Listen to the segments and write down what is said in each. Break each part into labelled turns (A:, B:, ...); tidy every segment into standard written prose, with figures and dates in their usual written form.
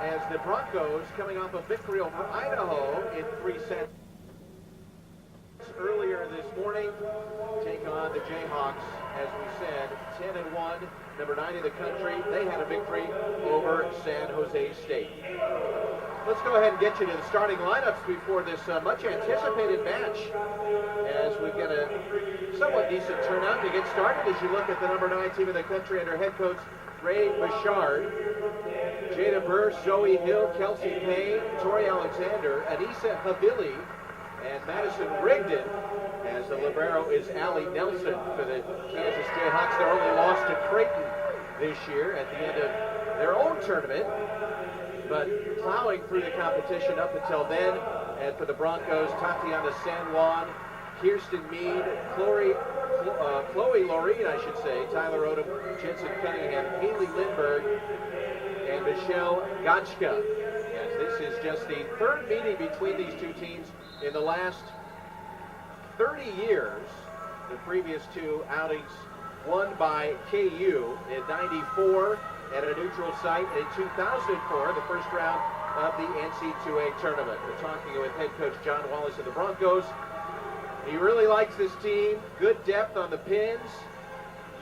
A: as the Broncos, coming off a victory over Idaho in 3 sets earlier this morning, take on the Jayhawks, as we said, 10-1, number 9 in the country. They had a victory over San Jose State. Let's go ahead and get you to the starting lineups before this much anticipated match, as we get a somewhat decent turnout to get started as you look at the number 9 team in the country under head coach Ray Bouchard. Jada Burr, Zoe Hill, Kelsey Payne, Tori Alexander, Anissa Havili, and Madison Rigdon, as the libero is Allie Nelson for the Kansas Jayhawks. Their only loss to Creighton this year at the end of their own tournament, but plowing through the competition up until then. And for the Broncos, Tatiana San Juan, Kirsten Mead, Chloe Loreen, I should say, Tyler Odom, Jensen Cunningham, Haley Lindberg, and Michelle Gotchka. As this is just the third meeting between these two teams in the last 30 years. The previous two outings won by KU in '94 at a neutral site, in 2004, the first round of the NC2A tournament. We're talking with head coach John Wallace of the Broncos. He really likes this team, good depth on the pins,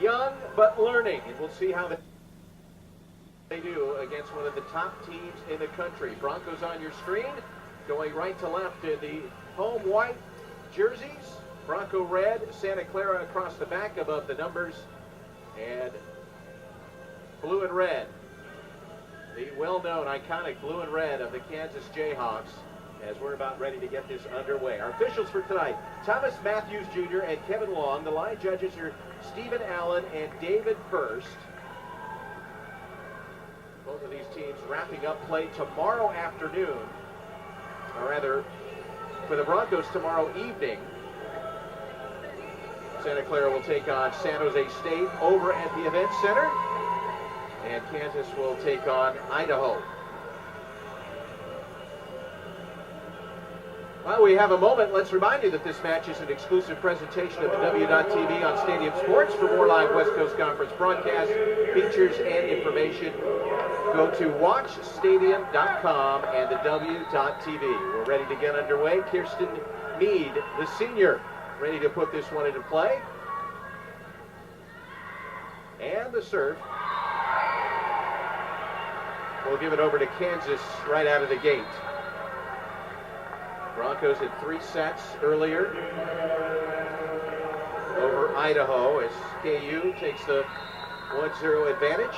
A: young but learning, and we'll see how they do against one of the top teams in the country. Broncos on your screen, going right to left in the home white jerseys, Bronco red, Santa Clara across the back above the numbers, and blue and red, the well-known iconic blue and red of the Kansas Jayhawks, as we're about ready to get this underway. Our officials for tonight, Thomas Matthews Jr. and Kevin Long. The line judges are Stephen Allen and David First. Both of these teams wrapping up play tomorrow afternoon, or rather, for the Broncos tomorrow evening. Santa Clara will take on San Jose State over at the Event Center, and Kansas will take on Idaho. While we have a moment, let's remind you that this match is an exclusive presentation of the W.TV on Stadium Sports. For more live West Coast Conference broadcasts, features, and information, go to watchstadium.com and the W.TV. We're ready to get underway. Kirsten Mead, the senior, ready to put this one into play. And the serve. We'll give it over to Kansas right out of the gate. Broncos in 3 sets earlier over Idaho as KU takes the 1-0 advantage.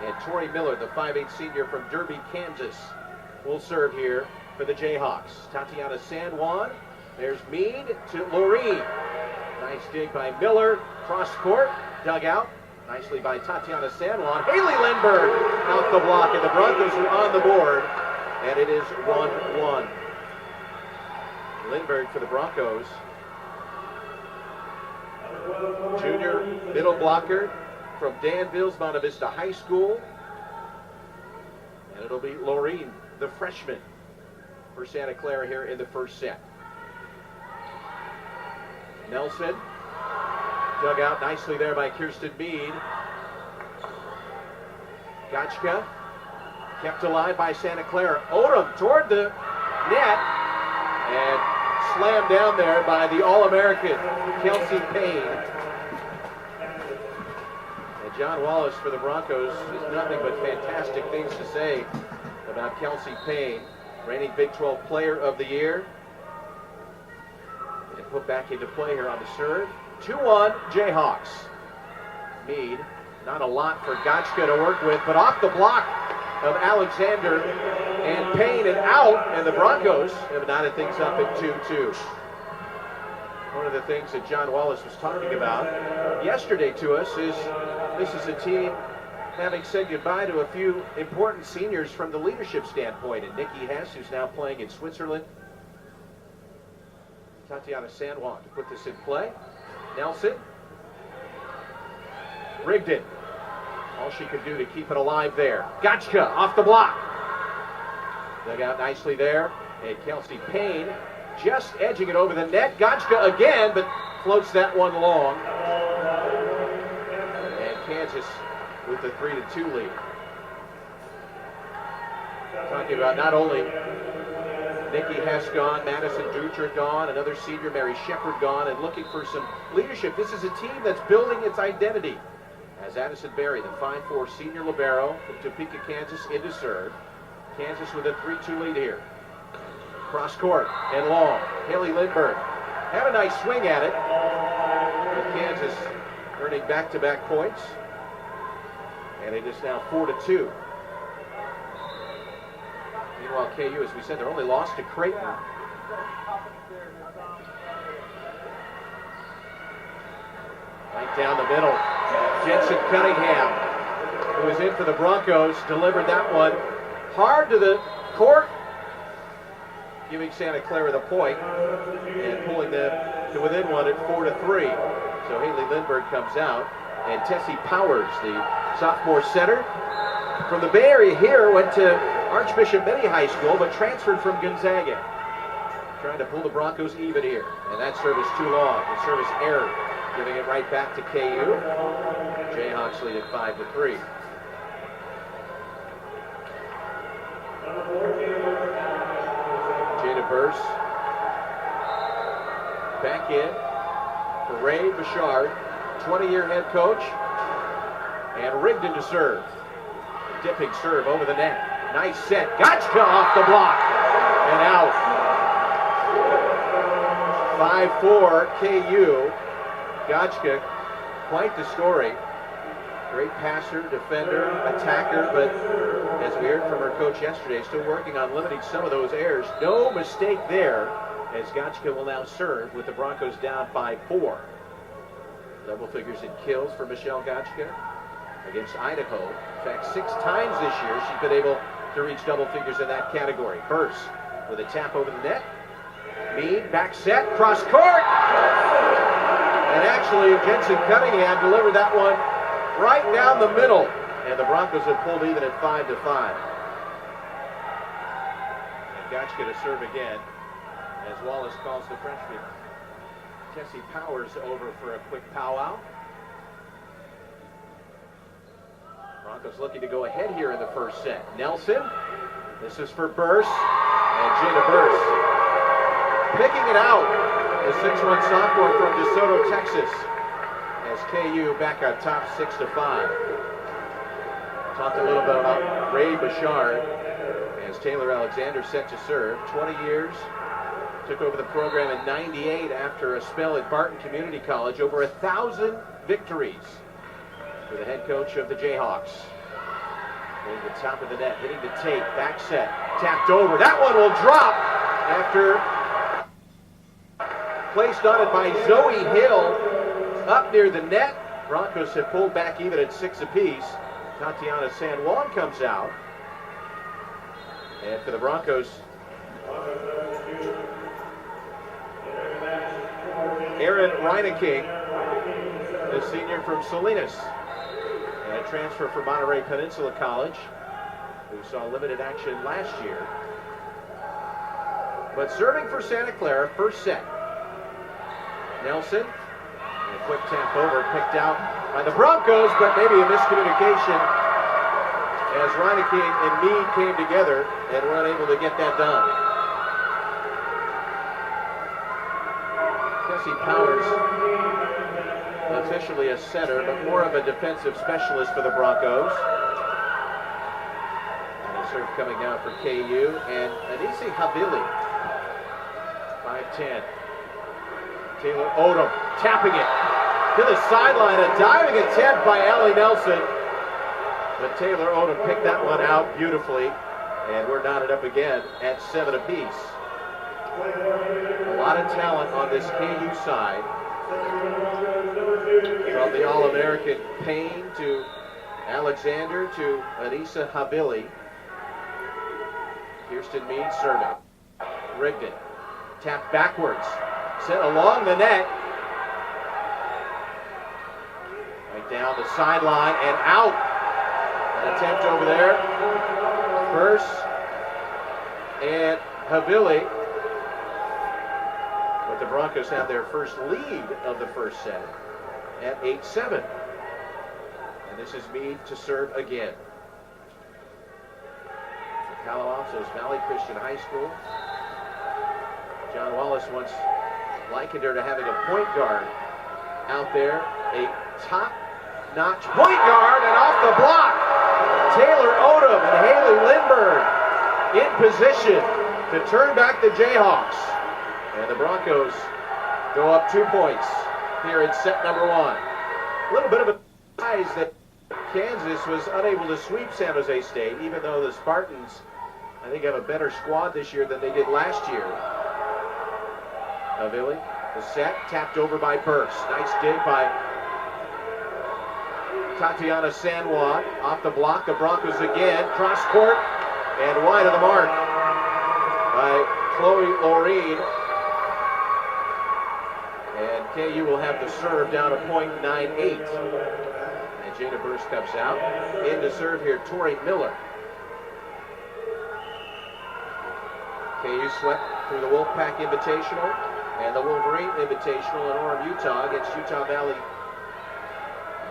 A: And Tori Miller, the 5'8" senior from Derby, Kansas, will serve here for the Jayhawks. Tatiana San Juan, there's Mead to Loreen. Nice dig by Miller, cross court, dug out nicely by Tatiana San Juan. Haley Lindberg out the block, and the Broncos are on the board, and it is 1-1. Lindberg for the Broncos. Junior middle blocker from Danville's Monte Vista High School. And it'll be Loreen, the freshman, for Santa Clara here in the first set. Nelson, dug out nicely there by Kirsten Mead. Gotchka, kept alive by Santa Clara. Odom toward the net, and slammed down there by the All-American Kelsey Payne. And John Wallace for the Broncos has nothing but fantastic things to say about Kelsey Payne, reigning Big 12 Player of the Year. And put back into play here on the serve. 2-1 Jayhawks. Mead, not a lot for Gotchka to work with, but off the block of Alexander and Payne and out, and the Broncos have knotted things up at 2-2. One of the things that John Wallace was talking about yesterday to us is this is a team having said goodbye to a few important seniors from the leadership standpoint, and Nikki Hess, who's now playing in Switzerland. Tatiana San Juan to put this in play. Nelson. Rigdon. All she could do to keep it alive there. Gotchka off the block. Dug out nicely there. And Kelsey Payne just edging it over the net. Gotchka again, but floats that one long. And Kansas with the 3-2 lead. Talking about not only Nikki Hess gone, Madison Dutra gone, another senior, Mary Shepard gone, and looking for some leadership. This is a team that's building its identity. As Addison Berry, the 5'4" senior libero from Topeka, Kansas, into serve. Kansas with a 3-2 lead here. Cross court and long. Haley Lindbergh had a nice swing at it. With Kansas earning back-to-back points. And it is now 4-2. Meanwhile, KU, as we said, they're only lost to Creighton. Right down the middle. Jensen Cunningham, who was in for the Broncos, delivered that one hard to the court, giving Santa Clara the point and pulling them to within one at 4-3. So Haley Lindbergh comes out, and Tessie Powers, the sophomore center from the Bay Area here, went to Archbishop Benny High School, but transferred from Gonzaga. Trying to pull the Broncos even here, and that service too long. The service error, giving it right back to KU. Jayhawks lead at 5-3. Jada Burse back in for Ray Bouchard, 20-year head coach, and Rigdon to serve. Dipping serve over the net. Nice set. Gotchka off the block and out. 5-4 KU. Gotchka, quite the story. Great passer, defender, attacker, but as we heard from her coach yesterday, still working on limiting some of those errors. No mistake there, as Gotchka will now serve with the Broncos down 5-4. Double figures in kills for Michelle Gotchka against Idaho. In fact, 6 times this year she's been able to reach double figures in that category. Burse with a tap over the net. Mead, back set, cross court! And actually, Jensen Cunningham delivered that one right down the middle. And the Broncos have pulled even at 5-5. And Gotchka to serve again, as Wallace calls the freshman Tessie Powers over for a quick powwow. Broncos looking to go ahead here in the first set. Nelson, this is for Burse, and Jada Burse picking it out. The 6'1" sophomore from DeSoto, Texas, as KU back on top 6-5. Talked a little bit about Ray Bouchard as Taylor Alexander set to serve. 20 years, took over the program in '98 after a spell at Barton Community College. Over 1,000 victories for the head coach of the Jayhawks. Hitting the top of the net, hitting the tape, back set, tapped over. That one will drop after placed on it by Zoe Hill up near the net. Broncos have pulled back even at 6 apiece. Tatiana San Juan comes out. And for the Broncos, Erin Reineking, the senior from Salinas, and a transfer from Monterey Peninsula College, who saw limited action last year. But serving for Santa Clara, first set. Nelson, and a quick tap over, picked out by the Broncos, but maybe a miscommunication as Reineking and Mead came together and were unable to get that done. Tessie Powers, officially a center, but more of a defensive specialist for the Broncos. And a serve coming now for KU, and Anisi Havili, 5'10". Taylor Odom tapping it to the sideline, a diving attempt by Allie Nelson. But Taylor Odom picked that one out beautifully, and we're knotted up again at 7 apiece. A lot of talent on this KU side. From the All-American Payne to Alexander to Anissa Havili. Kirsten Mead serving. Rigdon tapped backwards. Sent along the net. Right down the sideline and out. An attempt over there. Burse and Havili. But the Broncos have their first lead of the first set at 8-7. And this is Mead to serve again. Palo Alto's Valley Christian High School. John Wallace once likened her to having a point guard out there, a top-notch point guard, and off the block, Taylor Odom and Haley Lindbergh in position to turn back the Jayhawks. And the Broncos go up 2 points here in set number 1. A little bit of a surprise that Kansas was unable to sweep San Jose State, even though the Spartans, I think, have a better squad this year than they did last year. Havili, the set, tapped over by Burst. Nice dig by Tatiana San Juan. Off the block, the Broncos again. Cross court, and wide of the mark by Chloe Loreen. And KU will have the serve down to .98. And Jada Burst comes out. In to serve here, Tori Miller. KU swept through the Wolfpack Invitational and the Wolverine Invitational in Orem, Utah against Utah Valley.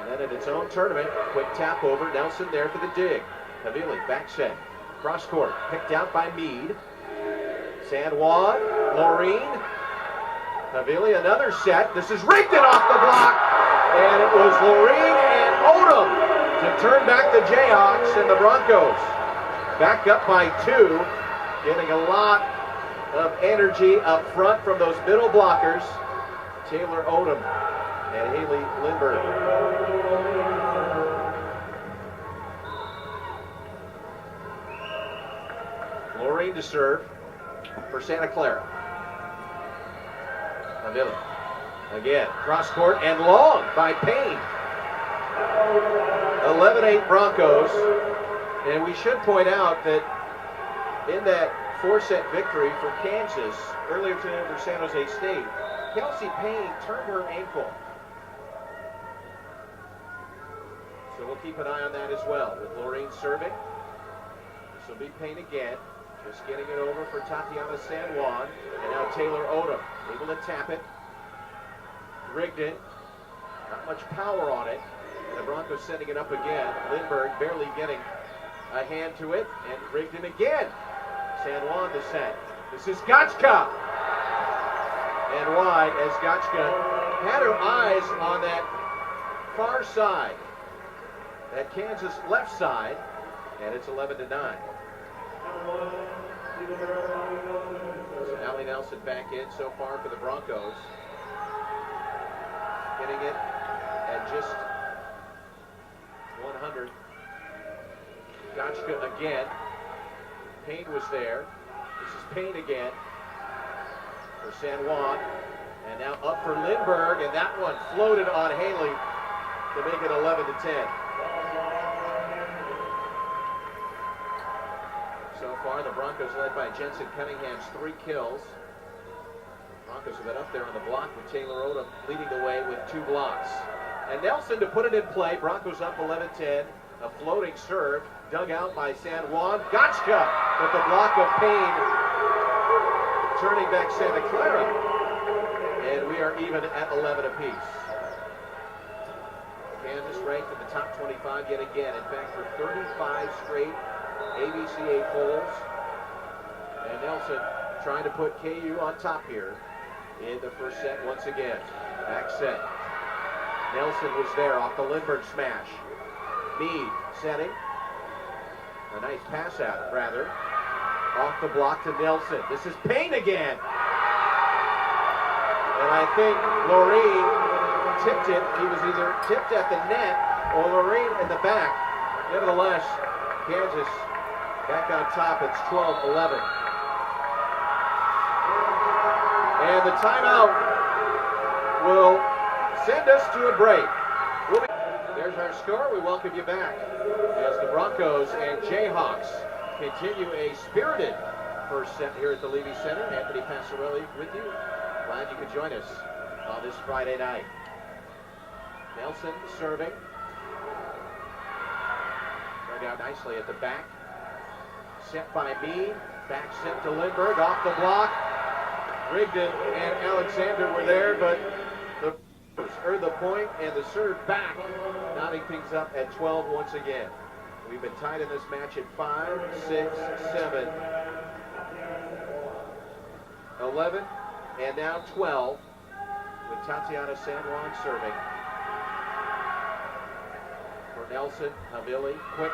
A: And then in its own tournament, quick tap over, Nelson there for the dig. Havili, back set, cross court, picked out by Meade. San Juan, Loreen, Havili, another set. This is Rigdon off the block, and it was Loreen and Odom to turn back the Jayhawks, and the Broncos back up by 2, getting a lot of energy up front from those middle blockers, Taylor Odom and Haley Lindbergh. Loreen to serve for Santa Clara. Havili again, cross court and long by Payne. 11-8 Broncos, and we should point out that in that 4-set victory for Kansas earlier today over San Jose State, Kelsey Payne turned her ankle. So we'll keep an eye on that as well. With Loreen serving, this will be Payne again. Just getting it over for Tatiana San Juan. And now Taylor Odom, able to tap it. Rigdon, not much power on it. And the Broncos setting it up again. Lindbergh barely getting a hand to it. And Rigdon again. San Juan to set. This is Gotchka. And wide as Gotchka had her eyes on that far side, that Kansas left side, and it's 11-9. So Allie Nelson back in so far for the Broncos. Hitting it at just 100. Gotchka again. Payne was there. This is Payne again for San Juan. And now up for Lindbergh, and that one floated on Haley to make it 11-10. So far, the Broncos led by Jensen Cunningham's 3 kills. Broncos have been up there on the block with Taylor Odom leading the way with 2 blocks. And Nelson to put it in play. Broncos up 11-10. A floating serve dug out by San Juan. Gotchka with the block of Payne, turning back Santa Clara. And we are even at 11 apiece. Kansas ranked in the top 25 yet again. In fact, for 35 straight ABCA polls. And Nelson trying to put KU on top here in the first set once again. Back set. Nelson was there off the Lindbergh smash. Meade setting. A nice pass out, rather. Off the block to Nelson. This is Payne again. And I think Loreen tipped it. He was either tipped at the net or Loreen in the back. Nevertheless, Kansas back on top. It's 12-11. And the timeout will send us to a break. There's our score. We welcome you back as the Broncos and Jayhawks continue a spirited first set here at the Levy Center. Anthony Passarelli with you. Glad you could join us on this Friday night. Nelson serving. Turned out nicely at the back. Set by Meade. Back set to Lindbergh. Off the block. Rigdon and Alexander were there, but the earned the point and the serve back, knotting things up at 12 once again. We've been tied in this match at 5, 6, 7, 11, and now 12, with Tatiana San Juan serving. For Nelson, Havili, quick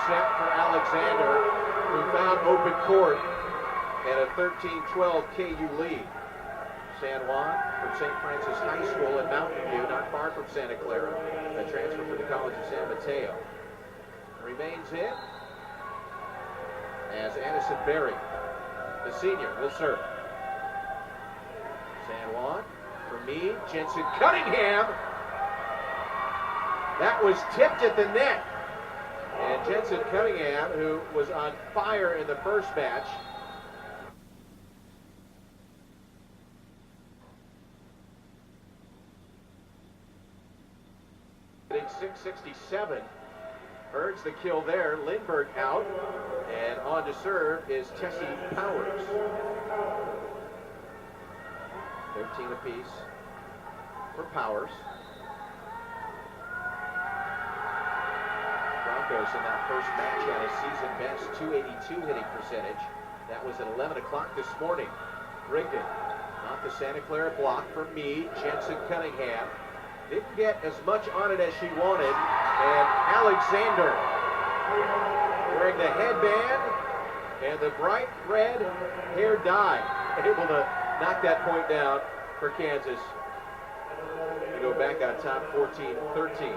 A: set for Alexander, who found open court and a 13-12 KU lead. San Juan from St. Francis High School in Mountain View, not far from Santa Clara, a transfer from the College of San Mateo. Remains in as Addison Berry, the senior, will serve. San Juan for me, Jensen Cunningham. That was tipped at the net. And Jensen Cunningham, who was on fire in the first match, hitting .667, earns the kill there. Lindbergh out, and on to serve is Tessie Powers. 13 apiece for Powers. Broncos in that first match had a season best 282 hitting percentage. That was at 11 o'clock this morning. Rigdon off the Santa Clara block for me, Jensen Cunningham. Didn't get as much on it as she wanted. And Alexander, wearing the headband and the bright red hair dye, able to knock that point down for Kansas to go back on top 14-13.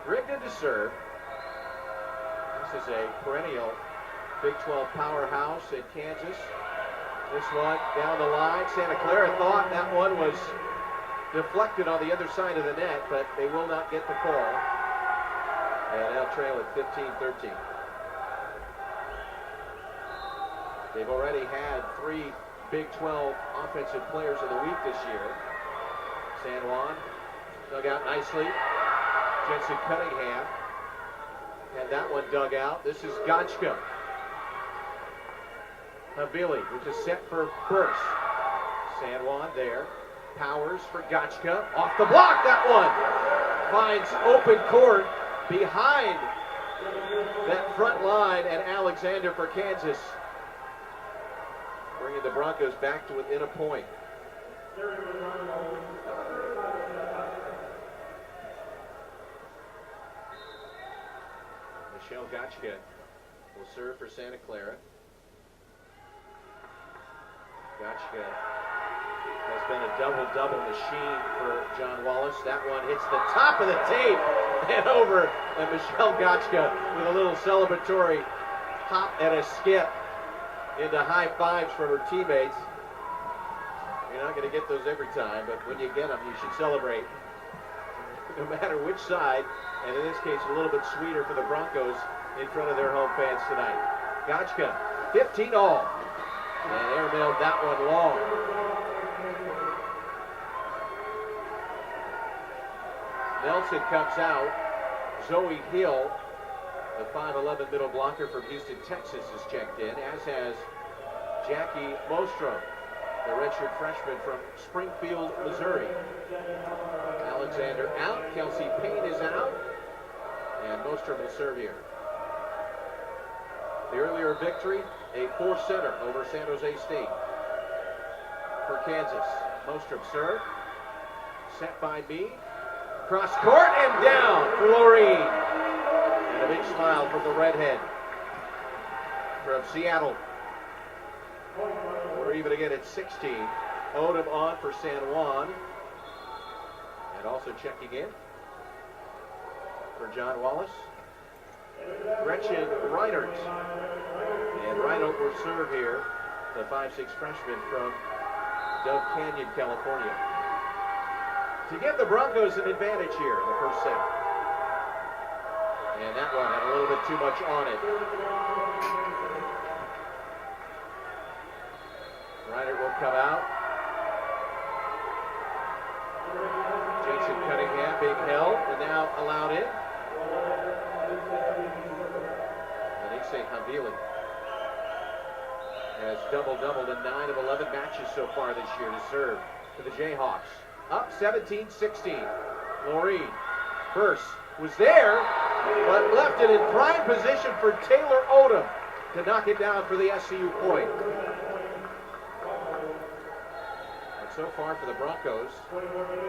A: Rigdon to serve. This is a perennial Big 12 powerhouse in Kansas. This one down the line. Santa Clara thought that one was deflected on the other side of the net, but they will not get the call. And they'll trail at 15-13. They've already had 3 Big 12 offensive players of the week this year. San Juan dug out nicely. Jensen Cunningham had that one dug out. This is Gotchka. Havili with the set for Burst. San Juan there. Powers for Gotchka. Off the block, that one. Finds open court behind that front line, and Alexander for Kansas, bringing the Broncos back to within a point. Michelle Gotchka will serve for Santa Clara. Gotchka has been a double-double machine for John Wallace. That one hits the top of the tape and over, and Michelle Gotchka with a little celebratory hop and a skip into high fives from her teammates. You're not going to get those every time, but when you get them, you should celebrate, no matter which side, and in this case, a little bit sweeter for the Broncos in front of their home fans tonight. Gotchka, 15 all. And airmailed that one long. Nelson comes out. Zoe Hill, the 5'11" middle blocker from Houston, Texas, is checked in, as has Jackie Mostrom, the redshirt freshman from Springfield, Missouri. Alexander out. Kelsey Payne is out. And Mostrom will serve here. The earlier victory, a 4-setter over San Jose State. For Kansas, Mostrom serve. Set by me. Cross court and down for Laureen. And a big smile from the redhead from Seattle. We're even again at 16. Odom on for San Juan. And also checking in for John Wallace, Gretchen Reinert. And Reinert will serve here, the 5'6" freshman from Dove Canyon, California, to give the Broncos an advantage here in the first set. And that one had a little bit too much on it. Reinert will come out. Jensen Cunningham being held and now allowed in. Say Havili has doubled in 9 of 11 matches so far this year to serve for the Jayhawks. up 17-16. Laureen. Burse was there, but left it in prime position for Taylor Odom to knock it down for the SCU point. And so far for the Broncos,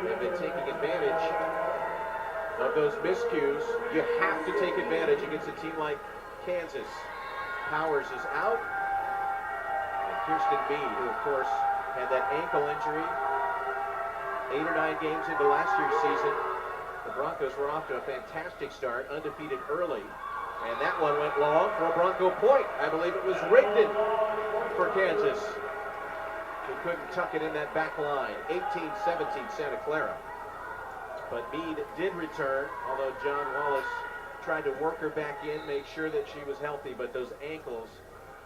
A: they've been taking advantage of those miscues. You have to take advantage against a team like Kansas. Powers is out. And Kirsten Meade, who of course had that ankle injury 8 or 9 games into last year's season. The Broncos were off to a fantastic start, undefeated early. And that one went long for a Bronco point. I believe it was Rigdon for Kansas, who couldn't tuck it in that back line. 18-17 Santa Clara. But Meade did return, although John Wallace tried to work her back in, make sure that she was healthy. But those ankles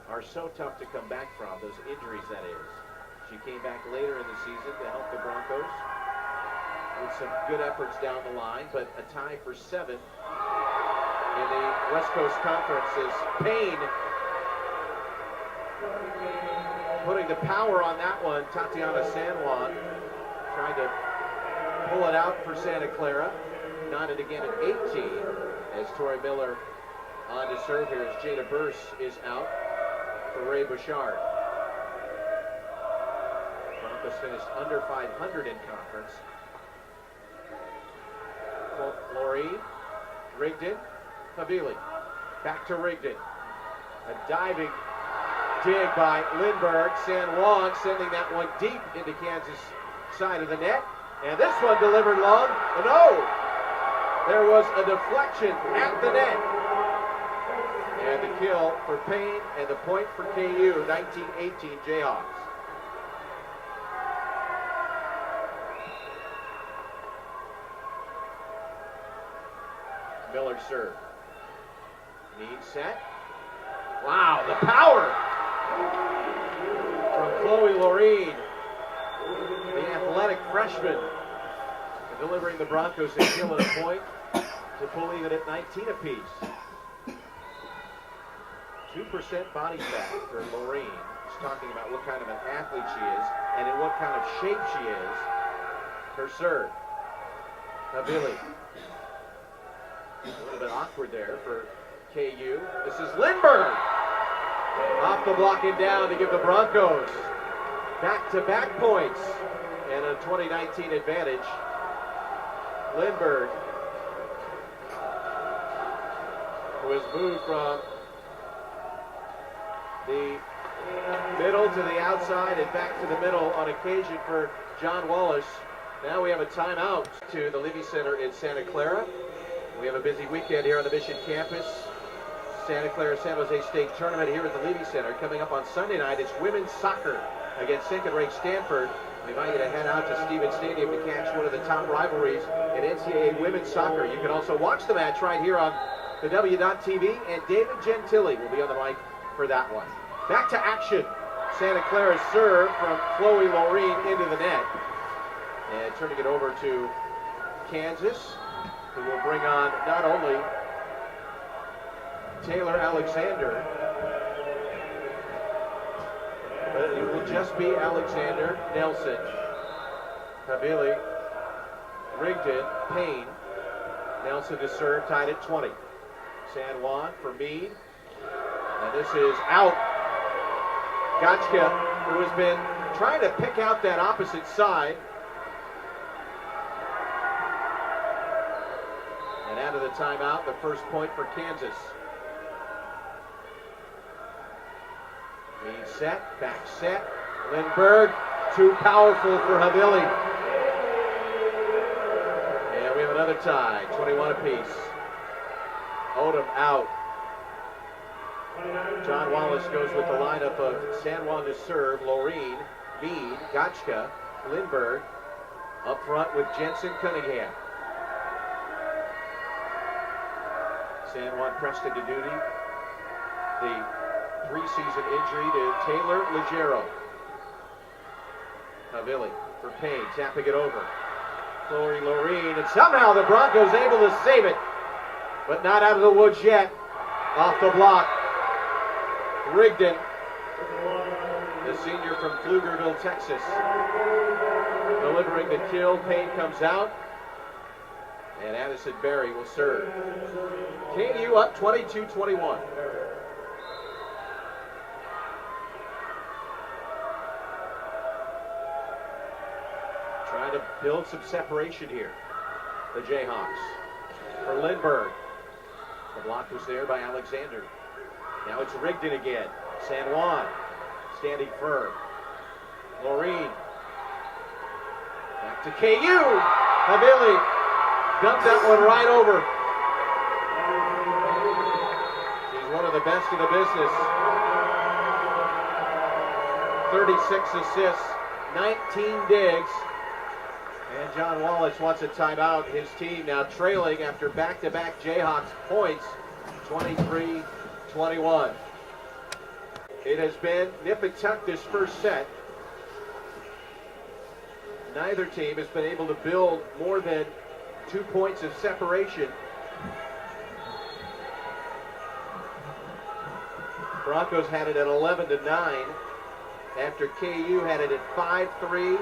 A: are so tough to come back from, those injuries that is. She came back later in the season to help the Broncos with some good efforts down the line, but a tie for 7th in the West Coast Conference is Payne putting the power on that one. Tatiana San Juan trying to pull it out for Santa Clara. Knotted again at 18 as Tori Miller on to serve here as Jada Burse is out for Ray Bouchard. Broncos finished under 500 in conference. Laureen, Rigdon, Havili. Back to Rigdon. A diving dig by Lindbergh. San Juan sending that one deep into Kansas side of the net. And this one delivered long. No! There was a deflection at the net. And the kill for Payne and the point for KU, 19-18 Jayhawks. Miller serve. Meade set. Wow, the power from Chloe Laureen, the athletic freshman, delivering the Broncos a kill and a point to pull even at 19 apiece. 2% body fat for Laureen. He's talking about what kind of an athlete she is and in what kind of shape she is. Her serve. Havili. A little bit awkward there for KU. This is Lindbergh. Off the block and down to give the Broncos back-to-back points and a 2019 advantage. Lindbergh, who has moved from the middle to the outside and back to the middle on occasion for John Wallace. Now we have a timeout to the Levy Center in Santa Clara. We have a busy weekend here on the Mission campus. Santa Clara San Jose State tournament here at the Levy Center. Coming up on Sunday night, it's women's soccer against second-ranked Stanford. We invite you to head out to Stevens Stadium to catch one of the top rivalries in NCAA women's soccer. You can also watch the match right here on the W.TV, and David Gentili will be on the mic for that one. Back to action. Santa Clara's serve from Chloe Laureen into the net. And turning it over to Kansas, who will bring on not only Taylor Alexander, but it will just be Alexander, Nelson, Havili, Rigdon, Payne. Nelson to serve, tied at 20. San Juan for Meade. And this is out. Gotchka, who has been trying to pick out that opposite side. And out of the timeout, the first point for Kansas. Meade set, back set. Lindbergh, too powerful for Havili. And we have another tie, 21 apiece. Odom out. John Wallace goes with the lineup of San Juan to serve, Laureen, Meade, Gotchka, Lindbergh, up front with Jensen Cunningham. San Juan pressed into duty. The preseason injury to Taylor Legero. Havili for Payne, tapping it over. Chloe Laureen, and somehow the Broncos able to save it, but not out of the woods yet. Off the block. Rigdon, the senior from Pflugerville, Texas. The delivering the kill. Payne comes out, and Addison Berry will serve. KU up 22-21. Trying to build some separation here, the Jayhawks. For Lindbergh. The block was there by Alexander. Now it's Rigdon again. San Juan standing firm. Laureen. Back to KU. Havili dumped that one right over. She's one of the best in the business. 36 assists, 19 digs. And John Wallace wants a timeout. His team now trailing after back-to-back Jayhawks points, 23-21. It has been nip and tuck this first set. Neither team has been able to build more than 2 points of separation. Broncos had it at 11-9 after KU had it at 5-3.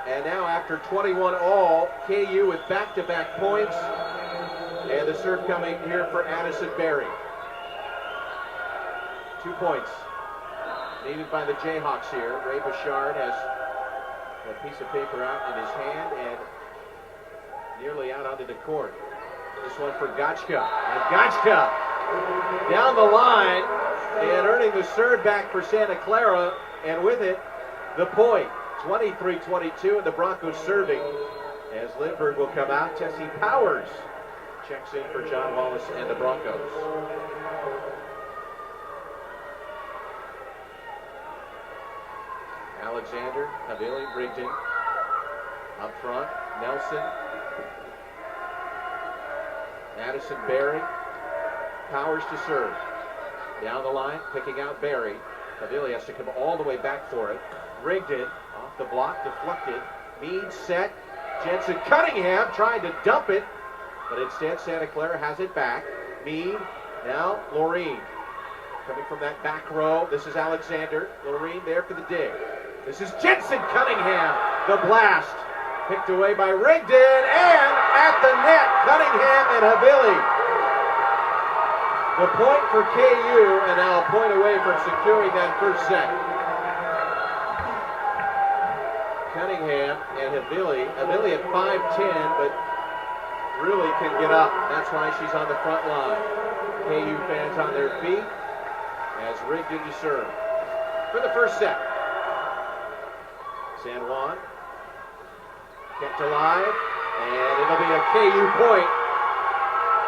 A: And now after 21 all, KU with back-to-back points. And the serve coming here for Addison Berry. 2 points needed by the Jayhawks here. Ray Bouchard has a piece of paper out in his hand and nearly out onto the court. This one for Gotchka. And Gotchka down the line and earning the serve back for Santa Clara. And with it, the point. 23-22, and the Broncos serving as Lindbergh will come out. Tessie Powers checks in for John Wallace and the Broncos. Alexander, Havili, Rigdon. Up front, Nelson. Addison Berry. Powers to serve. Down the line, picking out Berry. Havili has to come all the way back for it. Rigdon off the block, deflected. Mead set. Jensen Cunningham trying to dump it, but instead Santa Clara has it back. Mead, now Laureen. Coming from that back row, this is Alexander. Laureen there for the dig. This is Jensen Cunningham. The blast picked away by Rigdon, and at the net, Cunningham and Havili. The point for KU, and now a point away from securing that first set. Cunningham and Havili. Havili at 5'10", but really can get up. That's why she's on the front line. KU fans on their feet as Rigdon to serve for the first set. San Juan kept alive, and it'll be a KU point.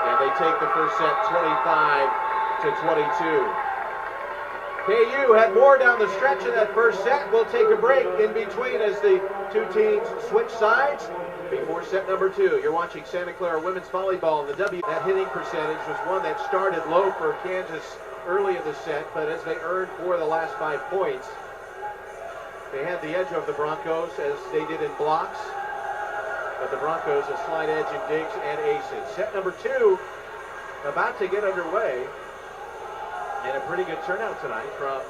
A: And they take the first set 25-22. KU had more down the stretch in that first set. We'll take a break in between as the two teams switch sides before set number 2. You're watching Santa Clara women's volleyball. The that hitting percentage was one that started low for Kansas early in the set, but as they earned 4 of the last 5 points, they had the edge of the Broncos as they did in blocks. But the Broncos a slight edge in digs and aces. Set number 2 about to get underway. And a pretty good turnout tonight from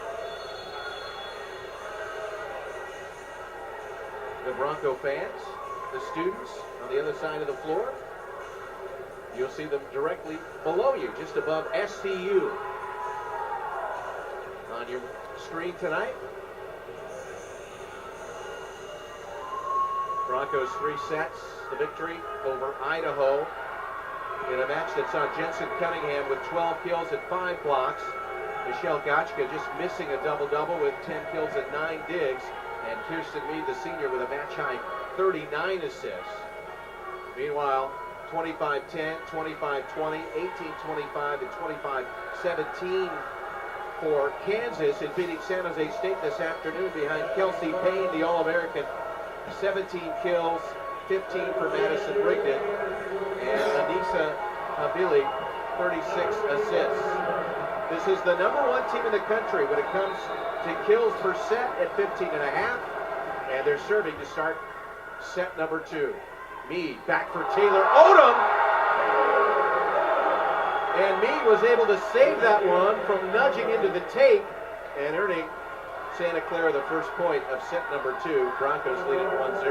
A: the Bronco fans, the students on the other side of the floor. You'll see them directly below you, just above SCU on your screen tonight. Broncos 3 sets, the victory over Idaho in a match that saw Jensen Cunningham with 12 kills and 5 blocks. Michelle Gotchka just missing a double-double with 10 kills and 9 digs. And Kirsten Mead, the senior, with a match-high 39 assists. Meanwhile, 25-10, 25-20, 18-25, and 25-17 for Kansas in beating San Jose State this afternoon behind Kelsey Payne, the All-American. 17 kills, 15 for Madison Rigdon, and Anissa Havili, 36 assists. This is the #1 team in the country when it comes to kills per set at 15.5, and they're serving to start set number 2. Mead back for Taylor Odom, and Mead was able to save that one from nudging into the tape and earning Santa Clara the first point of set number 2. Broncos lead it 1-0.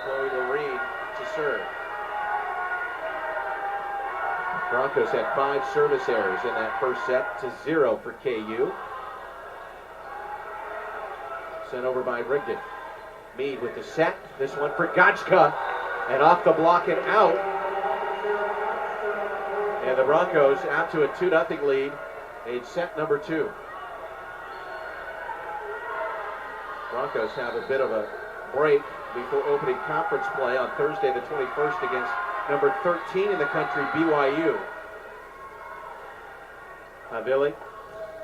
A: Chloe Loreen to serve. Broncos had 5 service errors in that first set to 0 for KU. Sent over by Rigdon. Mead with the set. This one for Gotchka. And off the block and out. And the Broncos out to a 2-0 lead in set number 2. Broncos have a bit of a break before opening conference play on Thursday the 21st against number 13 in the country, BYU. Havili.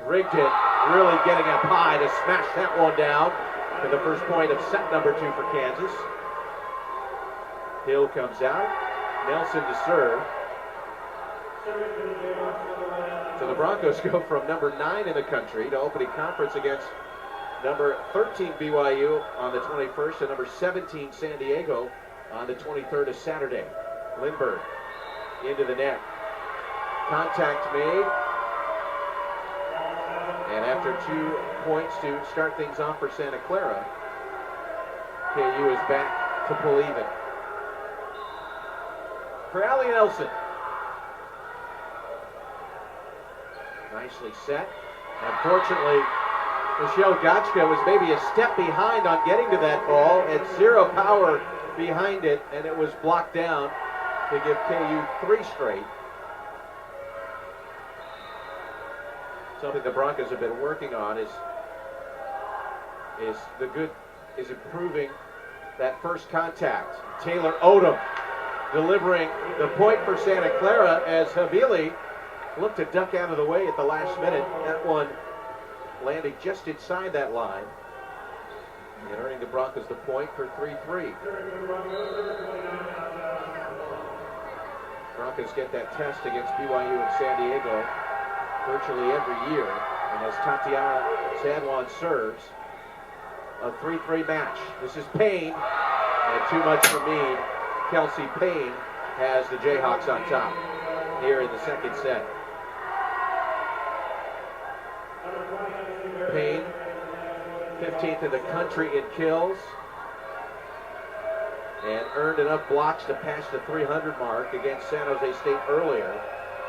A: Rigdon really getting up high to smash that one down for the first point of set number 2 for Kansas. Hill comes out. Nelson to serve. So the Broncos go from number 9 in the country to opening conference against number 13 BYU on the 21st and number 17 San Diego on the 23rd of Saturday. Lindbergh into the net. Contact made. And after 2 points to start things off for Santa Clara, KU is back to pull even. For Allie Nelson. Nicely set. Unfortunately, Michelle Gotchka was maybe a step behind on getting to that ball, and 0 power behind it, and it was blocked down to give KU 3 straight. Something the Broncos have been working on is improving that first contact. Taylor Odom delivering the point for Santa Clara as Havili looked to duck out of the way at the last minute. That one landing just inside that line and earning the Broncos the point for 3-3. Broncos get that test against BYU and San Diego virtually every year. And as Tatiana San Juan serves, a 3-3 match. This is Payne, and too much for Meade. Kelsey Payne has the Jayhawks on top here in the second set. Payne, 15th in the country in kills, and earned enough blocks to pass the 300 mark against San Jose State earlier,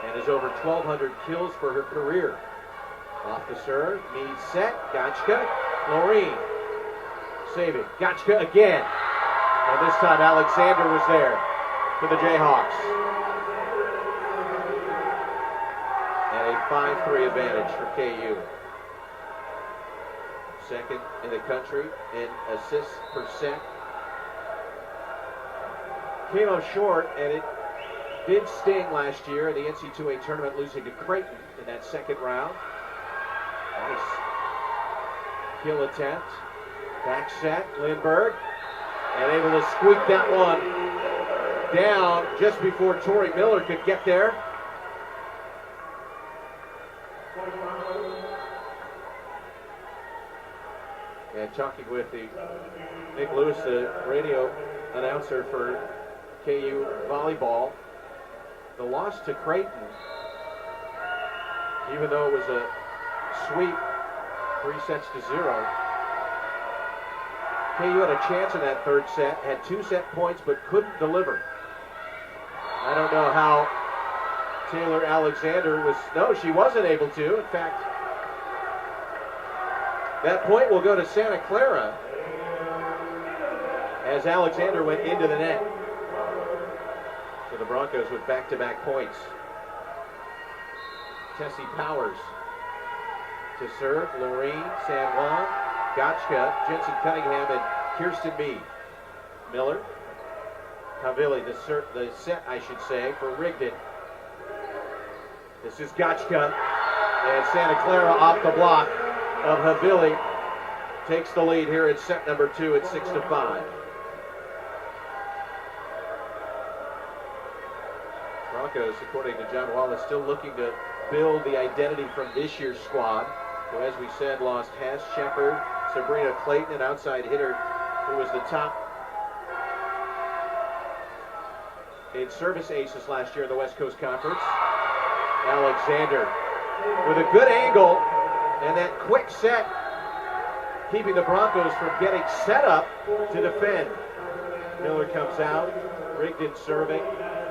A: and is over 1,200 kills for her career. Off the serve, Meade set, Gotchka, Loreen, saving, Gotchka again, and this time Alexander was there for the Jayhawks. And a 5-3 advantage for KU. Second in the country in assists per set. Came up short, and it did sting last year in the NC2A tournament, losing to Creighton in that second round. Nice kill attempt. Back set, Lindbergh, and able to squeak that one down just before Tori Miller could get there. And talking with Nick Lewis, the radio announcer for KU Volleyball, the loss to Creighton, even though it was a sweep, 3-0, KU had a chance in that third set, had 2 set points, but couldn't deliver. I don't know how Taylor Alexander she wasn't able to. In fact, that point will go to Santa Clara as Alexander went into the net. So the Broncos with back-to-back points. Tessie Powers to serve. Loreen, San Juan, Gotchka, Jensen Cunningham, and Kirsten Meade. Miller, Havili, the set, I should say, for Rigdon. This is Gotchka, and Santa Clara off the block of Havili takes the lead here in set number 2 at 6-5. Broncos, according to John Wallace, still looking to build the identity from this year's squad, who, as we said, lost Hess Shepard, Sabrina Clayton, an outside hitter who was the top in service aces last year in the West Coast Conference. Alexander with a good angle, and that quick set keeping the Broncos from getting set up to defend. Miller comes out, Rigdon serving,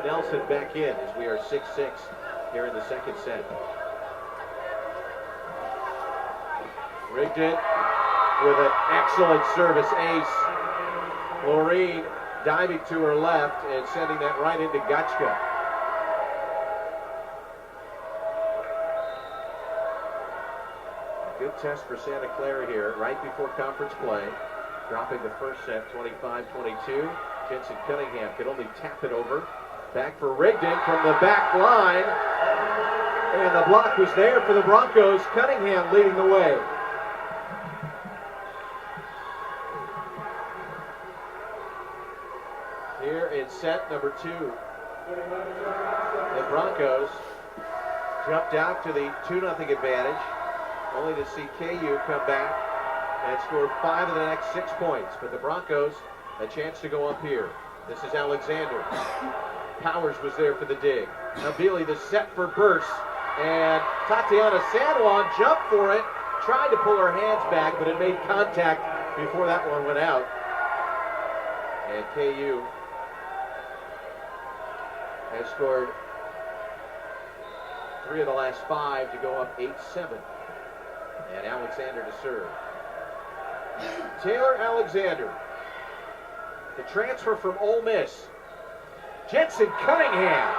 A: Nelson back in as we are 6-6 here in the second set. Rigdon with an excellent service ace. Laureen diving to her left and sending that right into Gotchka. Good test for Santa Clara here, right before conference play. Dropping the first set, 25-22. Jensen Cunningham could only tap it over. Back for Rigdon from the back line. And the block was there for the Broncos. Cunningham leading the way. Here in set number 2. The Broncos jumped out to the 2-0 advantage, only to see KU come back and score 5 of the next 6 points. But the Broncos, a chance to go up here. This is Alexander. Powers was there for the dig. Nabili the set for burst. And Tatiana San Juan jumped for it, tried to pull her hands back, but it made contact before that one went out. And KU has scored 3 of the last 5 to go up 8-7. And Alexander to serve. Taylor Alexander, the transfer from Ole Miss. Jensen Cunningham.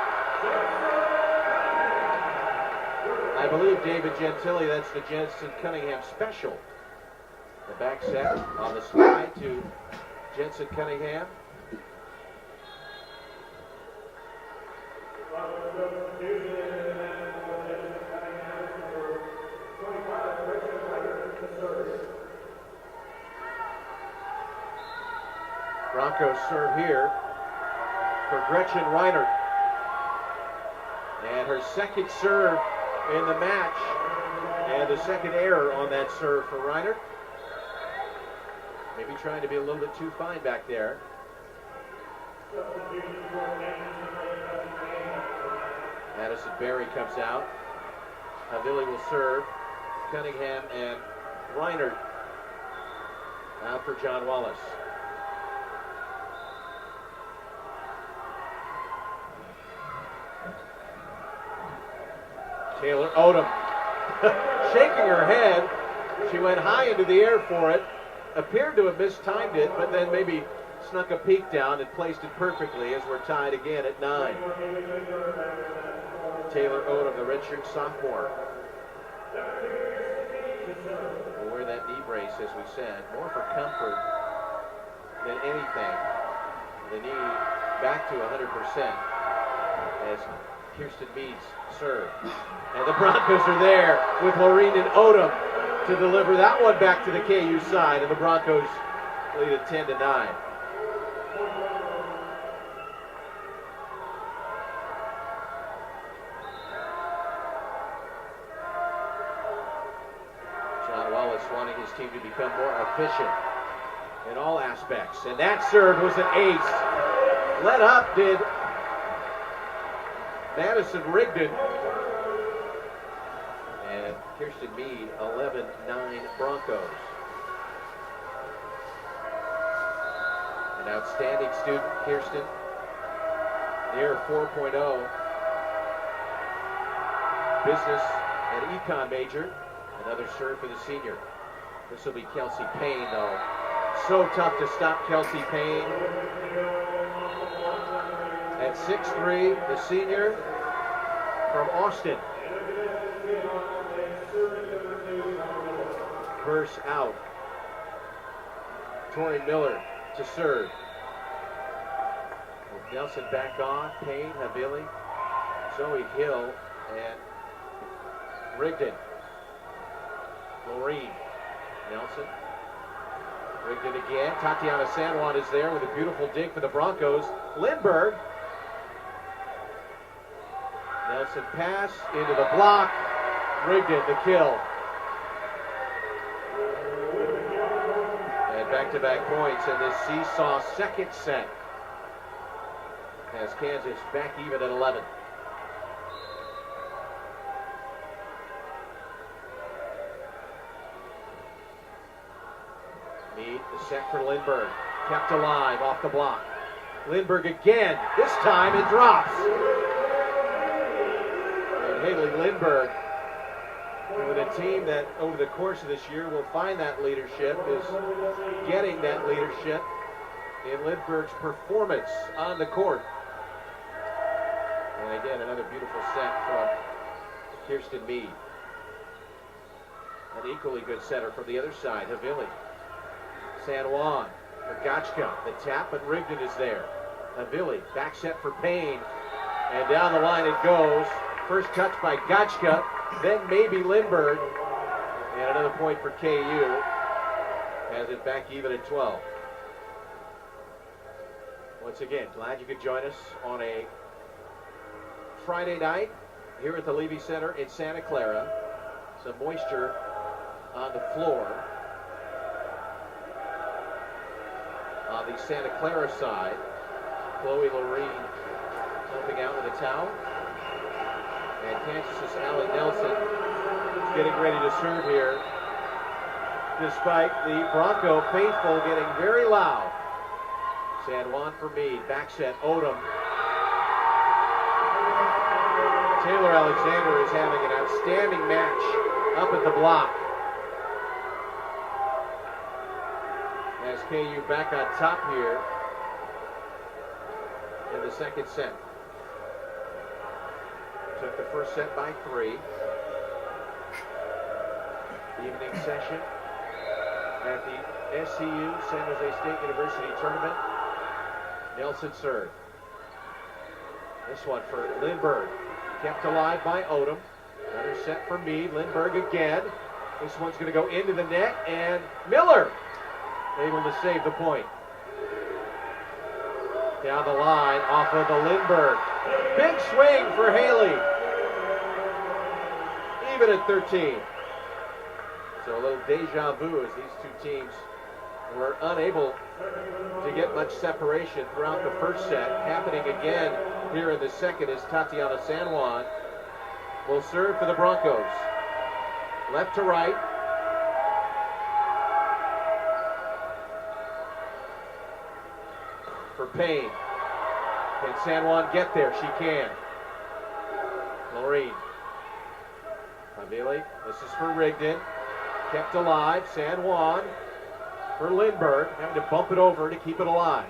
A: I believe David Gentili, that's the Jensen Cunningham special. The back set on the slide to Jensen Cunningham. Broncos serve here for Gretchen Reinert. And her second serve in the match. And the second error on that serve for Reinert. Maybe trying to be a little bit too fine back there. Madison Berry comes out. Havili will serve. Cunningham and Reinert out for John Wallace. Taylor Odom shaking her head. She went high into the air for it. Appeared to have mistimed it, but then maybe snuck a peek down and placed it perfectly as we're tied again at 9. Taylor Odom, the redshirt sophomore, will wear that knee brace, as we said, more for comfort than anything. The knee back to 100% as Kirsten Meads serve. And the Broncos are there with Laureen and Odom to deliver that one back to the KU side, and the Broncos lead at 10-9. John Wallace wanting his team to become more efficient in all aspects, and that serve was an ace. Let up did Madison Rigdon. And Kirsten Mead, 11-9 Broncos. An outstanding student, Kirsten, near 4.0. Business and econ major. Another serve for the senior. This will be Kelsey Payne, though. So tough to stop Kelsey Payne. At 6'3", the senior from Austin. Verse out. Tori Miller to serve. With Nelson back on, Payne, Havili, Zoe Hill, and Rigdon. Laureen. Nelson. Rigdon again. Tatiana San Juan is there with a beautiful dig for the Broncos. Lindbergh. Nelson pass into the block. Rigdon the kill. And back-to-back points in this seesaw second set. Has Kansas back even at 11. Set for Lindbergh. Kept alive off the block. Lindbergh again. This time it drops. And Haley Lindbergh, with a team that over the course of this year will find that leadership, is getting that leadership in Lindbergh's performance on the court. And again, another beautiful set from Kirsten Mead. An equally good setter from the other side, Havili. San Juan for Gotchka. The tap, but Rigdon is there. Havili, back set for Payne. And down the line it goes. First touch by Gotchka, then maybe Lindbergh. And another point for KU. Has it back even at 12. Once again, glad you could join us on a Friday night here at the Levy Center in Santa Clara. Some moisture on the floor on the Santa Clara side. Chloe Lorene helping out with a towel. And Kansas's Allie Nelson getting ready to serve here, despite the Bronco faithful getting very loud. San Juan for Meade, back set, Odom. Taylor Alexander is having an outstanding match up at the block. As KU back on top here in the second set. Took the first set by 3. Evening session at the SCU San Jose State University tournament. Nelson serve. This one for Lindbergh. Kept alive by Odom. Another set for Meade. Lindbergh again. This one's going to go into the net, and Miller able to save the point. Down the line off of the Lindbergh. Big swing for Haley. Even at 13. So a little deja vu as these two teams were unable to get much separation throughout the first set. Happening again here in the second as Tatiana San Juan will serve for the Broncos. Left to right. For Payne. Can San Juan get there? She can. Lorene. Havili. This is for Rigdon. Kept alive. San Juan for Lindbergh. Having to bump it over to keep it alive.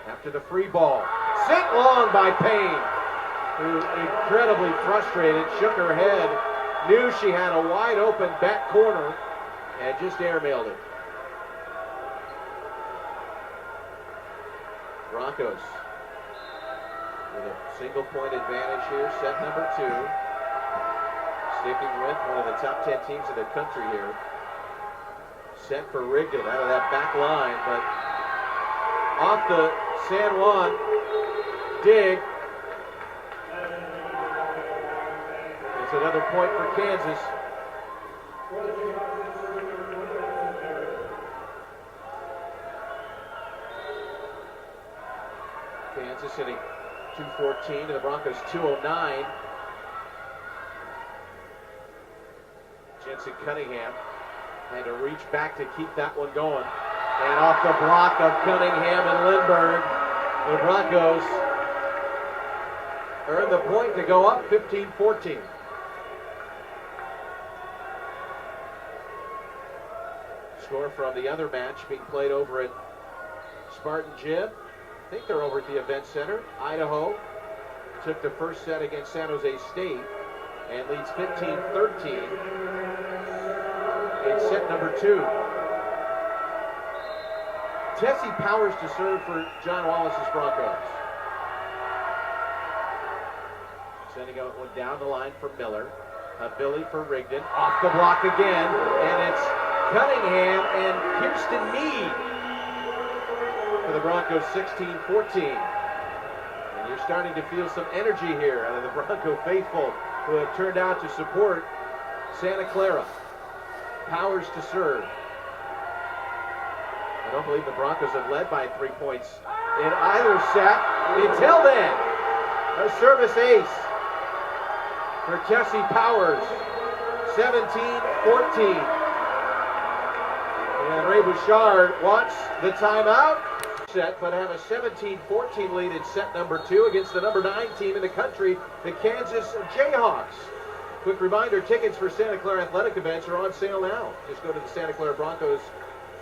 A: After the free ball. Sent long by Payne, who incredibly frustrated, shook her head, knew she had a wide open back corner, and just airmailed it. Broncos with a single point advantage here, set number 2. Sticking with one of the top 10 teams in the country here. Set for Rigdon out of that back line, but off the San Juan dig. It's another point for Kansas. Kansas hitting 214 to the Broncos 209. Jensen Cunningham had to reach back to keep that one going. And off the block of Cunningham and Lindbergh, the Broncos earn the point to go up 15-14. Score from the other match being played over at Spartan Gym. I think they're over at the Event Center. Idaho took the first set against San Jose State and leads 15-13 in set number 2. Tessie Powers to serve for John Wallace's Broncos. Sending out one down the line for Miller. Billy for Rigdon. Off the block again. And it's Cunningham and Kirsten Meade for the Broncos 16-14. And you're starting to feel some energy here out of the Bronco faithful who have turned out to support Santa Clara. Powers to serve. I don't believe the Broncos have led by 3 points in either set until then. A service ace for Tessie Powers, 17-14. And Ray Bouchard wants the timeout. Set, but have a 17-14 lead in set number 2 against the number 9 team in the country, the Kansas Jayhawks. Quick reminder, tickets for Santa Clara athletic events are on sale now. Just go to the Santa Clara Broncos,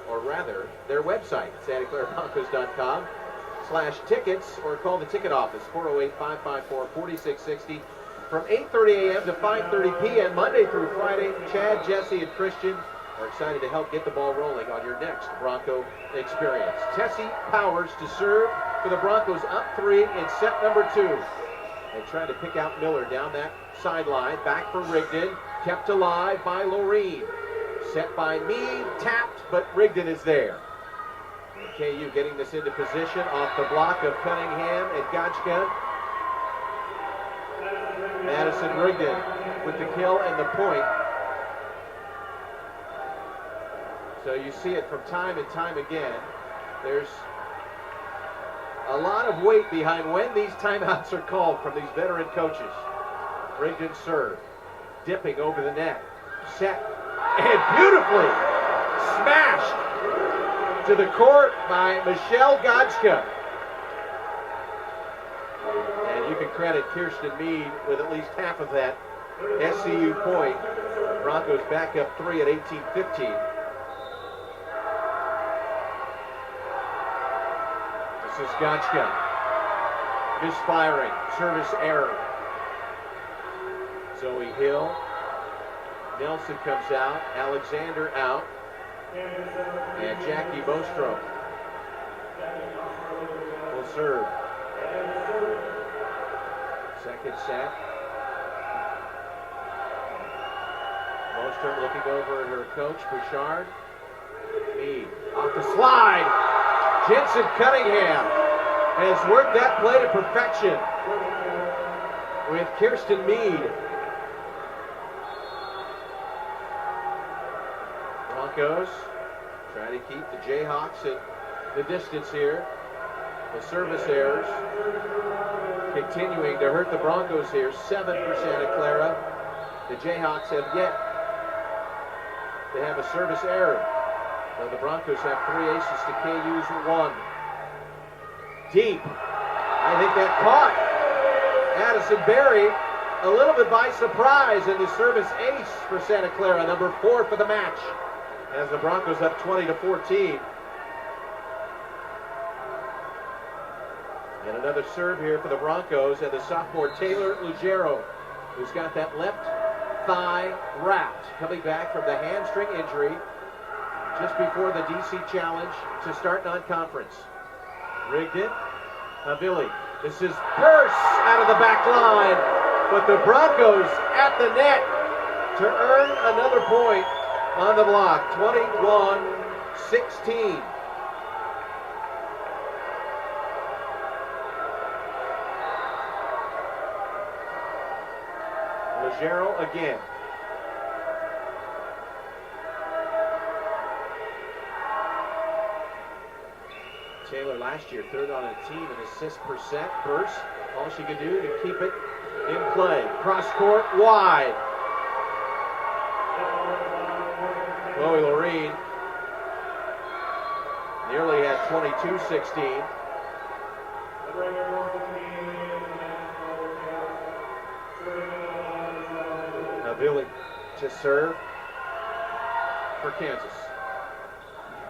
A: or rather, their website, santaclarabroncos.com/tickets, or call the ticket office, 408-554-4660, from 8:30 a.m. to 5:30 p.m., Monday through Friday. Chad, Jesse, and Christian are excited to help get the ball rolling on your next Bronco experience. Tessie Powers to serve for the Broncos, up 3 in set number 2. They try to pick out Miller down that sideline. Back for Rigdon. Kept alive by Loreen. Set by Meade. Tapped, but Rigdon is there. And KU getting this into position off the block of Cunningham and Gotchka. Madison Rigdon with the kill and the point. So you see it from time and time again. There's a lot of weight behind when these timeouts are called from these veteran coaches. Rigdon serve, dipping over the net, set, and beautifully smashed to the court by Michelle Gotchka. And you can credit Kirsten Meade with at least half of that SCU point. Broncos back up 3 at 18-15. This is Gotchka. Misfiring. Service error. Zoe Hill. Nelson comes out. Alexander out. And Jackie Bostrom will serve. Second set. Bostrom looking over at her coach, Bouchard. Meade off the slide. Jensen Cunningham has worked that play to perfection with Kirsten Meade. Broncos try to keep the Jayhawks at the distance here. The service errors continuing to hurt the Broncos here. 7% of Clara. The Jayhawks have yet to have a service error. So the Broncos have 3 aces to KU's 1. Deep. I think that caught Addison Berry a little bit by surprise, and the service ace for Santa Clara, number 4 for the match, as the Broncos up 20-14. And another serve here for the Broncos, and the sophomore Taylor Lugero, who's got that left thigh wrapped, coming back from the hamstring injury just before the DC Challenge to start non-conference. Rigdon, Havili. This is Purse out of the back line, but the Broncos at the net to earn another point on the block. 21-16. Lugero again. Taylor last year, 3rd on a team in assists percent. Burst, all she could do to keep it in play. Cross court, wide. Chloe Loreen nearly had 22-16. Billy to serve for Kansas.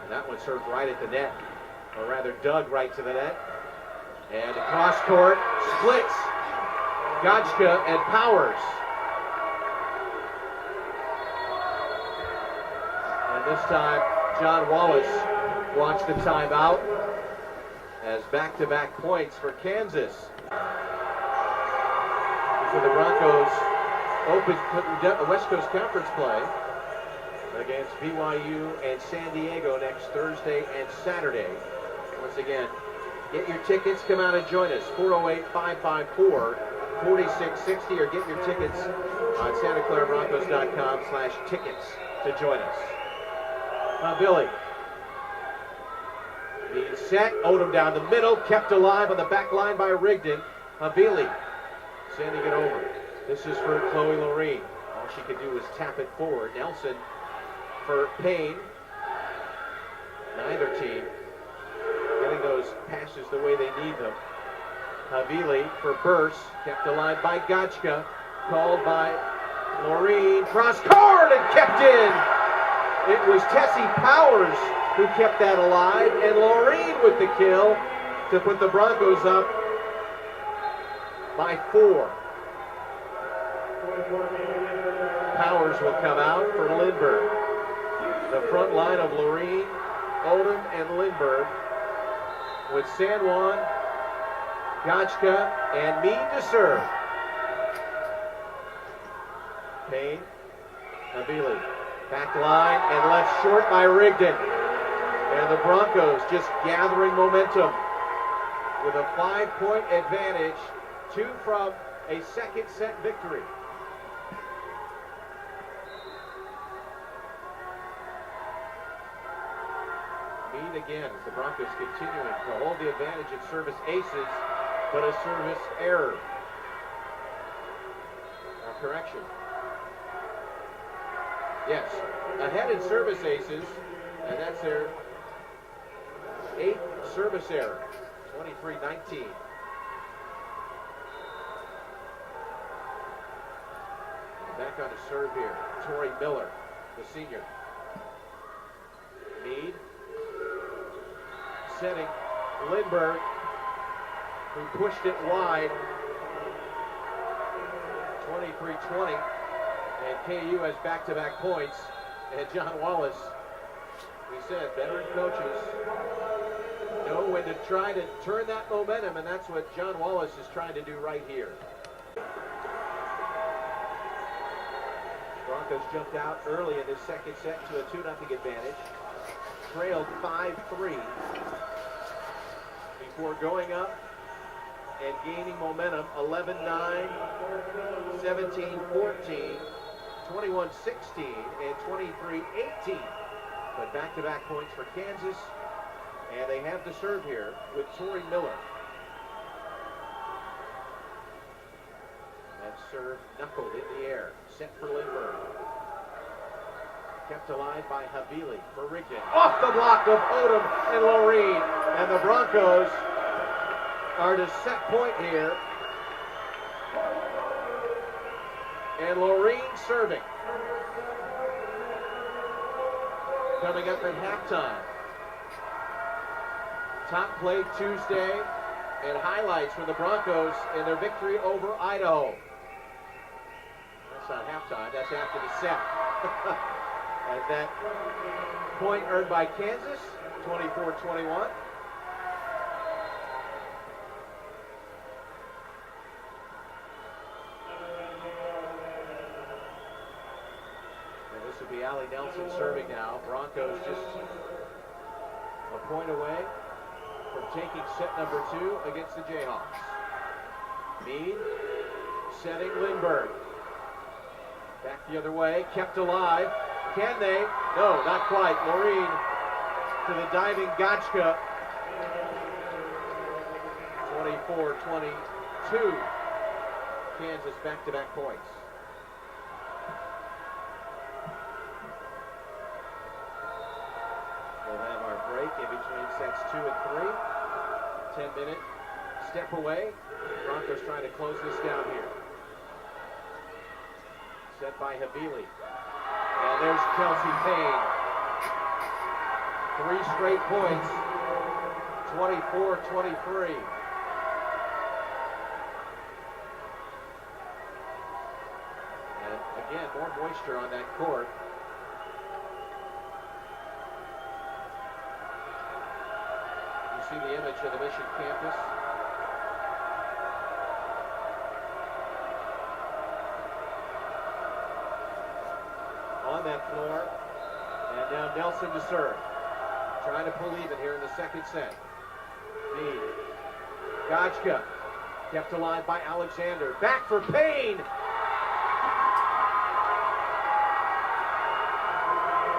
A: And that one served right at the net, or rather dug right to the net. And across court, splits Gotchka and Powers. And this time, John Wallace watched the timeout as back-to-back points for Kansas. For the Broncos, open West Coast Conference play against BYU and San Diego next Thursday and Saturday. Once again, get your tickets, come out and join us. 408-554-4660, or get your tickets on santaclarabroncos.com/tickets to join us. Billy. Being set, Odom down the middle, kept alive on the back line by Rigdon. Billy sending it over. This is for Chloe Loreen. All she could do was tap it forward. Nelson for Payne. Neither team getting those passes the way they need them. Havili for burst, kept alive by Gotchka, called by Laureen, cross court and kept in. It was Tessie Powers who kept that alive, and Laureen with the kill to put the Broncos up by 4. Powers will come out for Lindbergh. The front line of Laureen, Odom, and Lindbergh with San Juan, Gotchka, and Meade to serve. Payne, Havili, back line and left short by Rigdon. And the Broncos just gathering momentum with a 5-point advantage, 2 from a second set victory. Meade again as the Broncos continuing to hold the advantage at service aces, but a service error. A correction. Yes, ahead in service aces, and that's their 8th service error, 23-19. Back on to serve here, Tori Miller, the senior. Meade, setting Lindbergh, who pushed it wide, 23-20, and KU has back-to-back points, and John Wallace, we said, veteran coaches know when to try to turn that momentum, and that's what John Wallace is trying to do right here. Broncos jumped out early in this second set to a 2-0 advantage. Trailed 5-3 before going up and gaining momentum 11-9, 17-14, 21-16, and 23-18. But back-to-back points for Kansas, and they have to serve here with Tori Miller. That serve knuckled in the air, set for Lindbergh. Kept alive by Havili for Rigdon. Off the block of Odom and Laureen. And the Broncos are to set point here. And Laureen serving. Coming up at halftime. Top play Tuesday and highlights from the Broncos in their victory over Idaho. That's not halftime, that's after the set. As that point earned by Kansas, 24-21. And this will be Allie Nelson serving now. Broncos just a point away from taking set number 2 against the Jayhawks. Meade setting Lindbergh. Back the other way, kept alive. Can they? No, not quite. Laureen to the diving Gotchka. 24-22. Kansas back-to-back points. We'll have our break in between sets 2 and 3. 10-minute step away. Broncos trying to close this down here. Set by Havili. And there's Kelsey Payne. 3 straight points. 24-23. And again, more moisture on that court. You see the image of the Mission campus. On that floor, and now Nelson to serve. Trying to pull even here in the second set. Meade. Gotchka, kept alive by Alexander. Back for Payne!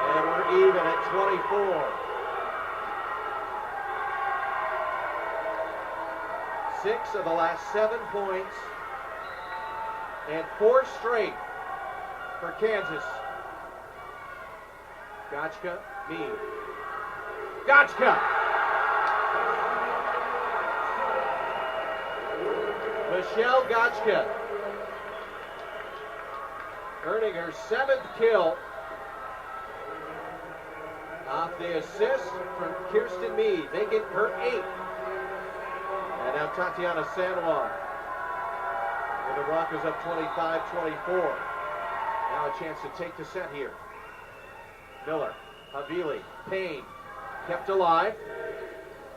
A: And we're even at 24. 6 of the last 7 points, and 4 straight for Kansas. Gotchka, Meade. Gotchka. Michelle Gotchka earning her 7th kill off the assist from Kirsten Mead, making her 8th. And now Tatiana San Juan. And the Broncos up 25-24. Now a chance to take the set here. Miller, Havili, Payne, kept alive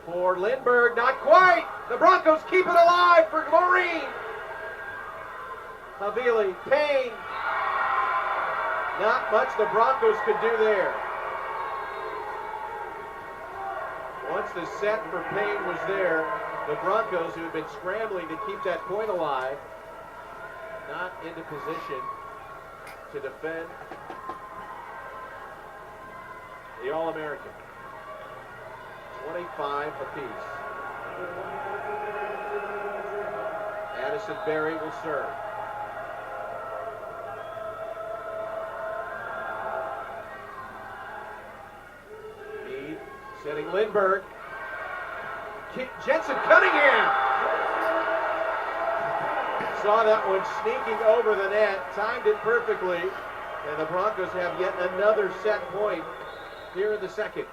A: for Lindbergh, not quite. The Broncos keep it alive for Maureen. Havili, Payne. Not much the Broncos could do there. Once the set for Payne was there, the Broncos, who had been scrambling to keep that point alive, not into position to defend the All-American. 25 apiece. Addison Berry will serve. Mead setting Lindbergh. Jensen Cunningham saw that one sneaking over the net, timed it perfectly, and the Broncos have yet another set point here in the second.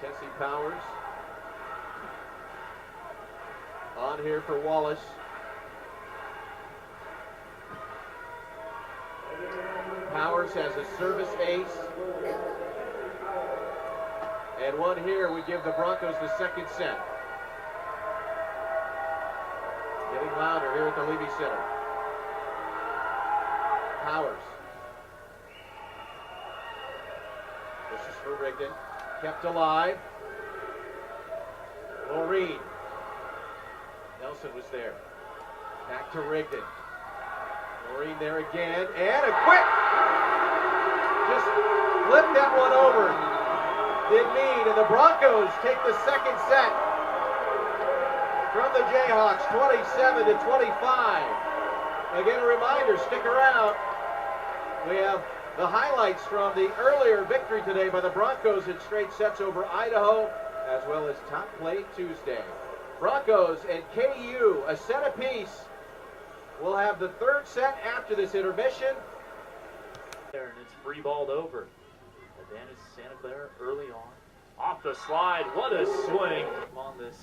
A: Tessie Powers on here for Wallace. Powers has a service ace. And one here would give the Broncos the second set. Getting louder here at the Levy Center. Powers. This is for Rigdon. Kept alive. Maureen. Nelson was there. Back to Rigdon. Maureen there again. And a quick. Just flipped that one over. Did Mead, and the Broncos take the second set from the Jayhawks, 27-25. Again, a reminder, stick around. We have the highlights from the earlier victory today by the Broncos in straight sets over Idaho, as well as Top Play Tuesday. Broncos and KU, a set apiece. We'll have the third set after this intermission.
B: There, and it's free balled over. Advantage Santa Clara early on. Off the slide, what a swing on this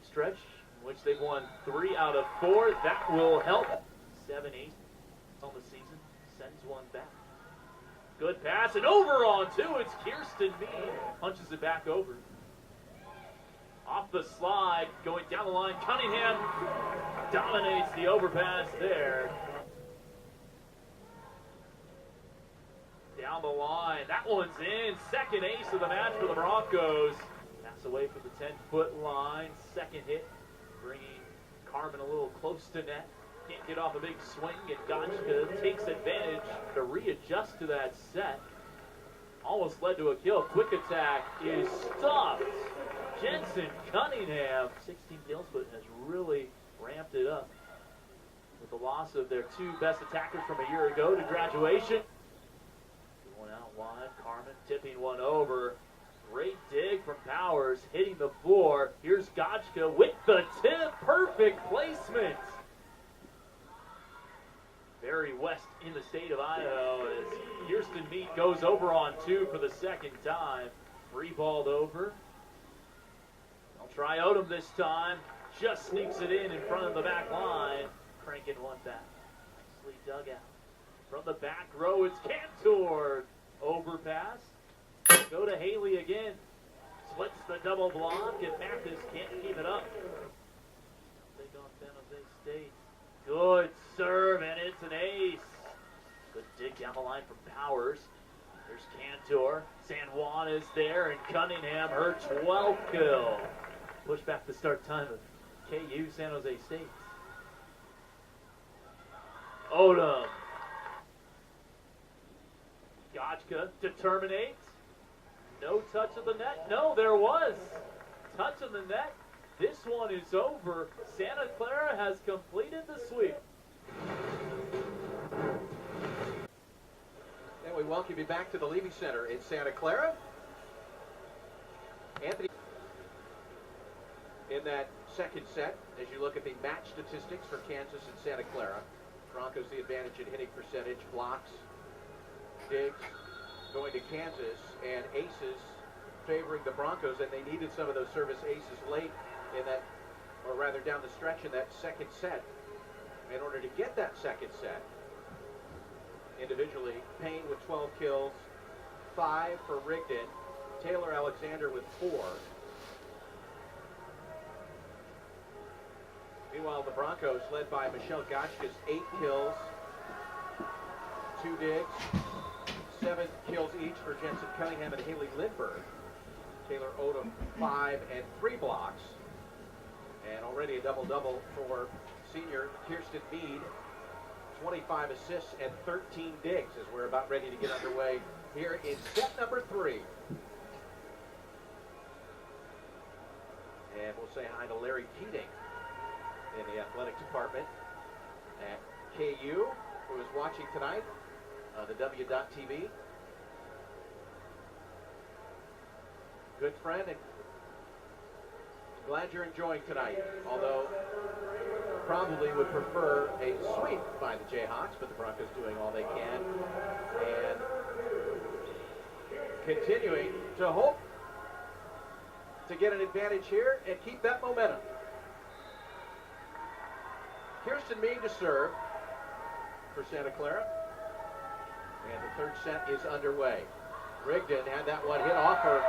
B: stretch in which they've won 3 out of 4. That will help. 7-8 on the season. Sends one back. Good pass, and over on 2. It's Kirsten Mead. Punches it back over. Off the slide, going down the line. Cunningham dominates the overpass there. Down the line, that one's in. Second ace of the match for the Broncos. Pass away from the 10-foot line. Second hit, bringing Carmen a little close to net. Can't get off a big swing, and Gotchka takes advantage to readjust to that set. Almost led to a kill. Quick attack is stopped. Jensen Cunningham, 16 kills, but has really ramped it up with the loss of their 2 best attackers from a year ago to graduation. One out wide, Carmen tipping one over. Great dig from Powers, hitting the floor. Here's Gotchka with the tip. Perfect placement. Very west in the state of Idaho as Kirsten Mead goes over on 2 for the second time. Free balled over. They'll try Odom this time. Just sneaks it in front of the back line. Cranking one back. Nicely dug out. From the back row, it's Cantor. Overpass. Go to Haley again. Splits the double block, and Mathis can't keep it up. Take on San Jose State. Good serve, and it's an ace. Good dig down the line from Powers. There's Cantor. San Juan is there, and Cunningham, her 12th kill. Push back the start time of KU San Jose State. Odom. Gotchka to terminate. No touch of the net. No, there was touch of the net. This one is over. Santa Clara has completed the sweep.
A: And we welcome you back to the Levy Center in Santa Clara. Anthony, in that second set, as you look at the match statistics for Kansas and Santa Clara, Broncos the advantage in hitting percentage, blocks, digs, going to Kansas, and aces favoring the Broncos, and they needed some of those service aces late in that, or rather down the stretch in that second set. In order to get that second set, individually, Payne with 12 kills, 5 for Rigdon, Taylor Alexander with 4. Meanwhile, the Broncos, led by Michelle Gotchka's 8 kills, 2 digs, 7 kills each for Jensen Cunningham and Haley Lindbergh. Taylor Odom, 5 and 3 blocks. And already a double-double for senior Kirsten Mead. 25 assists and 13 digs as we're about ready to get underway here in set number 3. And we'll say hi to Larry Keating in the athletics department at KU, who is watching tonight on the W.TV. Good friend, and glad you're enjoying tonight, although probably would prefer a sweep by the Jayhawks, but the Broncos doing all they can and continuing to hope to get an advantage here and keep that momentum. Kirsten Mead to serve for Santa Clara, and the third set is underway. Rigdon had that one hit off her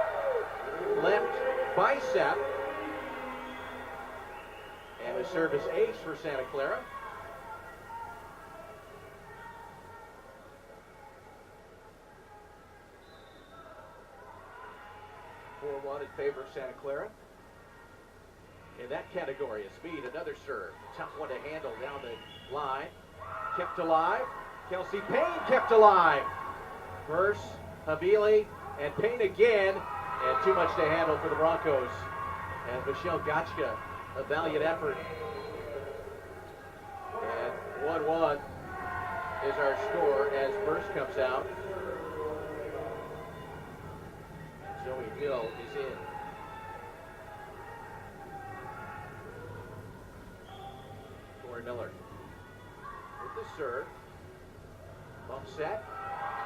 A: left bicep. And the service ace for Santa Clara. In favor of Santa Clara. In that category of speed, another serve. Tough one to handle down the line. Kept alive. Kelsey Payne kept alive. Verse, Havili, and Payne again. And too much to handle for the Broncos. And Michelle Gotchka, a valiant effort. And 1-1 is our score as Burst comes out. Zoe Hill is in. Corey Miller with the serve. Bump set.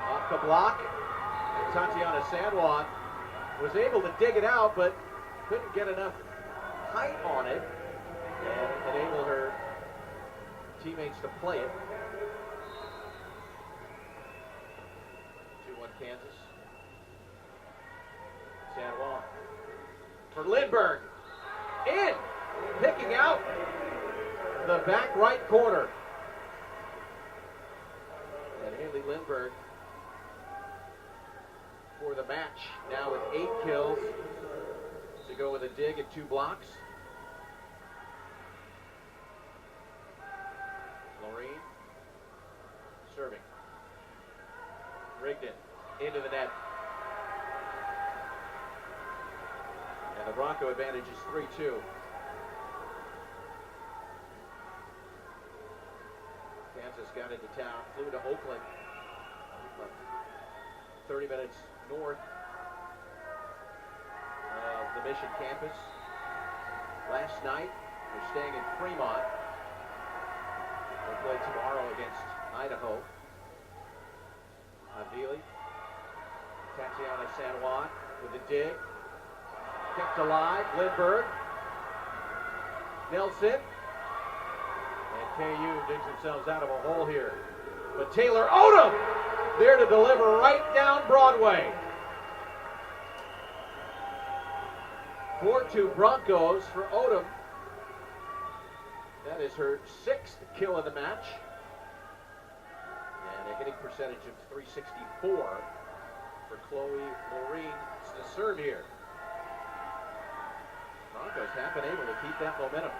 A: Off the block. And Tatiana Sanwan was able to dig it out, but couldn't get enough height on it and enable her teammates to play it. 2-1 Kansas. San Juan for Lindbergh. In! Picking out the back right corner. And Haley Lindbergh for the match, now with 8 kills. To go with a dig and 2 blocks. Loreen serving. Rigdon into the net. And the Bronco advantage is 3-2. Kansas got into town, flew to Oakland, 30 minutes north of the Mission campus. Last night, they're staying in Fremont. They'll play tomorrow against Idaho. Avili, Tatiana San Juan with a dig. Kept alive, Lindbergh. Nelson. And KU digs themselves out of a hole here. But Taylor Odom there to deliver right down Broadway. 4-2 Broncos for Odom. That is her 6th kill of the match. And a hitting percentage of .364 for Chloe Loreen to serve here. Broncos have been able to keep that momentum.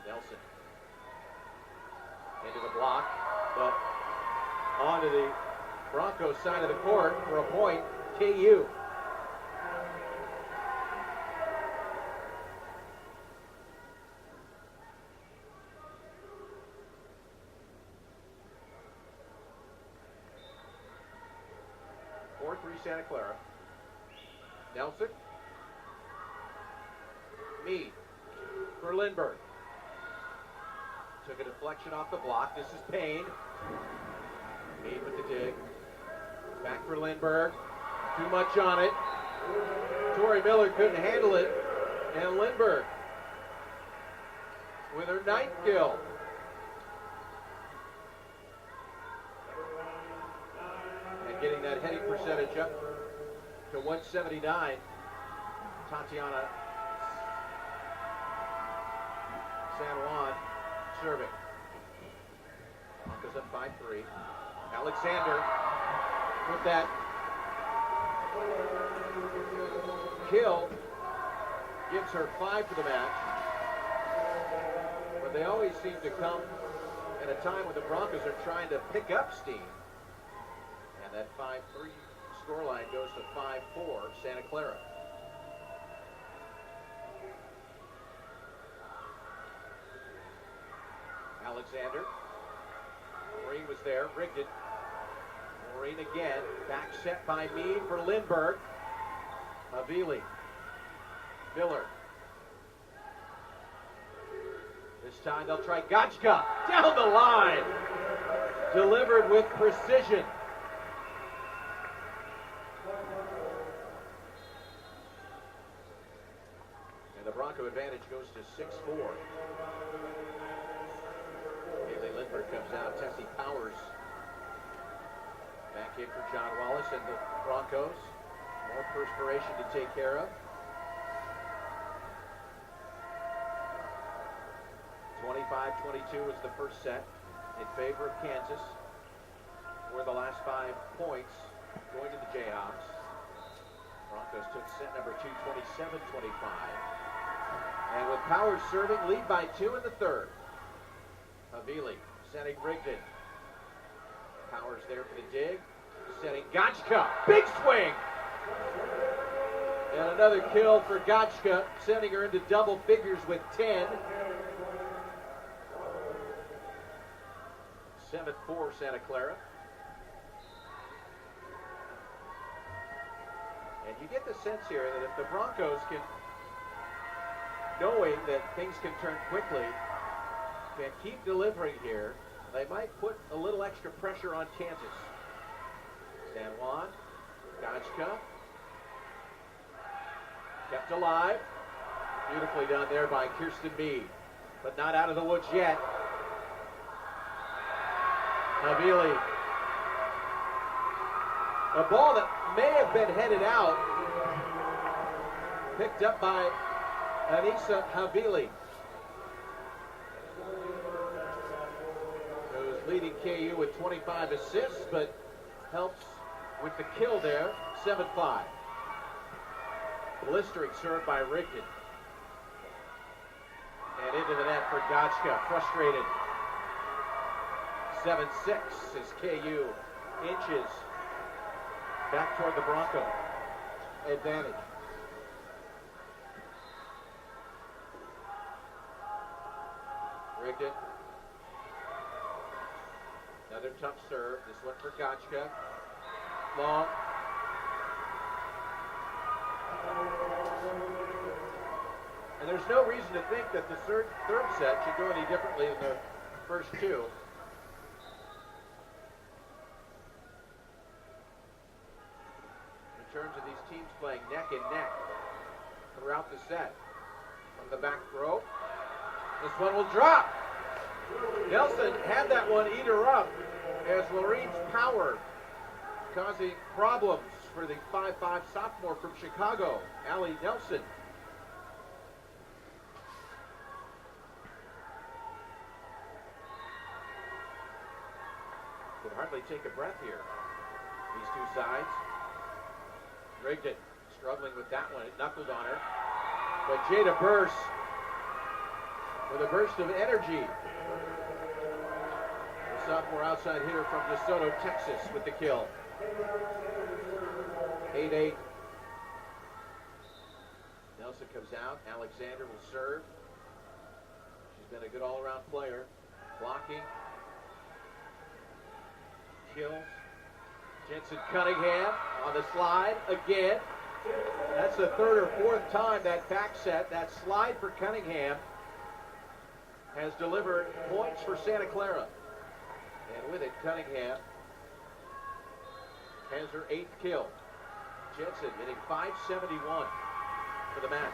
A: Nelson into the block, but onto the Broncos side of the court for a point, KU. Santa Clara. Nelson. Meade for Lindbergh. Took a deflection off the block. This is Payne. Meade with the dig. Back for Lindbergh. Too much on it. Tori Miller couldn't handle it. And Lindbergh with her 9th kill. And getting that heading percentage up to 179. Tatiana San Juan serving. Broncos up 5-3. Alexander with that kill gives her 5 for the match. But they always seem to come at a time when the Broncos are trying to pick up steam. And that 5-3 scoreline goes to 5-4 Santa Clara. Alexander. Maureen was there, rigged it. Maureen again, back set by Meade for Lindbergh. Havili. Miller. This time they'll try Gotchka down the line. Delivered with precision. And the Bronco advantage goes to 6-4. Haley Lindbergh comes out. Tessie Powers back in for John Wallace and the Broncos. More perspiration to take care of. 25-22 was the first set in favor of Kansas. For the last 5 points going to the Jayhawks. Broncos took set number 2, 27-25. And with Powers serving, lead by 2 in the 3rd. Havili setting Rigdon. Powers there for the dig. Setting Gotchka. Big swing! And another kill for Gotchka, sending her into double figures with 10. 7-4 Santa Clara. And you get the sense here that if the Broncos can, knowing that things can turn quickly, can keep delivering here, they might put a little extra pressure on Kansas. San Juan, Gotchka, kept alive. Beautifully done there by Kirsten Meade, but not out of the woods yet. Havili. A ball that may have been headed out, picked up by Anissa Havili, who's leading KU with 25 assists, but helps with the kill there, 7-5. Blistering serve by Rigdon. And into the net for Gotchka, frustrated. 7-6 as KU inches back toward the Bronco advantage. Rigdon. Another tough serve. This one for Gotchka. Long. And there's no reason to think that the third set should go any differently than the first 2. In terms of these teams playing neck and neck throughout the set. From the back row, this one will drop. Nelson had that one eat her up as Lorraine's power causing problems for the 5'5" sophomore from Chicago, Allie Nelson. Could hardly take a breath here, these two sides. Rigdon struggling with that one. It knuckled on her. But Jada Burse with a burst of energy. The sophomore outside hitter from DeSoto, Texas with the kill. 8-8. Nelson comes out. Alexander will serve. She's been a good all-around player. Blocking. Kills. Jensen Cunningham on the slide again. That's the third or fourth time that back set, that slide for Cunningham, has delivered points for Santa Clara. And with it, Cunningham has her 8th kill. Jensen hitting .571 for the match.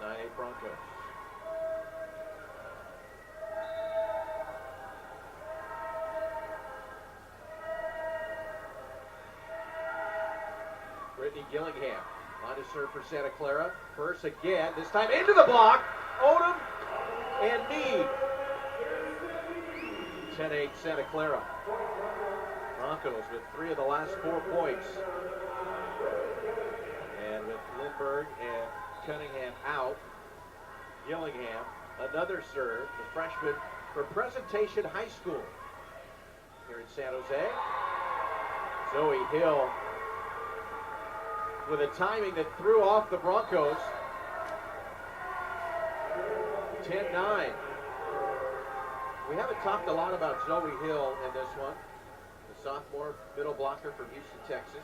A: 9-8 Broncos. Brittany Gillingham on to serve for Santa Clara. First again, this time into the block. Odom and Meade. 10-8 Santa Clara. Broncos with 3 of the last 4 points. And with Lindbergh and Cunningham out, Gillingham, another serve, the freshman from Presentation High School here in San Jose. Zoe Hill with a timing that threw off the Broncos. 10-9. We haven't talked a lot about Zoe Hill in this one. The sophomore middle blocker from Houston, Texas.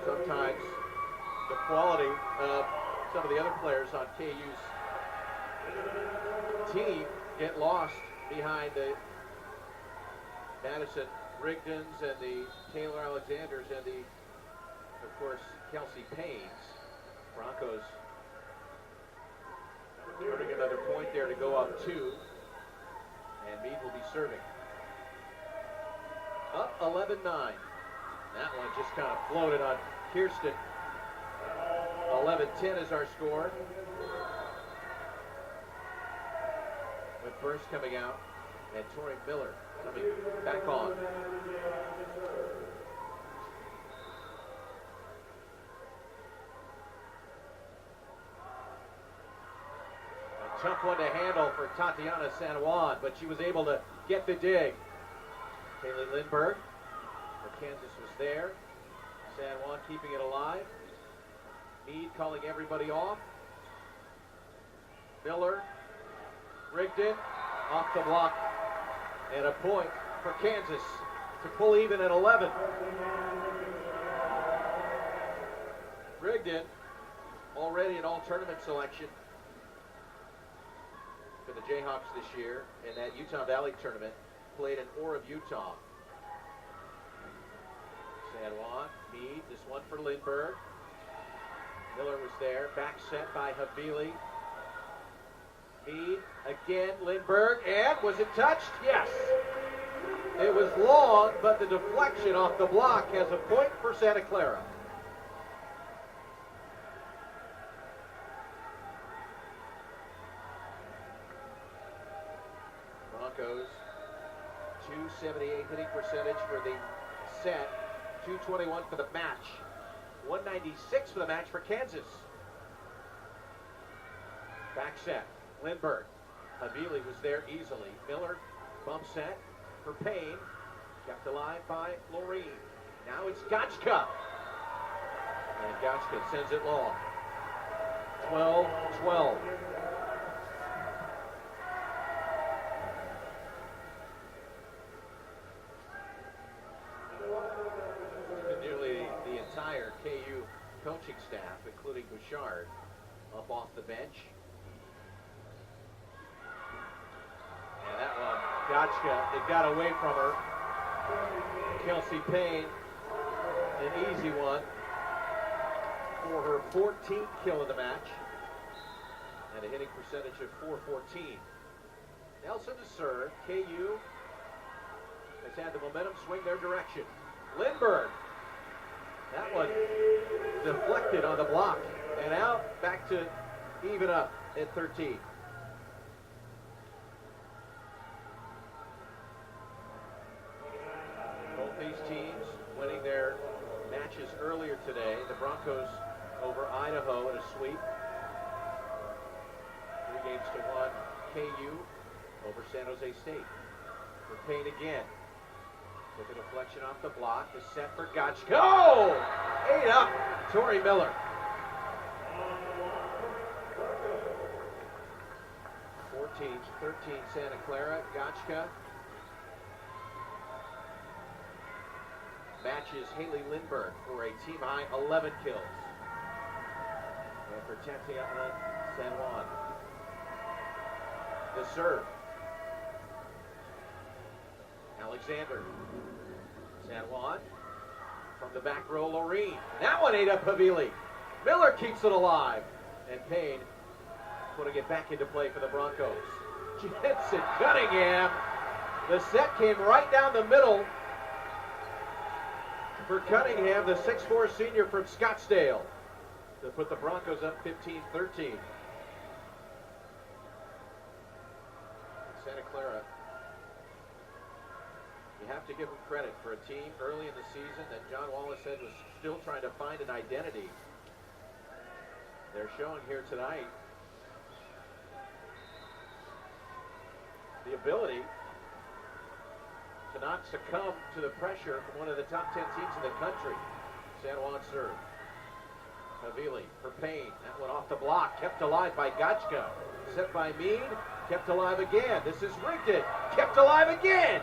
A: Sometimes the quality of some of the other players on KU's team get lost behind the Madison Rigdons and the Taylor Alexanders and the, of course, Kelsey Paynes. Broncos earning another point there to go up 2. And Meade will be serving. Up 11-9. That one just kind of floated on Kirsten. 11-10 is our score. With Burst coming out and Tori Miller coming back on. A tough one to handle for Tatiana San Juan, but she was able to get the dig. Kaylee Lindbergh for Kansas was there. San Juan keeping it alive. Meade calling everybody off. Miller, Rigdon, off the block, and a point for Kansas to pull even at 11. Rigdon, already an all-tournament selection for the Jayhawks this year in that Utah Valley tournament, played in Orem, Utah. San Juan, Meade, this one for Lindbergh. Miller was there, back set by Havili. Meade, again, Lindbergh, and was it touched? Yes. It was long, but the deflection off the block has a point for Santa Clara. Broncos, 278 hitting percentage for the set, 221 for the match, 196 for the match for Kansas. Back set, Lindbergh. Havili was there easily. Miller, bump set for Payne, kept alive by Loreen. Now it's Gotchka. And Gotchka sends it long. 12-12. Nearly the entire KU coaching staff, including Bouchard, up off the bench. And that one, Gotchka, it got away from her. Kelsey Payne, an easy one for her 14th kill of the match. And a hitting percentage of .414. Nelson to serve. KU has had the momentum swing their direction. Lindbergh. That one deflected on the block. And out, back to even up at 13. Both these teams winning their matches earlier today. The Broncos over Idaho in a sweep. 3-1 KU over San Jose State. For Payne again. With a deflection off the block. The set for Gotchka. Oh! 8 up. Tori Miller. 14-13 Santa Clara. Gotchka matches Haley Lindbergh for a team-high 11 kills. And for Tatiana San Juan, the serve. Alexander. San Juan from the back row, Loreen. That one ate up Havili. Miller keeps it alive. And Payne putting it back into play for the Broncos. Jensen Cunningham. The set came right down the middle for Cunningham, the 6'4" senior from Scottsdale, to put the Broncos up 15-13. Santa Clara, you have to give them credit for a team early in the season that John Wallace said was still trying to find an identity. They're showing here tonight the ability to not succumb to the pressure from one of the top 10 teams in the country. San Juan serve. Havili for Payne. That one off the block, kept alive by Gotchka. Set by Mead, kept alive again. This is Rigdon, kept alive again.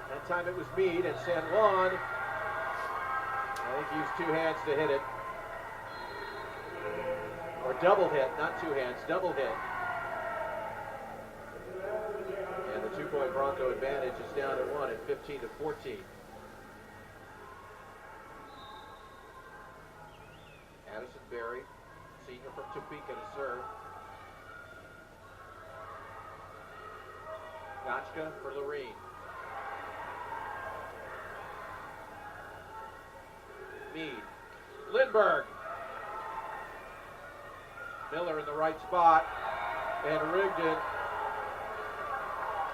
A: That time it was Mead, and San Juan, I think, used two hands to hit it. Or double hit, not two hands, double hit. And the 2-point Bronco advantage is down to 1 at 15-14. Addison Berry, senior from Topeka, to serve. Gotchka for Loreen. Mead. Lindbergh. Miller in the right spot. And Rigdon.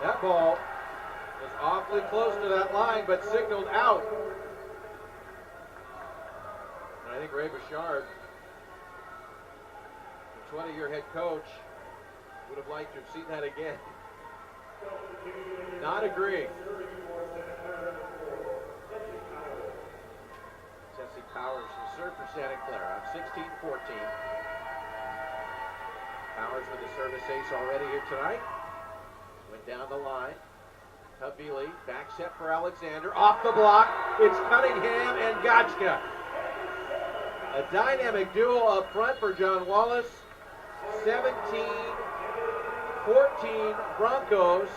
A: That ball was awfully close to that line, but signaled out. And I think Ray Bouchard, the 20-year head coach, would have liked to have seen that again. Not agreeing. Tessie Powers will serve for Santa Clara. 16-14. Powers with the service ace already here tonight. Went down the line. Havili, back set for Alexander. Off the block. It's Cunningham and Gotchka. A dynamic duo up front for John Wallace. 17-14 Broncos.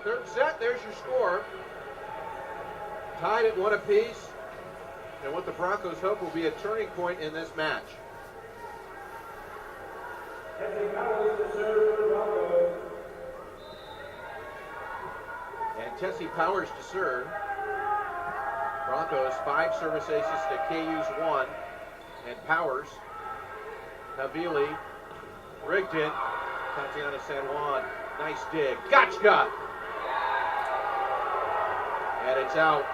A: Third set, there's your score. Tied at 1 apiece. And what the Broncos hope will be a turning point in this match. And Tessie Powers to serve. Broncos 5 service aces to KU's 1. And Powers, Havili, Rigdon, Tatiana San Juan. Nice dig. Gotchka! And it's out.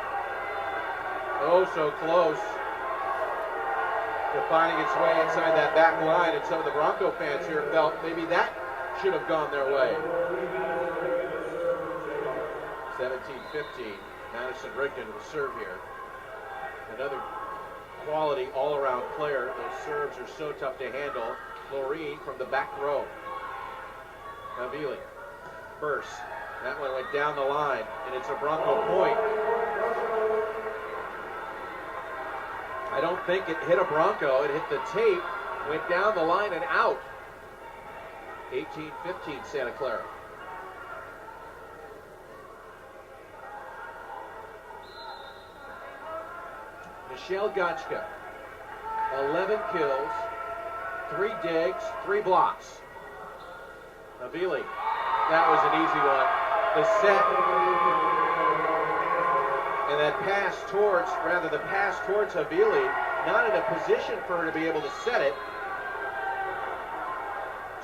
A: Oh, so close to finding its way inside that back line, and some of the Bronco fans here felt maybe that should have gone their way. 17-15. Madison Rigdon will serve here. Another quality all-around player. Those serves are so tough to handle. Loreen from the back row. Havili. Burst. That one went down the line, and it's a Bronco point. I don't think it hit a Bronco. It hit the tape, went down the line and out. 18-15 Santa Clara. Michelle Gotchka, 11 kills, 3 digs, 3 blocks. Havili, that was an easy one. The set, and that pass towards, rather the pass towards Havili, not in a position for her to be able to set it.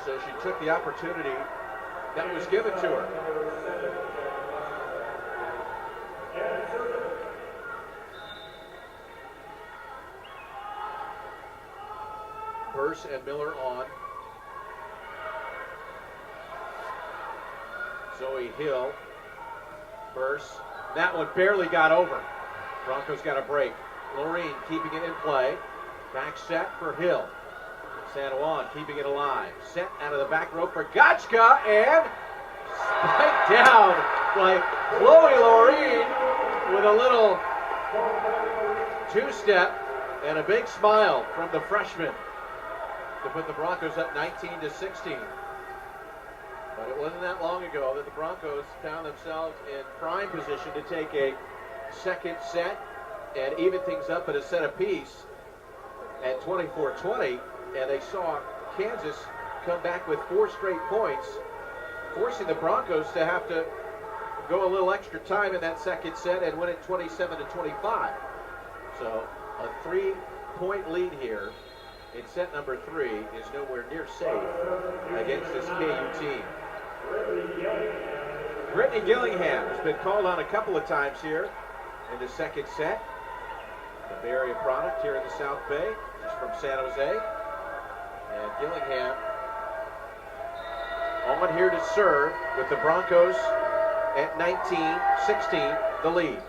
A: So she took the opportunity that was given to her. Burse and Miller on. Zoe Hill. Burse. That one barely got over. Broncos got a break. Loreen keeping it in play. Back set for Hill. San Juan keeping it alive. Set out of the back row for Gotchka, and spiked down by Chloe Loreen with a little Two-step and a big smile from the freshman to put the Broncos up 19-16. But it wasn't that long ago that the Broncos found themselves in prime position to take a second set and even things up at a set apiece at 24-20, and they saw Kansas come back with 4 straight points, forcing the Broncos to have to go a little extra time in that second set and win it 27-25. So a 3-point lead here in set number 3 is nowhere near safe against this KU team. Brittany Gillingham has been called on a couple of times here in the second set. The Bay Area product here in the South Bay. She's from San Jose. And Gillingham on here to serve with the Broncos at 19-16, the lead.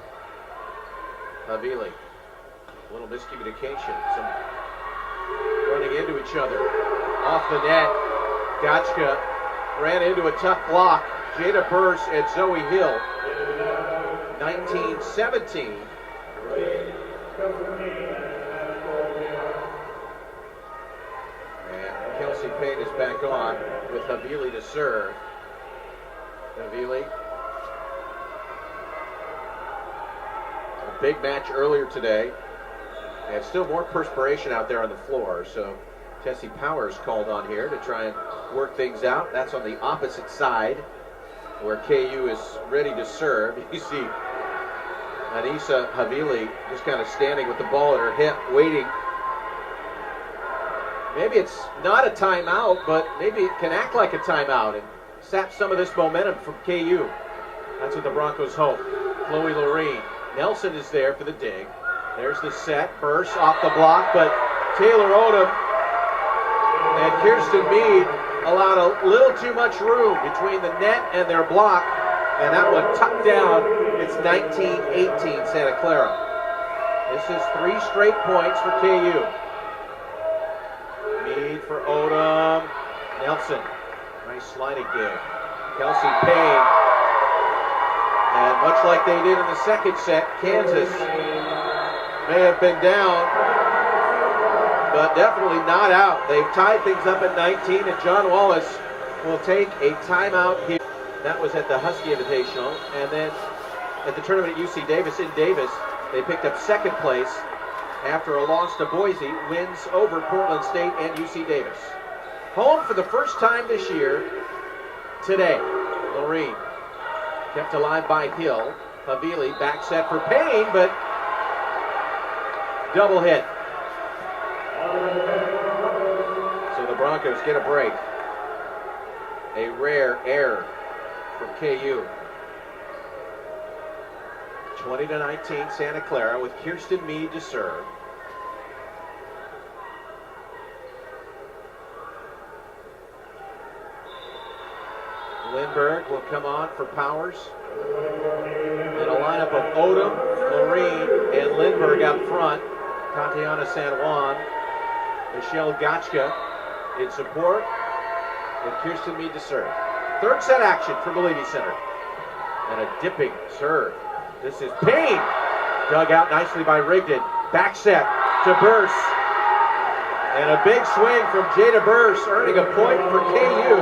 A: Havili, a little miscommunication, some running into each other. Off the net, Gotchka ran into a tough block. Jada Burse and Zoe Hill. 19-17. And Kelsey Payne is back on with Havili to serve. Havili. A big match earlier today. And still more perspiration out there on the floor. So Tessie Powers called on here to try and work things out. That's on the opposite side where KU is ready to serve. You see Anissa Havili just kind of standing with the ball at her hip, waiting. Maybe it's not a timeout, but maybe it can act like a timeout and sap some of this momentum from KU. That's what the Broncos hope. Chloe Lorene. Nelson is there for the dig. There's the set. Burse off the block, but Taylor Odom and Kirsten Meade allowed a little too much room between the net and their block, and that one tucked down. It's 19-18 Santa Clara. This is 3 straight points for KU. Meade for Odom. Nelson. Nice sliding give. Kelsey Payne. And much like they did in the second set, Kansas may have been down, but definitely not out. They've tied things up at 19, and John Wallace will take a timeout here. That was at the Husky Invitational, and then at the tournament at UC Davis in Davis, they picked up second place after a loss to Boise, wins over Portland State and UC Davis. Home for the first time this year today. Lorene kept alive by Hill. Havili back set for Payne, but double hit. So the Broncos get a break. A rare error from KU. 20-19 Santa Clara with Kirsten Meade to serve. Lindbergh will come on for Powers. And a lineup of Odom, Lorene, and Lindbergh out front. Tatiana San Juan, Michelle Gotchka in support, and Kirsten Meade to serve. Third set action from the Levy Center. And a dipping serve. This is Payne. Dug out nicely by Rigdon. Back set to Burse. And a big swing from Jada Burse, earning a point for KU.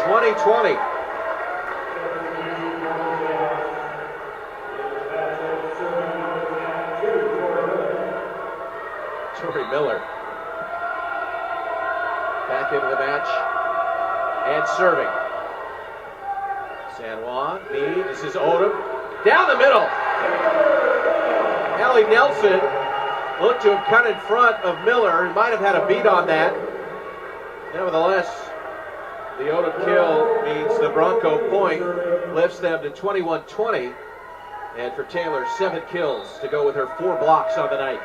A: 20-20. Tori Miller back into the match and serving. San Juan, Meade, this is Odom. Down the middle. Ellie Nelson looked to have cut in front of Miller. He might have had a beat on that. Nevertheless, the Odom kill means the Bronco point lifts them to 21-20. And for Taylor, 7 kills to go with her 4 blocks on the night.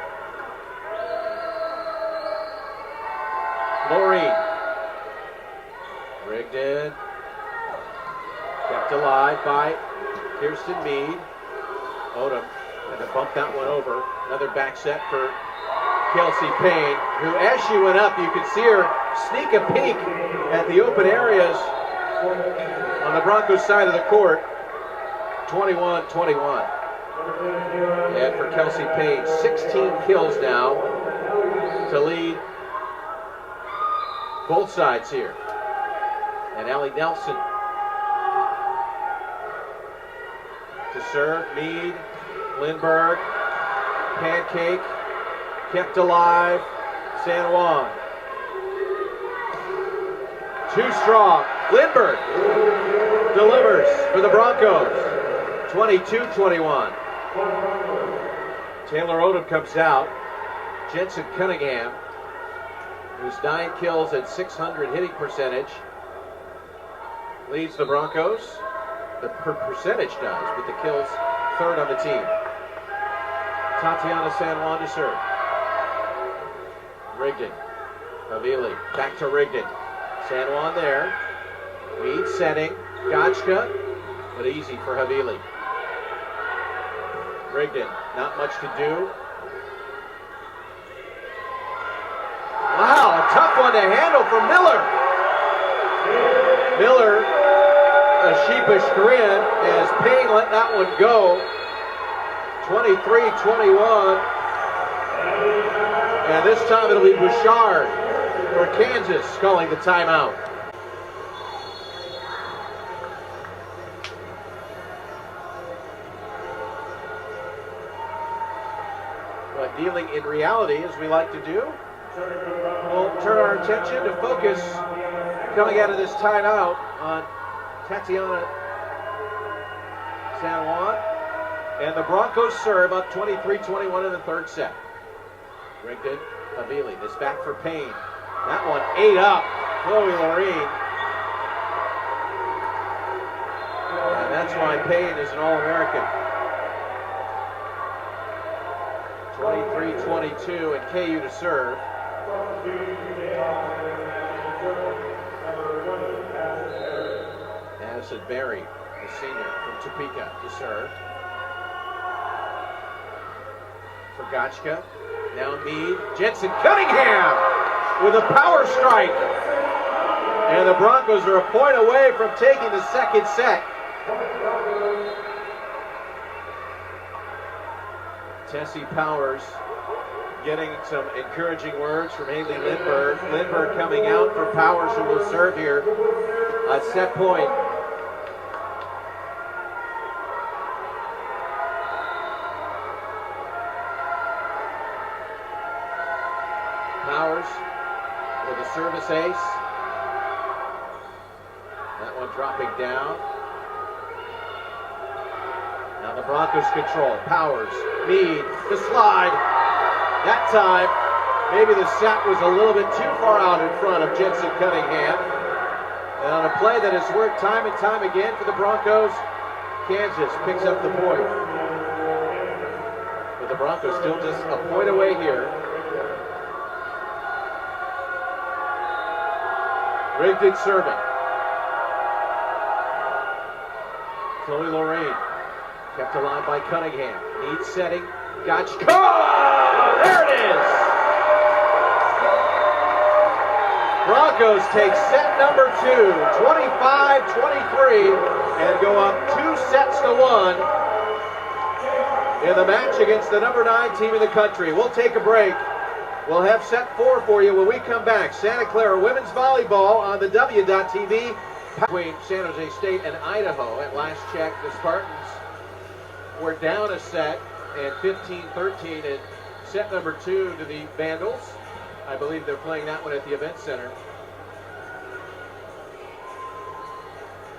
A: Lorene. Rigdon. Kept alive by Kirsten Meade. Odom had to bump that one over. Another back set for Kelsey Payne, who as she went up, you could see her sneak a peek at the open areas on the Broncos side of the court. 21-21. And for Kelsey Payne, 16 kills now to lead both sides here. And Allie Nelson to serve. Mead, Lindbergh, pancake, kept alive, San Juan. Too strong. Lindbergh delivers for the Broncos. 22-21. Taylor Odom comes out. Jensen Cunningham, who's 9 kills and 600 hitting percentage, leads the Broncos. The percentage does, but the kills third on the team. Tatiana San Juan to serve. Rigdon. Havili back to Rigdon. San Juan there. Mead setting. Gotchka, but easy for Havili. Rigdon, not much to do. Wow, a tough one to handle for Miller. Miller, a sheepish grin as Payne let that one go. 23-21. And this time it'll be Bouchard for Kansas calling the timeout. But dealing in reality, as we like to do, we'll turn our attention to focus coming out of this timeout on Tatiana San Juan. And the Broncos serve up 23-21 in the third set. Rigdon, Havili, this back for Payne. That one ate up Chloe Lorene. And that's why Payne is an All-American. 23-22 and KU to serve. Addison Berry, the senior from Topeka, to serve. For Gotchka. Now Mead. Jensen Cunningham with a power strike. And the Broncos are a point away from taking the second set. Tessie Powers getting some encouraging words from Haley Lindbergh. Lindbergh coming out for Powers, who will serve here at set point. Powers with a service ace. That one dropping down. Now the Broncos control. Powers, Mead, the slide. That time, maybe the set was a little bit too far out in front of Jensen Cunningham. And on a play that has worked time and time again for the Broncos, Kansas picks up the point. But the Broncos still just a point away here. Rigdon serving. Chloe Lorraine kept alive by Cunningham. Mead setting. Gotcha. Oh, there it is! Broncos take set number 2, 25-23, and go up 2-1 in the match against the number 9 team in the country. We'll take a break. We'll have set 4 for you when we come back. Santa Clara women's volleyball on the W.TV between San Jose State and Idaho. At last check, the Spartans were down a set and 15-13 in set number 2 to the Vandals. I believe they're playing that one at the Event Center.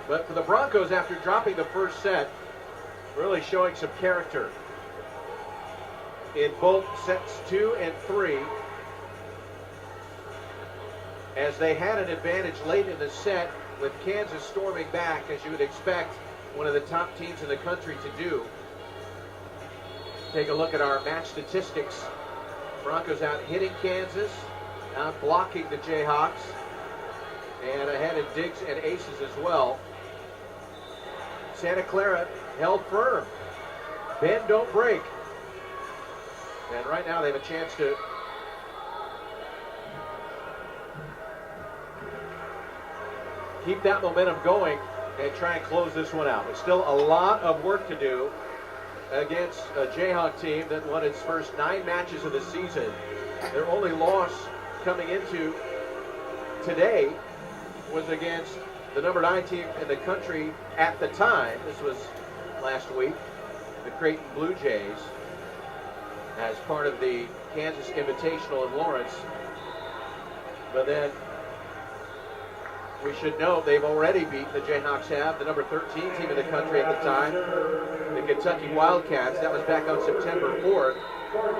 A: But for the Broncos, after dropping the first set, really showing some character in both sets 2 and 3, as they had an advantage late in the set with Kansas storming back, as you would expect one of the top teams in the country to do. Take a look at our match statistics. Broncos out hitting Kansas, out blocking the Jayhawks, and ahead in digs and aces as well. Santa Clara held firm. Bend, don't break. And right now they have a chance to keep that momentum going and try and close this one out. There's still a lot of work to do against a Jayhawk team that won its first 9 matches of the season. Their only loss coming into today was against the number 9 team in the country at the time. This was last week, the Creighton Blue Jays, as part of the Kansas Invitational in Lawrence. But then we should know they've already beat, the Jayhawks have, the number 13 team in the country at the time, the Kentucky Wildcats. That was back on September 4th.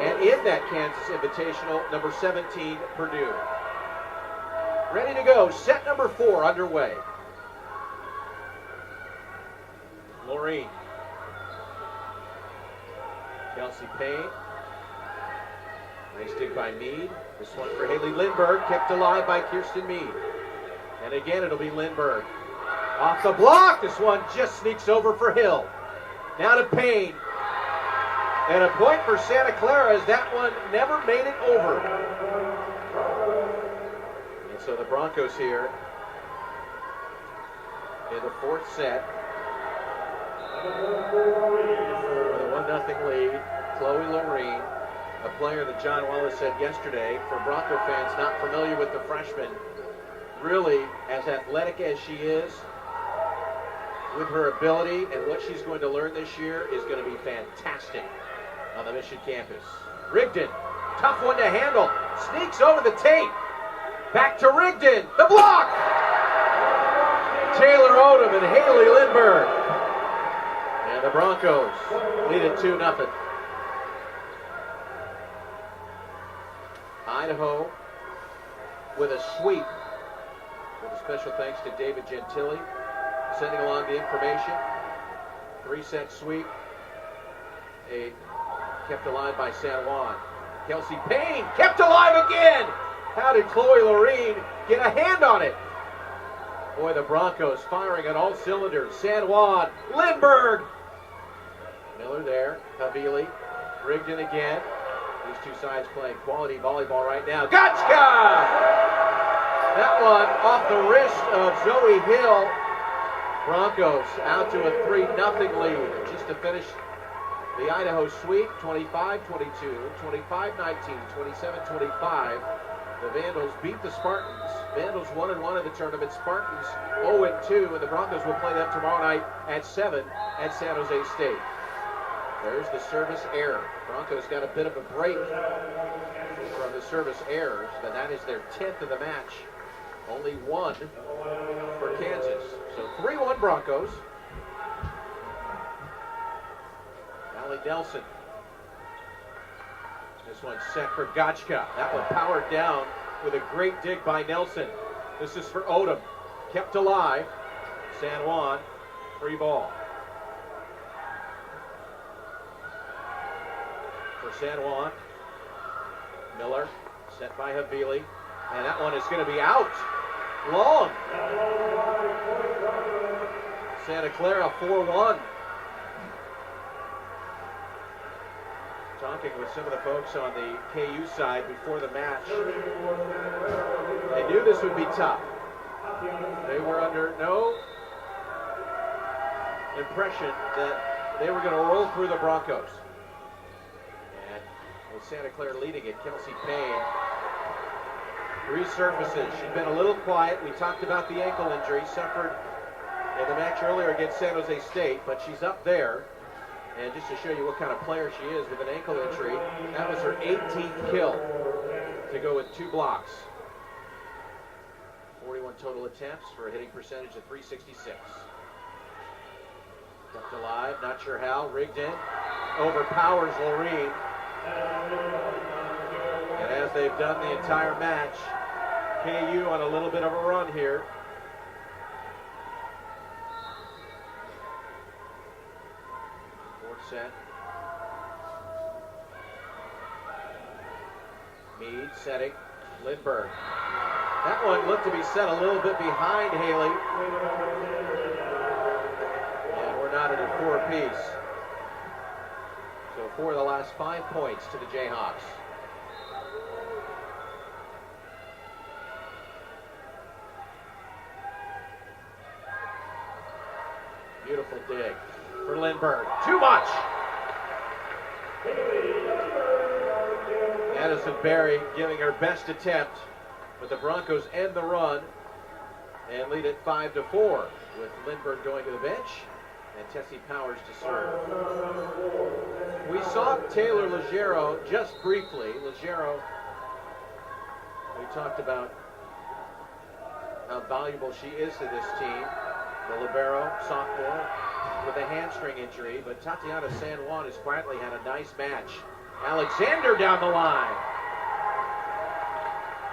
A: And in that Kansas Invitational, number 17, Purdue. Ready to go. Set number 4 underway. Laureen. Kelsey Payne. Nice dig by Mead. This one for Haley Lindbergh, kept alive by Kirsten Mead. And again, it'll be Lindbergh. Off the block. This one just sneaks over for Hill. Now to Payne. And a point for Santa Clara as that one never made it over. And so the Broncos here in the 4th set with a 1-0 lead. Chloe Laureen, a player that John Wallace said yesterday, for Bronco fans not familiar with the freshman, really, as athletic as she is, with her ability and what she's going to learn this year, is going to be fantastic on the Mission campus. Rigdon, tough one to handle, sneaks over the tape. Back to Rigdon, the block! Taylor Odom and Haley Lindbergh. And the Broncos lead it 2-0. Idaho with a sweep. With a special thanks to David Gentili sending along the information. 3-set sweep. Kept alive by San Juan. Kelsey Payne kept alive again. How did Chloe Laureen get a hand on it? Boy, the Broncos firing on all cylinders. San Juan, Lindbergh. Miller there, Havili, Rigdon again. These two sides playing quality volleyball right now. Gotchka! That one off the wrist of Zoe Hill. Broncos out to a 3-0 lead. Just to finish the Idaho sweep, 25-22, 25-19, 27-25. The Vandals beat the Spartans. Vandals 1-1 in the tournament. Spartans 0-2, and the Broncos will play them tomorrow night at 7 at San Jose State. There's the service error. Broncos got a bit of a break from the service errors, but that is their 10th of the match. Only 1 for Kansas. So 3-1 Broncos. Allie Nelson. This one's set for Gotchka. That one powered down with a great dig by Nelson. This is for Odom. Kept alive. San Juan, free ball. For San Juan, Miller, set by Havili, and that one is going to be out. Long. Santa Clara 4-1. Talking with some of the folks on the KU side before the match, they knew this would be tough. They were under no impression that they were going to roll through the Broncos. With Santa Clara leading it, Kelsey Payne resurfaces. She's been a little quiet. We talked about the ankle injury suffered in the match earlier against San Jose State, but she's up there. And just to show you what kind of player she is with an ankle injury, that was her 18th kill to go with 2 blocks. 41 total attempts for a hitting percentage of .366. Kept alive, not sure how. Rigdon overpowers Laureen. And as they've done the entire match, KU on a little bit of a run here. Fourth set. Mead setting. Lindbergh. That one looked to be set a little bit behind Haley. And we're not at a 4-piece. So 4 of the last 5 points to the Jayhawks. dig for Lindbergh. Too much! Addison Berry giving her best attempt, but the Broncos end the run and lead it 5-4 with Lindbergh going to the bench and Tessie Powers to serve. We saw Taylor Leggero just briefly. Leggero, we talked about how valuable she is to this team. The libero, sophomore, with a hamstring injury, but Tatiana San Juan has quietly had a nice match. Alexander down the line.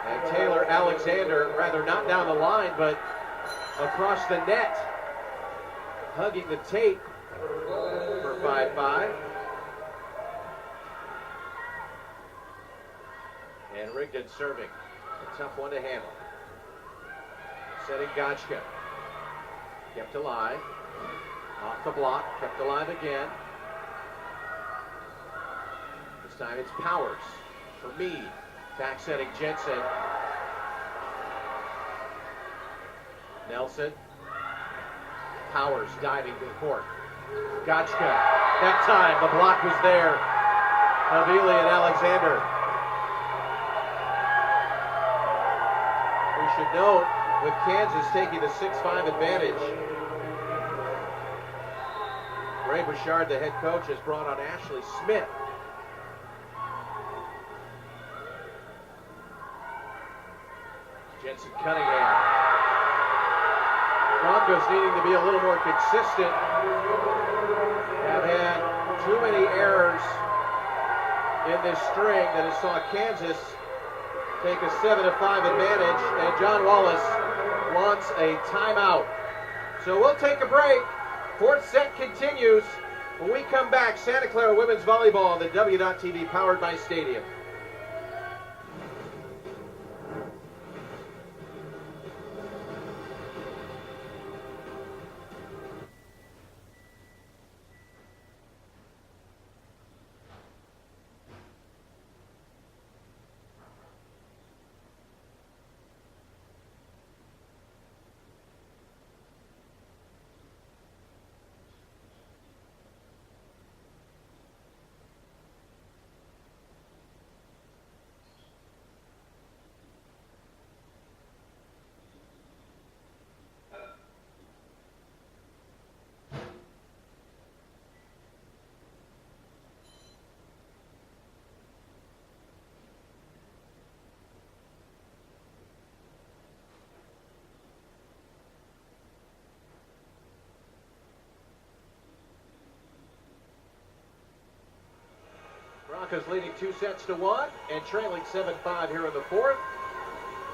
A: And Taylor Alexander, rather not down the line, but across the net, hugging the tape for 5-5. And Rigdon serving. A tough one to handle. Setting Gotchka. Kept alive. Off the block. Kept alive again. This time it's Powers for Meade. Back setting Jensen. Nelson. Powers diving to the court. Gotchka. That time the block was there. Havili and Alexander. We should note, with Kansas taking the 6-5 advantage, Ray Bouchard, the head coach, has brought on Ashley Smith. Jensen Cunningham. Broncos needing to be a little more consistent. Have had too many errors in this string that has saw Kansas take a 7-5 advantage, and John Wallace wants a timeout. So we'll take a break. Fourth set continues. When we come back, Santa Clara Women's Volleyball on the W.TV powered by Stadium. Broncos leading 2-1 and trailing 7-5 here in the fourth.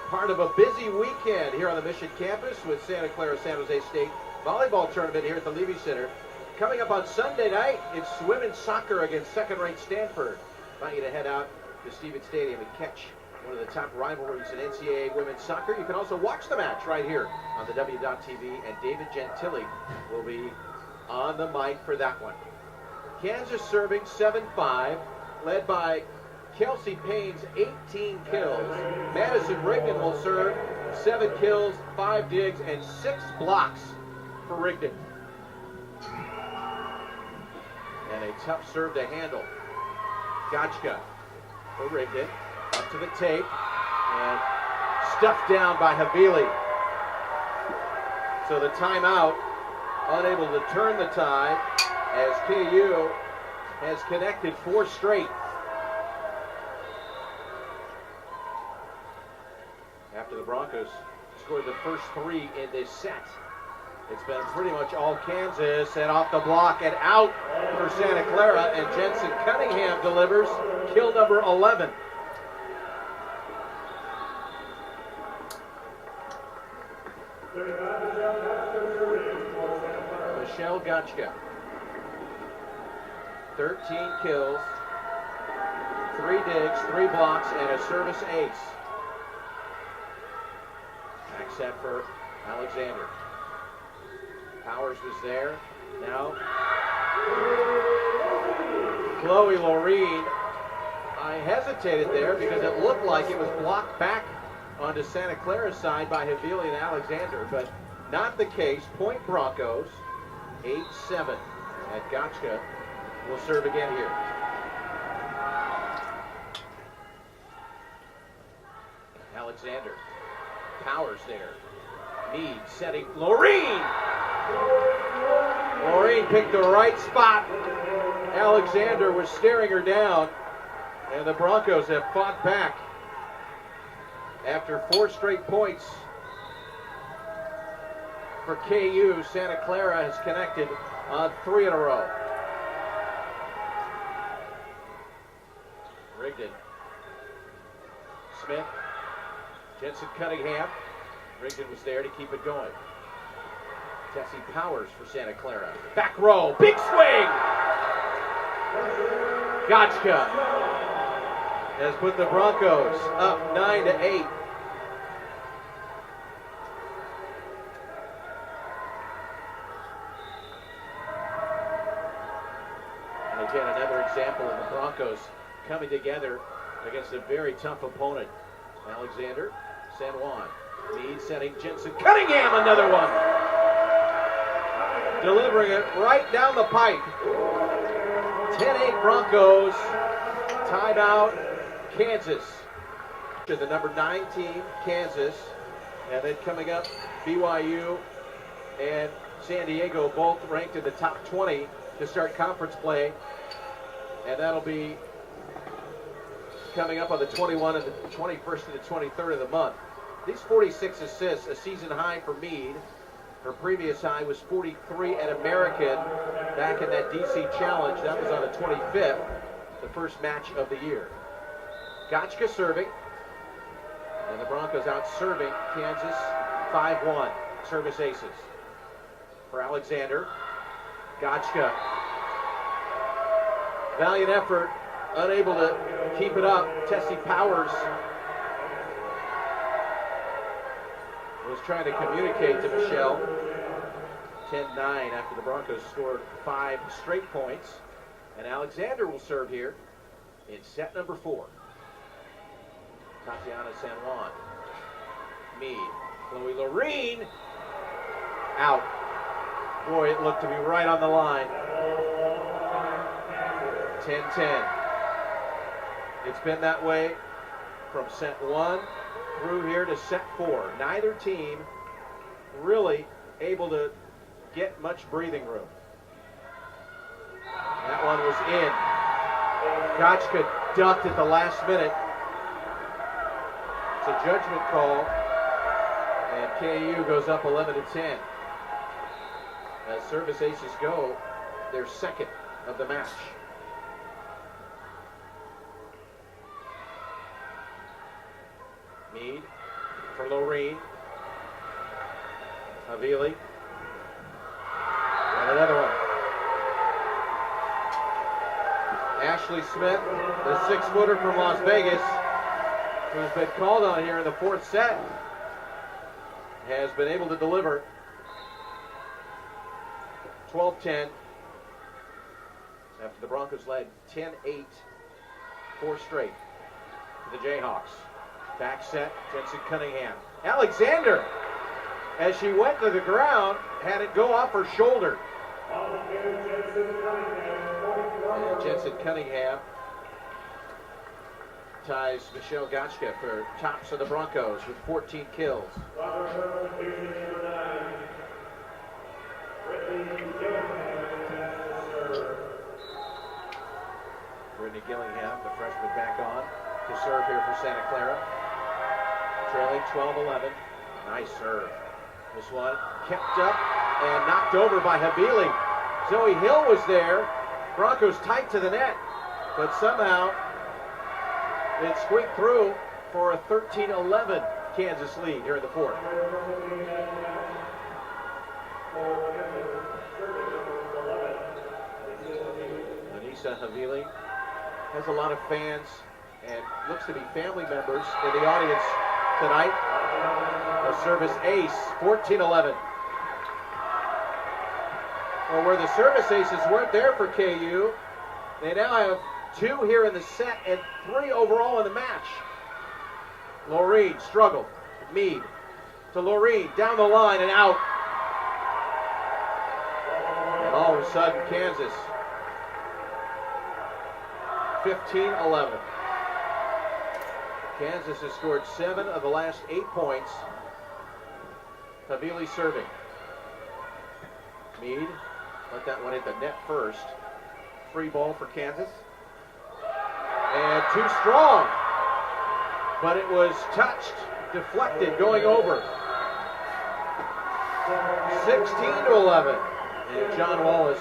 A: Part of a busy weekend here on the Mission campus with Santa Clara San Jose State volleyball tournament here at the Levy Center. Coming up on Sunday night, it's women's soccer against second-ranked Stanford. I invite you to head out to Stevens Stadium and catch one of the top rivalries in NCAA women's soccer. You can also watch the match right here on the W.TV, and David Gentili will be on the mic for that one. Kansas serving 7-5. Led by Kelsey Payne's 18 kills. Madison Rigdon will serve 7 kills, 5 digs, and 6 blocks for Rigdon. And a tough serve to handle. Gotchka for Rigdon. Up to the tape. And stuffed down by Havili. So the timeout, unable to turn the tide as KU has connected 4 straight. After the Broncos scored the first 3 in this set, it's been pretty much all Kansas, and off the block and out for Santa Clara, and Jensen Cunningham delivers kill number 11. Michelle Gotchka. 13 kills, 3 digs, 3 blocks, and a service ace. Back set for Alexander. Powers was there. Now, Chloe Loreen. I hesitated there because it looked like it was blocked back onto Santa Clara's side by Havili and Alexander, but not the case. Point Broncos. 8-7. And Gotchka will serve again here. Alexander. Powers there. Mead setting. Loreen! Loreen picked the right spot. Alexander was staring her down. And the Broncos have fought back. After 4 straight points for KU, Santa Clara has connected on 3 in a row. Rigdon. Smith. Jensen Cunningham. Rigdon was there to keep it going. Tessie Powers for Santa Clara. Back row. Big swing! Gotchka has put the Broncos up 9-8. And again, another example of the Broncos coming together against a very tough opponent. Alexander, San Juan. Mead setting Jensen Cunningham, another one. Delivering it right down the pipe. 10-8 Broncos. Timeout, Kansas. To the number 9 team, Kansas. And then coming up, BYU and San Diego both ranked in the top 20 to start conference play. And that'll be coming up on the 21 and the 21st and the 23rd of the month. These 46 assists, a season high for Mead. Her previous high was 43 at American back in that DC Challenge. That was on the 25th, the first match of the year. Gotchka serving. And the Broncos out serving Kansas 5-1. Service aces. For Alexander. Gotchka. Valiant effort. Unable to keep it up. Tessie Powers was trying to communicate to Michelle. 10-9 after the Broncos scored 5 straight points. And Alexander will serve here in set number 4. Tatiana San Juan. Mead. Chloe Loreen. Out. Boy, it looked to be right on the line. 10-10. It's been that way from set 1 through here to set 4. Neither team really able to get much breathing room. That one was in. Gotchka ducked at the last minute. It's a judgment call, and KU goes up 11-10. As service aces go, their second of the match. Mead for Loreen. Havili. And another one. Ashley Smith, the 6-footer from Las Vegas, who's been called on here in the 4th set, has been able to deliver. 12-10 after the Broncos led 10-8, 4 straight for the Jayhawks. Back set, Jensen Cunningham. Alexander, as she went to the ground, had it go off her shoulder. And Jensen Cunningham ties Michelle Gotchka for tops of the Broncos with 14 kills. Brittany Gillingham, the freshman, back on to serve here for Santa Clara. Trailing 12-11. Nice serve. This one kept up and knocked over by Havili. Zoe Hill was there. Broncos tight to the net, but somehow it squeaked through for a 13-11 Kansas lead here in the 4th. Anissa Havili has a lot of fans and looks to be family members in the audience tonight. A service ace, 14-11. Well, where the service aces weren't there for KU, they now have 2 here in the set and 3 overall in the match. Loreen struggled. Mead to Loreen, down the line and out. of a sudden, Kansas 15-11. Kansas has scored 7 of the last 8 points. Havili serving. Mead let that one hit the net first. Free ball for Kansas. And too strong. But it was touched, deflected, going over. 16-11. And John Wallace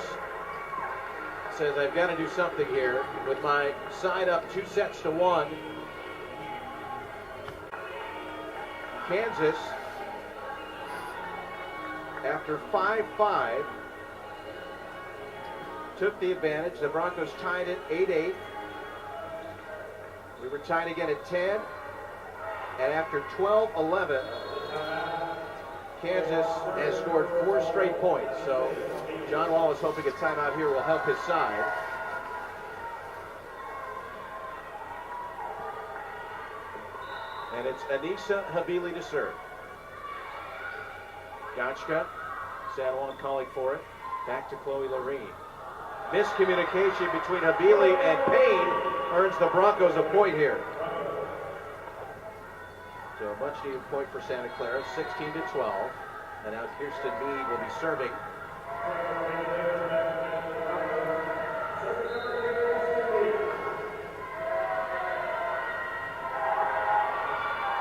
A: says, I've got to do something here with my side up 2 sets to 1. Kansas, after 5-5, took the advantage. The Broncos tied it 8-8. We were tied again at 10. And after 12-11, Kansas has scored 4 straight points. So John Wallace hoping a timeout here will help his side. And it's Anissa Havili to serve. Gotchka, San Juan calling for it. Back to Chloe Lorene. Miscommunication between Havili and Payne earns the Broncos a point here. So a much needed point for Santa Clara, 16-12. And now Kirsten Mead will be serving.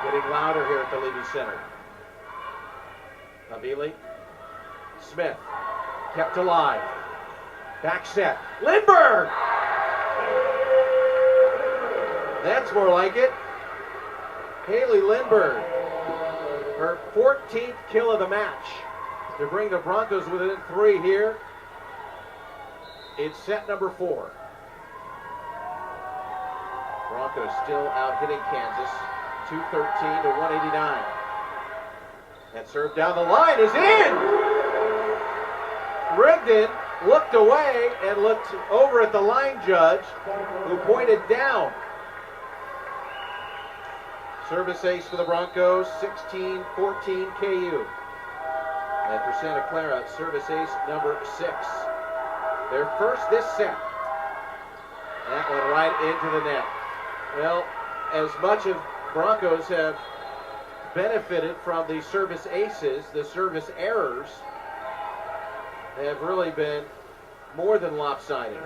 A: Getting louder here at the Levy Center. Havili. Smith. Kept alive. Back set. Lindbergh! That's more like it. Haley Lindbergh. Her 14th kill of the match to bring the Broncos within 3 here. It's set number 4. Broncos still out hitting Kansas. 213 to 189. That serve down the line is in! Rigdon looked away and looked over at the line judge, who pointed down. Service ace for the Broncos, 16-14 KU. And for Santa Clara, service ace number 6. Their first this set. That one right into the net. Well, as much as Broncos have benefited from the service aces, the service errors have really been more than lopsided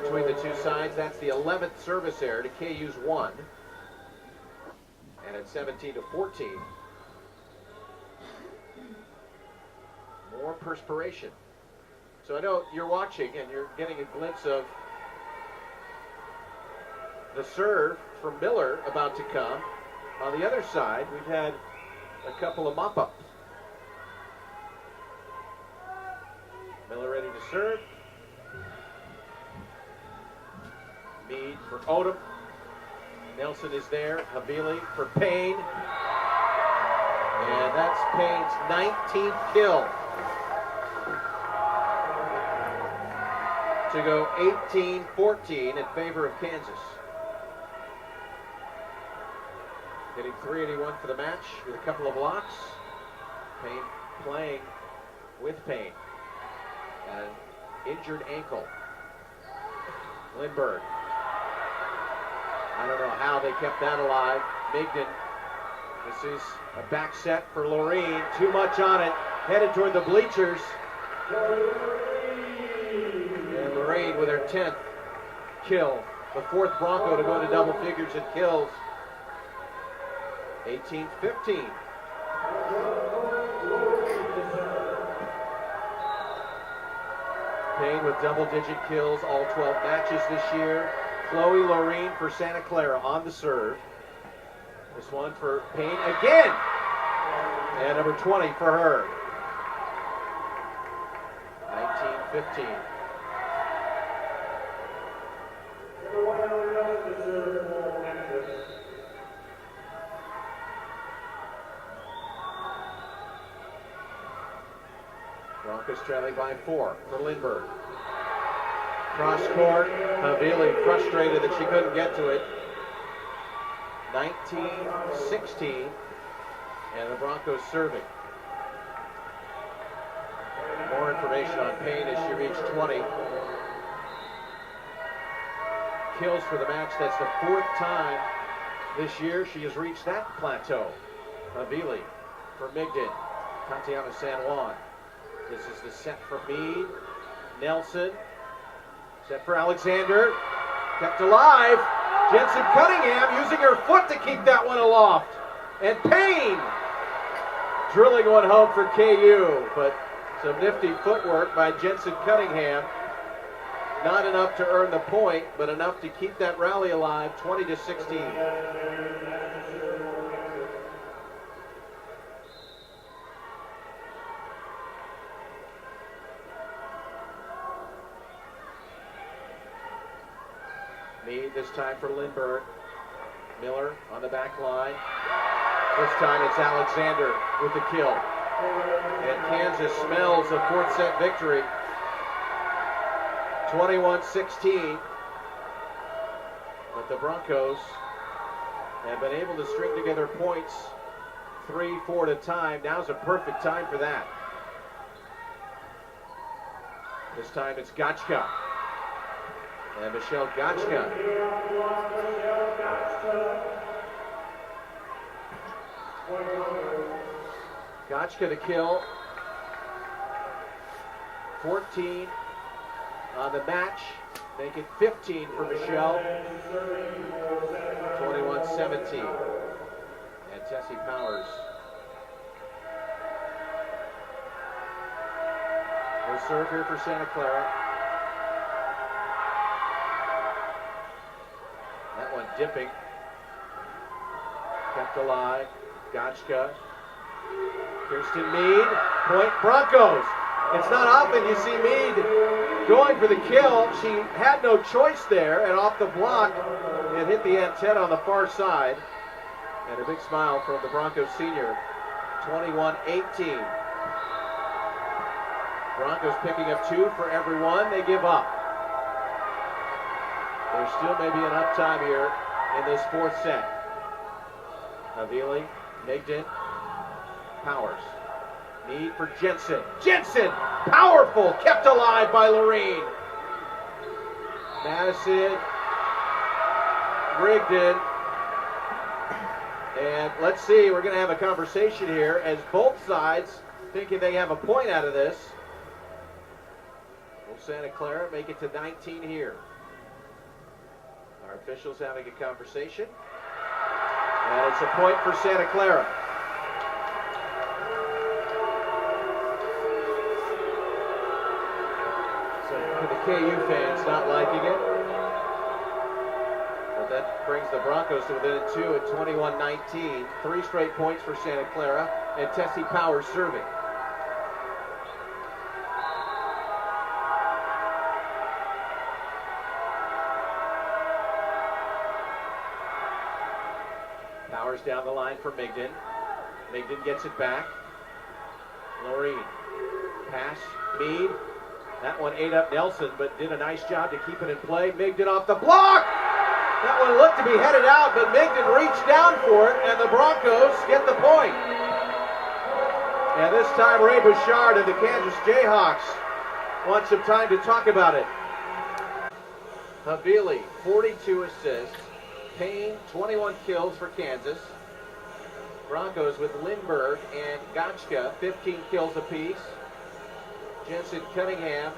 A: between the two sides. That's the 11th service error to KU's 1. And at 17-14, more perspiration. So I know you're watching and you're getting a glimpse of the serve from Miller about to come. On the other side, we've had a couple of mop-ups. Miller ready to serve. Mead for Odom. Nelson is there. Havili for Payne. And that's Payne's 19th kill. To go 18-14 in favor of Kansas. Hitting .381 for the match with a couple of blocks. Payne playing with Payne. An injured ankle. Lindbergh. I don't know how they kept that alive. Migden. This is a back set for Lorene. Too much on it. Headed toward the bleachers. And Lorene with her 10th kill. The 4th Bronco to go into double figures in kills. 18-15. Payne with double-digit kills all 12 matches this year. Chloe Lorene for Santa Clara on the serve. This one for Payne again. And number 20 for her. 19-15. Broncos trailing by 4 for Lindbergh. Cross court, Havili frustrated that she couldn't get to it. 19-16, and the Broncos serving. More more information on Payne as she reached 20 kills for the match. That's the 4th time this year she has reached that plateau. Havili for Migden. Tatiana San Juan. This is the set for Meade. Nelson. Set for Alexander. Kept alive. Jensen Cunningham using her foot to keep that one aloft. And Payne drilling one home for KU. But some nifty footwork by Jensen Cunningham. Not enough to earn the point, but enough to keep that rally alive, 20-16. Meade this time for Lindbergh. Miller on the back line. This time it's Alexander with the kill. And Kansas smells a 4th set victory. 21-16. But the Broncos have been able to string together points 3-4 at a time. Now's a perfect time for that. This time it's Gotchka. And Michelle Gotchka. Gotchka to kill. 14 on the match. Make it 15 for Michelle. 21-17. And Tessie Powers will serve here for Santa Clara. That one dipping. Kept alive. Gotchka. Kirsten Meade. Point Broncos. It's not often you see Meade going for the kill. She had no choice there, and off the block, it hit the antenna on the far side. And a big smile from the Broncos senior. 21-18. Broncos picking up 2 for every 1 they give up. There still may be enough time here in this 4th set. Havili, Migden, Powers. Meade for Jensen. Jensen, powerful, kept alive by Lorene. Madison, Rigdon. And let's see, we're going to have a conversation here as both sides thinking they have a point out of this. Will Santa Clara make it to 19 here? Our officials having a conversation. And it's a point for Santa Clara. So for the KU fans not liking it. But that brings the Broncos to within 2 at 21-19. 3 straight points for Santa Clara. And Tessie Powers serving. Powers down the line for Migden. Migden gets it back. Lorene. Pass. Meade. That one ate up Nelson, but did a nice job to keep it in play. Migden off the block! That one looked to be headed out, but Migden reached down for it, and the Broncos get the point. And this time, Ray Bouchard of the Kansas Jayhawks wants some time to talk about it. Havili, 42 assists. Payne, 21 kills for Kansas. Broncos with Lindbergh and Gotchka, 15 kills apiece. Jensen Cunningham,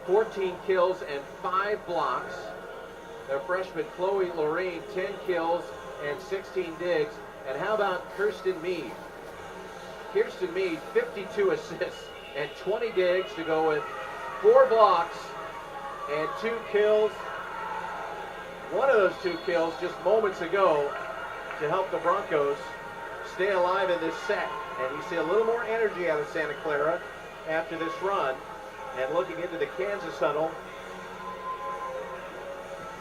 A: 14 kills and 5 blocks. Their freshman Chloe Lorene, 10 kills and 16 digs. And how about Kirsten Meade? Kirsten Meade, 52 assists and 20 digs to go with 4 blocks and 2 kills. One of those 2 kills just moments ago to help the Broncos stay alive in this set. And you see a little more energy out of Santa Clara after this run. And looking into the Kansas tunnel,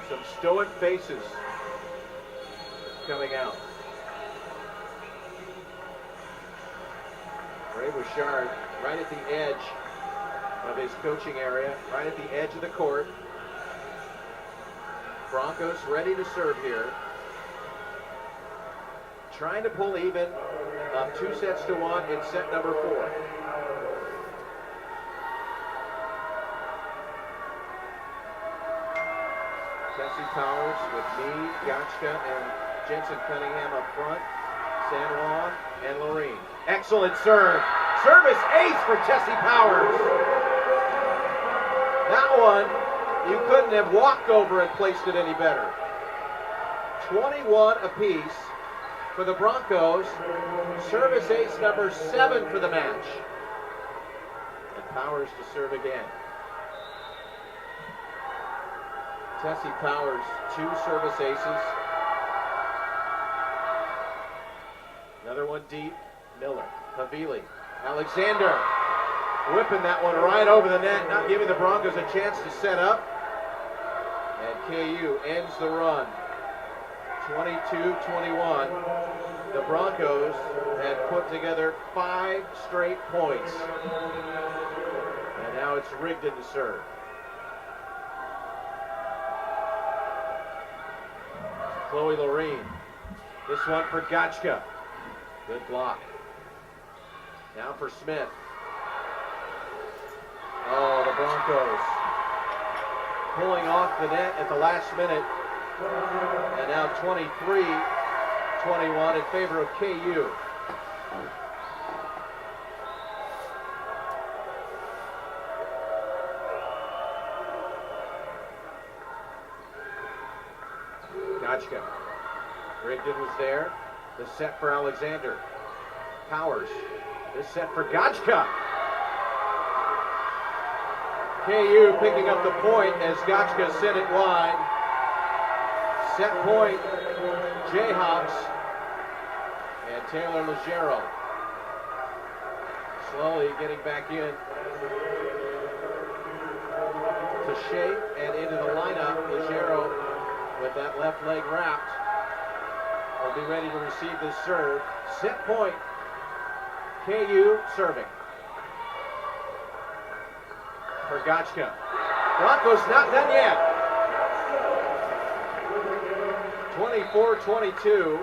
A: some stoic faces coming out. Ray Bouchard right at the edge of his coaching area, right at the edge of the court. Broncos ready to serve here. Trying to pull even 2 sets to 1 in set number 4. Powers with Meade, Gotchka, and Jensen Cunningham up front. San Juan and Lorene. Excellent serve. Service ace for Tessie Powers. That one, you couldn't have walked over and placed it any better. 21 apiece for the Broncos. Service ace number 7 for the match. And Powers to serve again. Tessie Powers, 2 service aces. Another one deep. Miller, Havili, Alexander, whipping that one right over the net, not giving the Broncos a chance to set up. And KU ends the run. 22-21. The Broncos had put together 5 straight points. And now it's Rigdon to serve. Chloe Lorene. This one for Gotchka. Good block. Now for Smith. Oh, the Broncos pulling off the net at the last minute. And now 23-21 in favor of KU. Gotchka. Rigdon was there. The set for Alexander. Powers. This set for Gotchka. KU picking up the point as Gotchka sent it wide. Set point, Jayhawks and Taylor Legero. Slowly getting back in to shape and into the lineup. Legero with that left leg wrapped will be ready to receive this serve. Set point, KU serving. For Gotchka. Broncos not done yet. 24-22.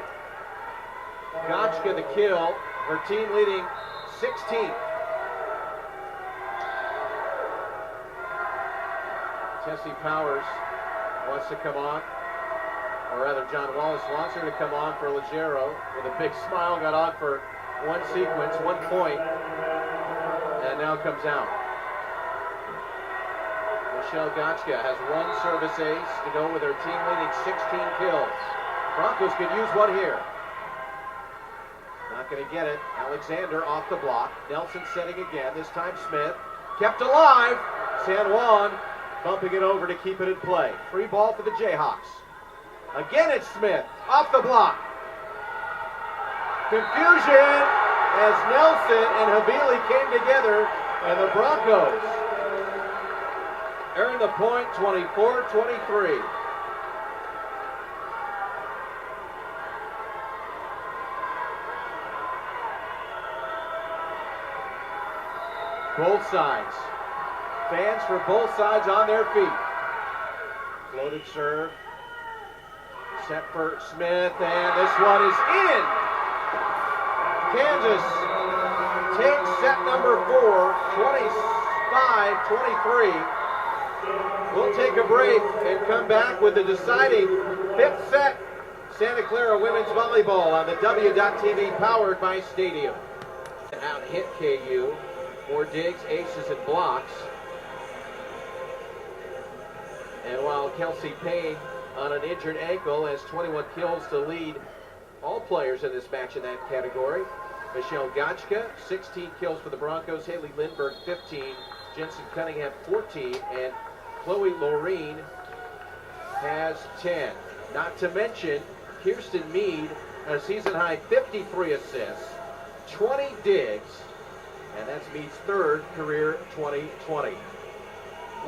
A: Gotchka the kill. Her team leading 16. Tessie Powers wants to come on. Or rather, John Wallace wants her to come on for Legero. With a big smile, got on for one sequence, 1 point. And now comes out. Michelle Gotchka has 1 service ace to go with her team leading 16 kills. Broncos could use one here. Not going to get it. Alexander off the block. Nelson setting again. This time Smith. Kept alive. San Juan bumping it over to keep it in play. Free ball for the Jayhawks. Again it's Smith. Off the block. Confusion as Nelson and Havili came together, and the Broncos earn the point, 24-23. Both sides. Fans for both sides on their feet. Floated serve. Set for Smith, and this one is in. Kansas takes set number 4, 25-23. We'll take a break and come back with the deciding 5th set. Santa Clara Women's Volleyball on the W.TV powered by Stadium. Out hit KU. More digs, aces, and blocks. And while Kelsey Payne on an injured ankle has 21 kills to lead all players in this match in that category. Michelle Gotchka, 16 kills for the Broncos. Haley Lindbergh, 15. Jensen Cunningham, 14. And Chloe Lorene has 10. Not to mention, Kirsten Meade, a season-high 53 assists, 20 digs, and that's Meade's 3rd career 2020.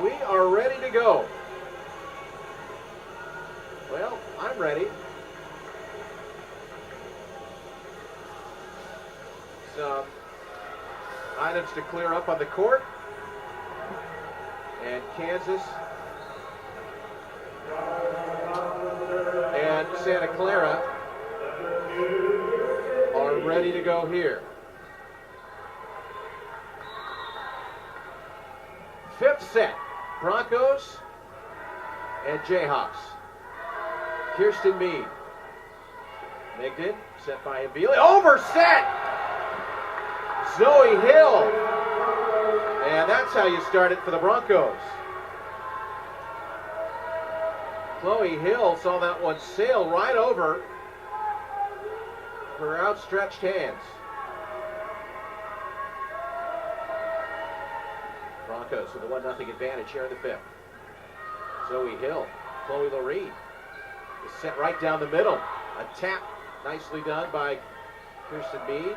A: We are ready to go. Well, I'm ready. Some items to clear up on the court. And Kansas and Santa Clara are ready to go here. 5th set, Broncos and Jayhawks. Kirsten Mead. Migden, set by Avila. Over set! Zoe Hill. And that's how you start it for the Broncos. Chloe Hill saw that one sail right over her outstretched hands. Broncos with a 1-0 advantage here in the fifth. Zoe Hill, Chloe Lorene is set right down the middle. A tap nicely done by Kirsten Mead.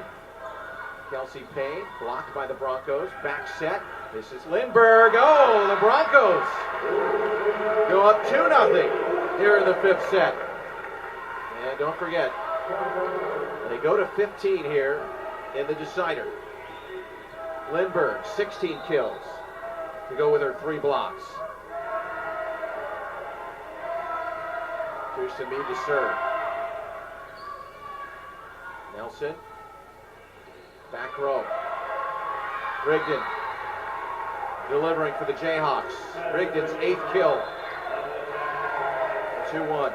A: Kelsey Payne blocked by the Broncos. Back set. This is Lindbergh. Oh, the Broncos go up 2-0 here in the fifth set. And don't forget, they go to 15 here in the decider. Lindbergh, 16 kills to go with her 3 blocks. Kirsten Mead to serve. Nelson, back row. Rigdon delivering for the Jayhawks. Rigdon's 8th kill. 2-1.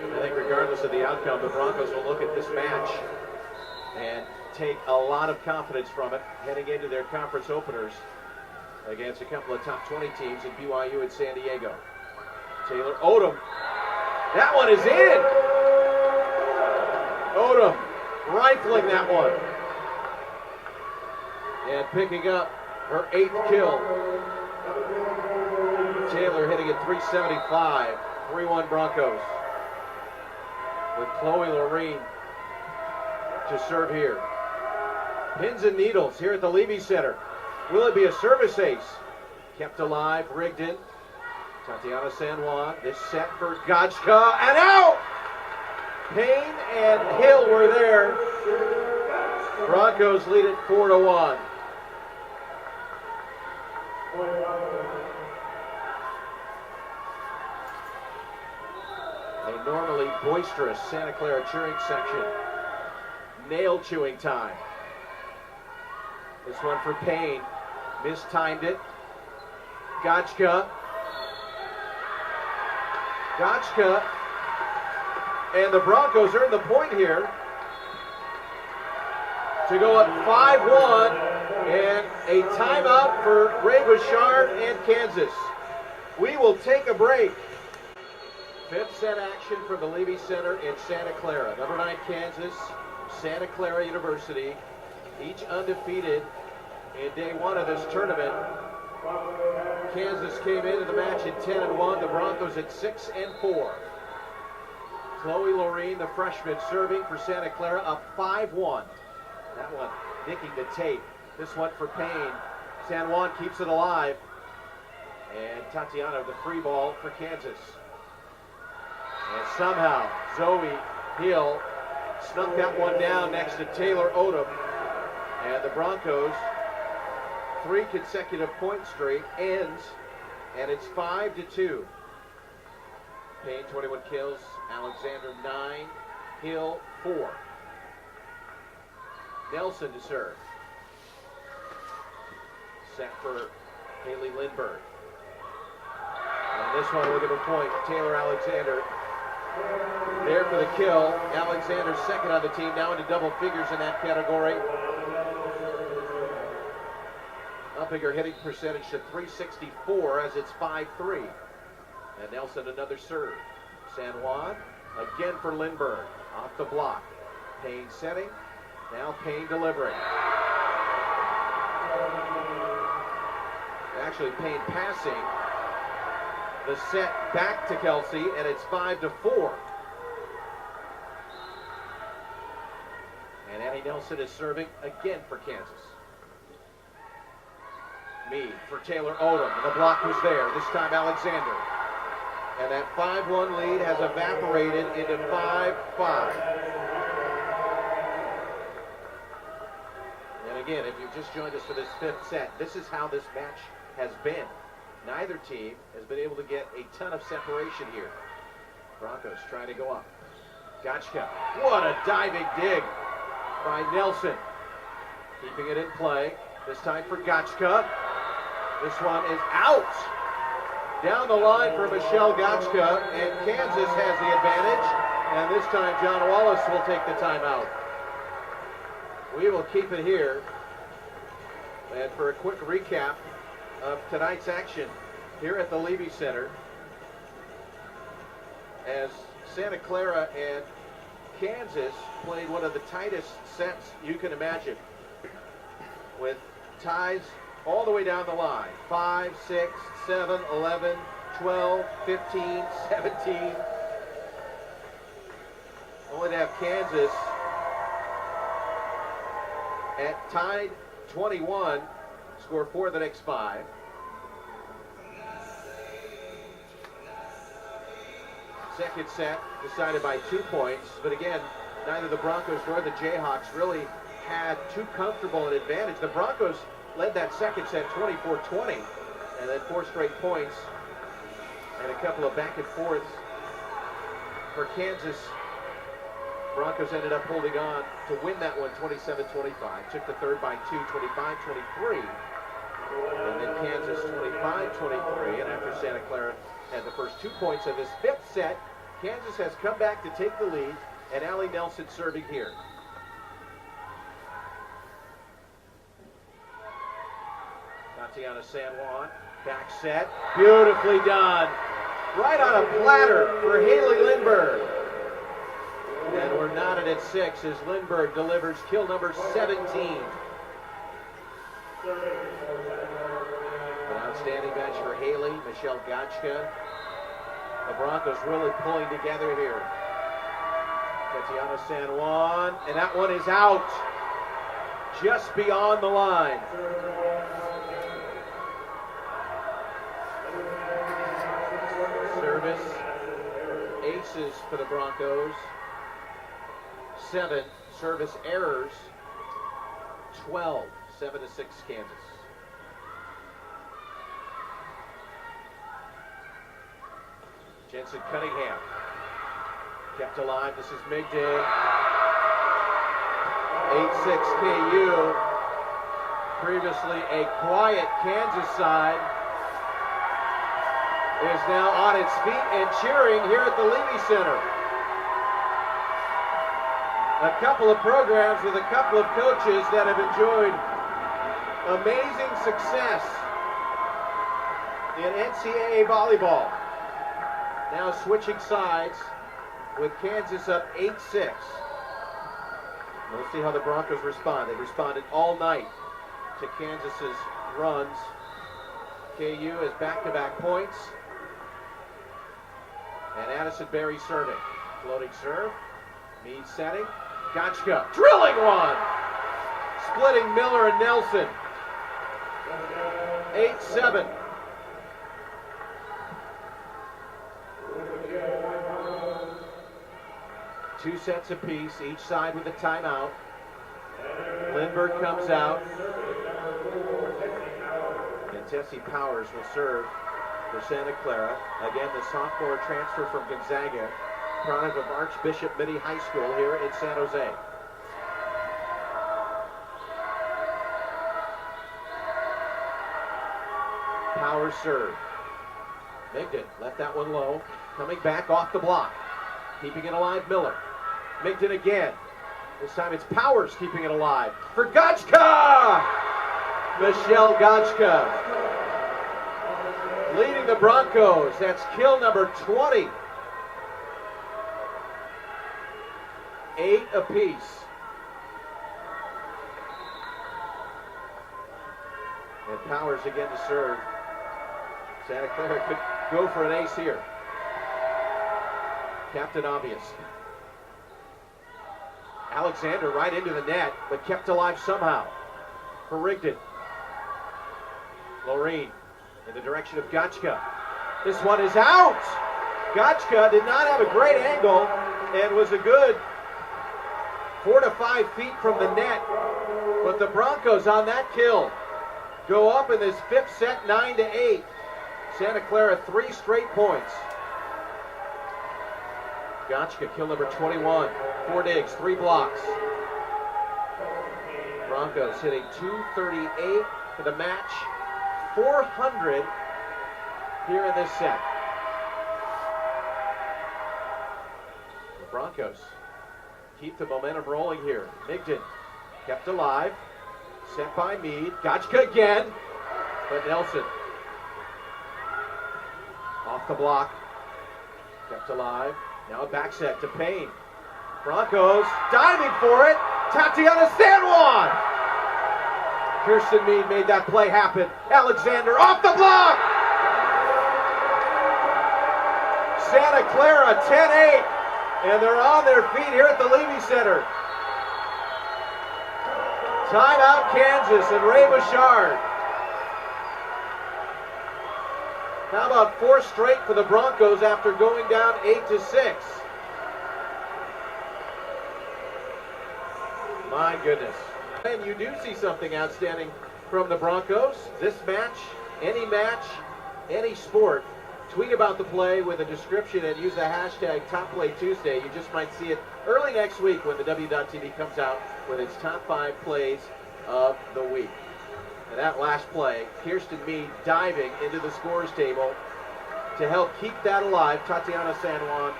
A: I think regardless of the outcome, the Broncos will look at this match and take a lot of confidence from it heading into their conference openers against a couple of top 20 teams in BYU and San Diego. Taylor Odom. That one is in! Odom rifling that one. And picking up her 8th kill. Taylor hitting at 375. 3-1 Broncos. With Chloe Lorene to serve here. Pins and needles here at the Levy Center. Will it be a service ace? Kept alive, Rigdon. Tatiana San Juan. This set for Gotchka. And out! Payne and Hill were there. Broncos lead it 4-1. A normally boisterous Santa Clara cheering section. Nail chewing time. This one for Payne. Mistimed it. Gotchka. Gotchka. And the Broncos earn the point here to go up 5-1, and a timeout for Ray Bouchard and Kansas. We will take a break. Fifth set action from the Levy Center in Santa Clara. Number 9 Kansas, Santa Clara University, each undefeated in day 1 of this tournament. Kansas came into the match at 10-1, the Broncos at 6-4. Chloe Lorene, the freshman, serving for Santa Clara, up 5-1. That one nicking the tape. This one for Payne. San Juan keeps it alive. And Tatiana, the free ball for Kansas. And somehow Zoe Hill snuck that one down next to Taylor Odom. And the Broncos' 3 consecutive point streak ends, and it's 5-2. Payne 21 kills, Alexander 9, Hill 4. Nelson to serve. Set for Haley Lindbergh. And this one will give a point. Taylor Alexander there for the kill. Alexander second on the team, now into double figures in that category. Upping her hitting percentage to .364 as it's 5-3. And Nelson another serve. San Juan again for Lindbergh. Off the block. Payne setting. Now Payne delivering. Actually Payne passing. The set back to Kelsey, and it's 5-4. And Annie Nelson is serving again for Kansas. Mead for Taylor Odom. The block was there. This time Alexander. And that 5-1 lead has evaporated into 5-5. And again, if you've just joined us for this fifth set, this is how this match has been. Neither team has been able to get a ton of separation here. Broncos trying to go up. Gotchka. What a diving dig by Nelson. Keeping it in play. This time for Gotchka. This one is out. Down the line for Michelle Gotchka, and Kansas has the advantage. And this time, John Wallace will take the timeout. We will keep it here. And for a quick recap of tonight's action here at the Levy Center, as Santa Clara and Kansas played one of the tightest sets you can imagine, with ties all the way down the line. 5, 6, 7, 11, 12, 15, 17. Only to have Kansas at tied 21, score 4 of the next 5. Second set decided by 2 points, but again, neither the Broncos nor the Jayhawks really had too comfortable an advantage. The Broncos led that second set 24-20, and then 4 straight points and a couple of back and forths for Kansas. Broncos ended up holding on to win that one 27-25. Took the third by 2, 25-23. And then Kansas 25-23. And after Santa Clara had the first 2 points of this 5th set, Kansas has come back to take the lead, and Allie Nelson serving here. Tatiana San Juan, back set, beautifully done. Right on a platter for Haley Lindbergh. And we're knotted at 6 as Lindbergh delivers kill number 17. An outstanding match for Haley, Michelle Gotchka. The Broncos really pulling together here. Tatiana San Juan, and that one is out. Just beyond the line. Service, aces for the Broncos. 7 service errors, 12, 7-6 Kansas. Jensen Cunningham kept alive. This is Migden. 8-6 KU. Previously a quiet Kansas side is now on its feet and cheering here at the Levy Center. A couple of programs with a couple of coaches that have enjoyed amazing success in NCAA volleyball. Now switching sides with Kansas up 8-6. We'll see how the Broncos respond. They responded all night to Kansas's runs. KU has back-to-back points. And Addison Berry serving. Floating serve. Meade setting. Gotchka, drilling one! Splitting Miller and Nelson. 8-7. Two sets apiece, each side with a timeout. Lindbergh comes out. And Tessie Powers will serve for Santa Clara. Again, the sophomore transfer from Gonzaga, product of Archbishop Mitty High School here in San Jose. Powers serve. Migden left that one low. Coming back off the block. Keeping it alive, Miller. Migden again. This time it's Powers keeping it alive. For Gotchka! Michelle Gotchka leading the Broncos. That's kill number 20. 8 apiece. And Powers again to serve. Santa Clara could go for an ace here. Captain Obvious. Alexander right into the net, but kept alive somehow. For Rigdon. Loreen in the direction of Gotchka. This one is out. Gotchka did not have a great angle and was a good 4 to 5 feet from the net. But the Broncos on that kill go up in this 5th set 9-8. Santa Clara 3 straight points. Gotchka kill number 21. 4 digs, 3 blocks. Broncos hitting .238 for the match. 400 here in this set. The Broncos keep the momentum rolling here. Migden kept alive. Sent by Meade. Gotchka again. But Nelson off the block. Kept alive. Now a back set to Payne. Broncos diving for it. Tatiana San Juan. Kirsten Meade made that play happen. Alexander off the block. Santa Clara 10-8. And they're on their feet here at the Levy Center. Timeout Kansas and Ray Bouchard. How about 4 straight for the Broncos after going down 8-6? My goodness. And you do see something outstanding from the Broncos. This match, any sport, tweet about the play with a description and use the hashtag TopPlayTuesday. You just might see it early next week when the W.TV comes out with its top 5 plays of the week. And that last play, Kirsten Meade diving into the scores table to help keep that alive. Tatiana San Juan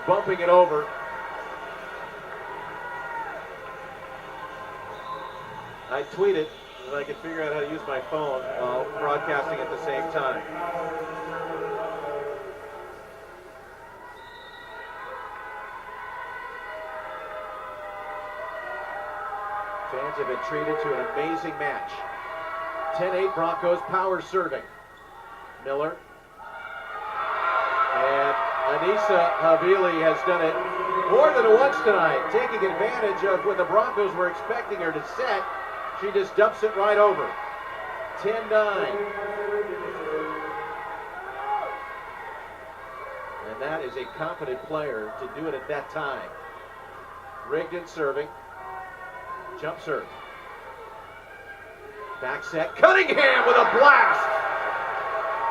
A: bumping it over. I tweeted if I could figure out how to use my phone while broadcasting at the same time. Fans have been treated to an amazing match. 10-8 Broncos, power serving. Miller. And Anissa Havili has done it more than once tonight, taking advantage of when the Broncos were expecting her to set. She just dumps it right over. 10-9. And that is a confident player to do it at that time. Rigdon serving. Jump serve. Back set. Cunningham with a blast.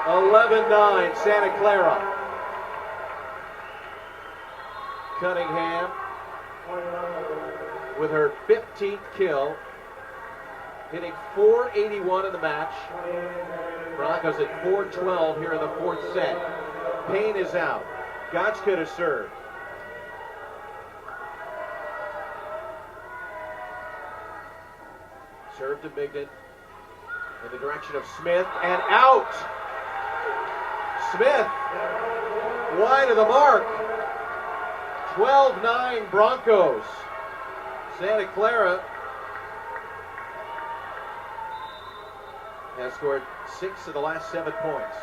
A: 11-9 Santa Clara. Cunningham with her 15th kill. Hitting .481 in the match. Broncos at .412 here in the 4th set. Payne is out. Gotchka to serve. Serve to Migden in the direction of Smith and out. Smith wide of the mark. 12-9 Broncos. Santa Clara has scored 6 of the last 7 points.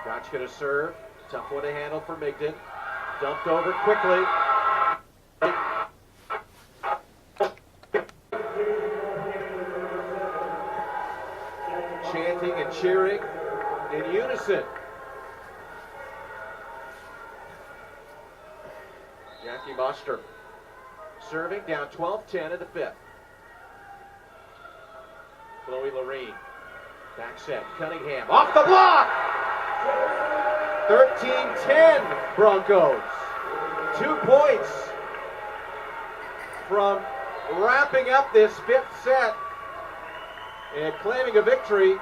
A: Gotchka to serve. Tough one to handle for Migden. Dumped over quickly. Chanting and cheering in unison. Jackie Muster serving down 12-10 in the 5th. Chloe Lorene, back set, Cunningham, off the block! 13-10 Broncos. 2 points from wrapping up this 5th set and claiming a victory.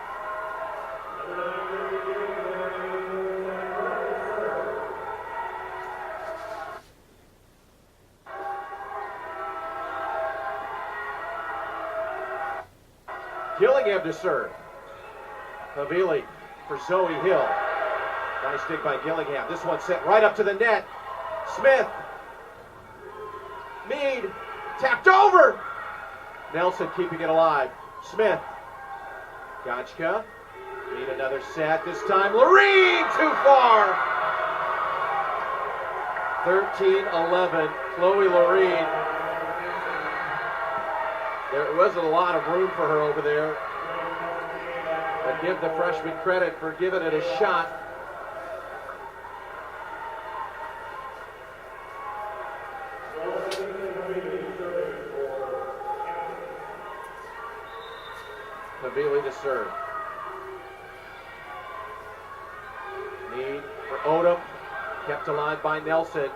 A: Gillingham to serve. Havili for Zoe Hill. Nice stick by Gillingham. This one set right up to the net. Smith. Meade. Tapped over. Nelson keeping it alive. Smith. Gotchka. Need another set. This time Lorene too far. 13-11. Chloe Lorene. There wasn't a lot of room for her over there. But give the freshman credit for giving it a shot. Havili to serve. Need for Odom. Kept alive by Nelson.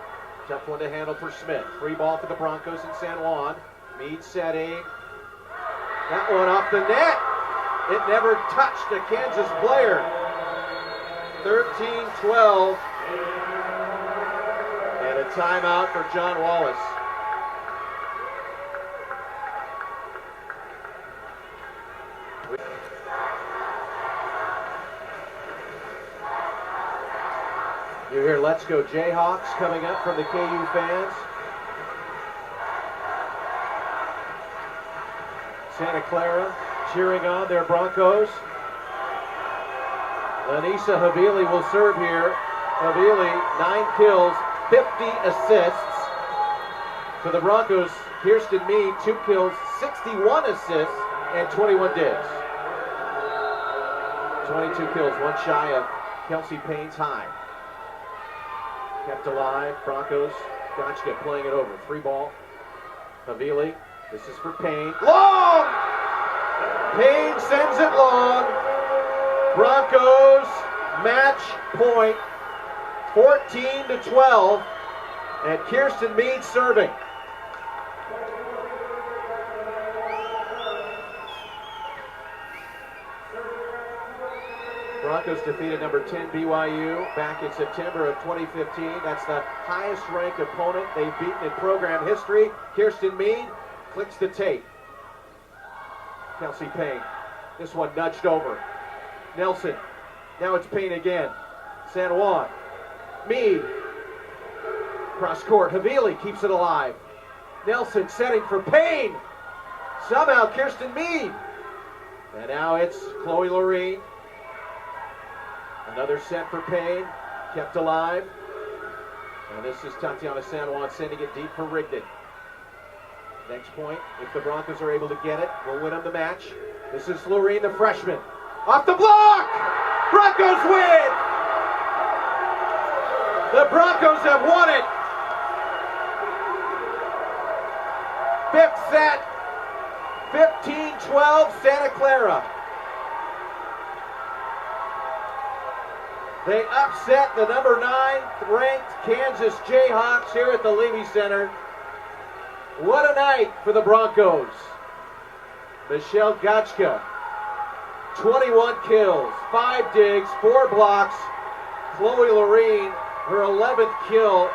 A: Tough one to handle for Smith. Free ball for the Broncos in San Juan. Meade setting. That one off the net. It never touched a Kansas player. 13-12. And a timeout for John Wallace. You hear "Let's Go Jayhawks" coming up from the KU fans. Santa Clara cheering on their Broncos. Lanisa Havili will serve here. Havili, 9 kills, 50 assists. For the Broncos, Kirsten Mead, 2 kills, 61 assists, and 21 digs. 22 kills, one shy of Kelsey Payne's high. Kept alive, Broncos. Gotchka playing it over. 3 ball. Havili. This is for Payne. Long! Payne sends it long. Broncos match point. 14-12. And Kirsten Mead serving. Broncos defeated number 10 BYU back in September of 2015. That's the highest ranked opponent they've beaten in program history. Kirsten Mead clicks the tape. Kelsey Payne. This one nudged over. Nelson. Now it's Payne again. San Juan. Mead. Cross court. Havili keeps it alive. Nelson setting for Payne. Somehow Kirsten Mead. And now it's Chloe Loreen. Another set for Payne, kept alive. And this is Tatiana San Juan sending it deep for Rigdon. Next point, if the Broncos are able to get it, we'll win them the match. This is Loreen, the freshman. Off the block! Broncos win! The Broncos have won it! 5th set, 15-12 Santa Clara. They upset the number 9 ranked Kansas Jayhawks here at the Levy Center. What a night for the Broncos. Michelle Gotchka, 21 kills, 5 digs, 4 blocks. Chloe Loreen, her 11th kill,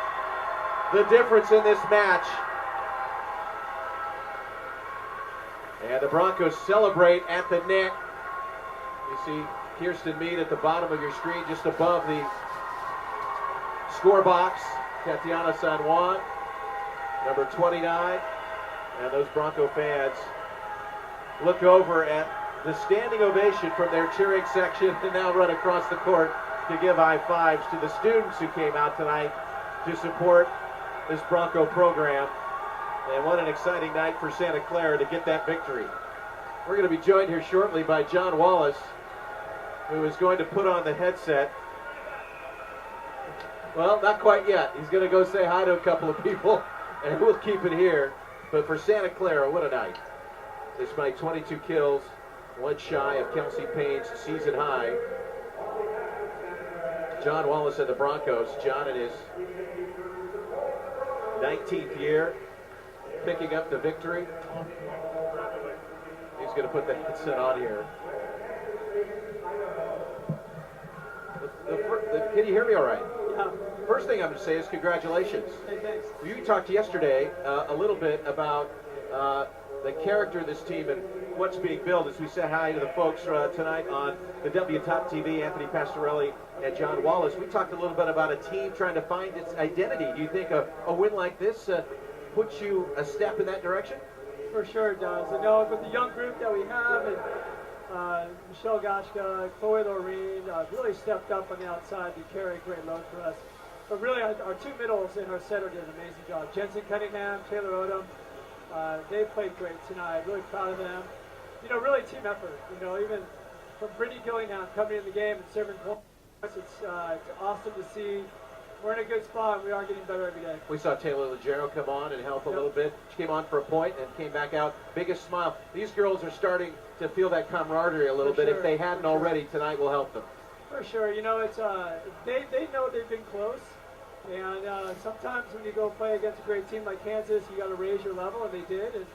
A: the difference in this match. And the Broncos celebrate at the net. You see Kirsten Mead at the bottom of your screen, just above the score box. Tatiana San Juan, number 29. And those Bronco fans look over at the standing ovation from their cheering section and now run across the court to give high fives to the students who came out tonight to support this Bronco program. And what an exciting night for Santa Clara to get that victory. We're going to be joined here shortly by John Wallace, who is going to put on the headset. Well, not quite yet. He's going to go say hi to a couple of people, and we'll keep it here. But for Santa Clara, what a night. Despite 22 kills, one shy of Kelsey Payne's season high. John Wallace and the Broncos. John in his 19th year, picking up the victory. He's going to put the headset on here. Can you hear me all right?
C: Yeah.
A: First thing I'm going to say is congratulations.
C: Hey, thanks.
A: You talked yesterday a little bit about the character of this team and what's being built. As we said hi to the folks tonight on the W Top TV, Anthony Pastorelli and John Wallace. We talked a little bit about a team trying to find its identity. Do you think a win like this puts you a step in that direction?
C: For sure it does. I know with the young group that we have, and Michelle Gotchka, Chloe Loreen really stepped up on the outside to carry a great load for us. But really, our 2 middles in our center did an amazing job. Jensen Cunningham, Taylor Odom, they played great tonight. Really proud of them. You know, really team effort. You know, even from Brittany Gillingham coming in the game and serving points, it's awesome to see. We're in a good spot. We are getting better every day.
A: We saw Taylor Legero come on and help a little bit. She came on for a point and came back out. Biggest smile. These girls are starting to feel that camaraderie a little bit.
C: Sure,
A: if they hadn't already, tonight will help them.
C: For sure. You know, it's they know they've been close. And sometimes when you go play against a great team like Kansas, you got to raise your level, and they did. And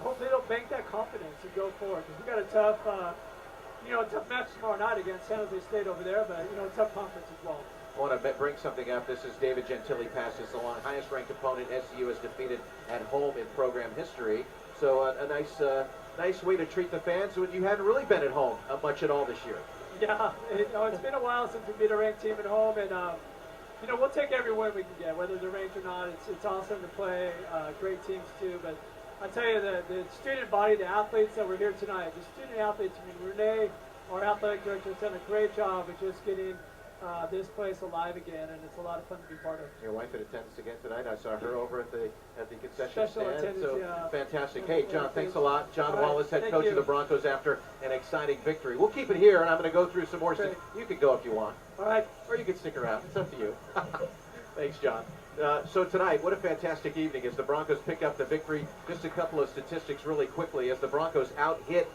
C: hopefully they'll bank that confidence and go forward. Because we got a tough match tomorrow night against San Jose State over there, but a tough conference as well.
A: I want to bring something up. This is David Gentili passes along. Highest ranked opponent SCU has defeated at home in program history. So a nice way to treat the fans when you hadn't really been at home much at all this year.
C: Yeah, it's been a while since we beat a ranked team at home, and we'll take every win we can get, whether they're ranked or not. It's awesome to play great teams too. But I tell you, the student body, the athletes that were here tonight, the student athletes. I mean, Renee, our athletic director, has done a great job of just getting this place alive again, and it's a lot of fun to be part of.
A: Your wife in attendance again tonight. I saw her over at the concession
C: Special
A: stand.
C: attendance,
A: So
C: yeah.
A: fantastic. Hey, John, thanks a lot. John
C: All right,
A: Wallace, head
C: thank
A: coach of
C: you.
A: the Broncos after an exciting victory. We'll keep it here, and I'm going to go through some more.
C: Great.
A: You could go if you want.
C: All right.
A: Or you can stick around. It's up to you. Thanks, John. So tonight, what a fantastic evening as the Broncos pick up the victory. Just a couple of statistics really quickly as the Broncos out-hit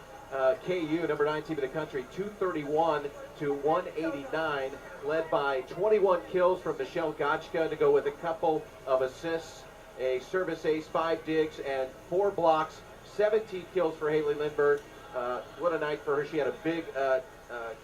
A: KU, number 9 team in the country, 231 to 189, led by 21 kills from Michelle Gotchka to go with a couple of assists, a service ace, 5 digs, and 4 blocks, 17 kills for Haley Lindbergh. What a night for her. She had a big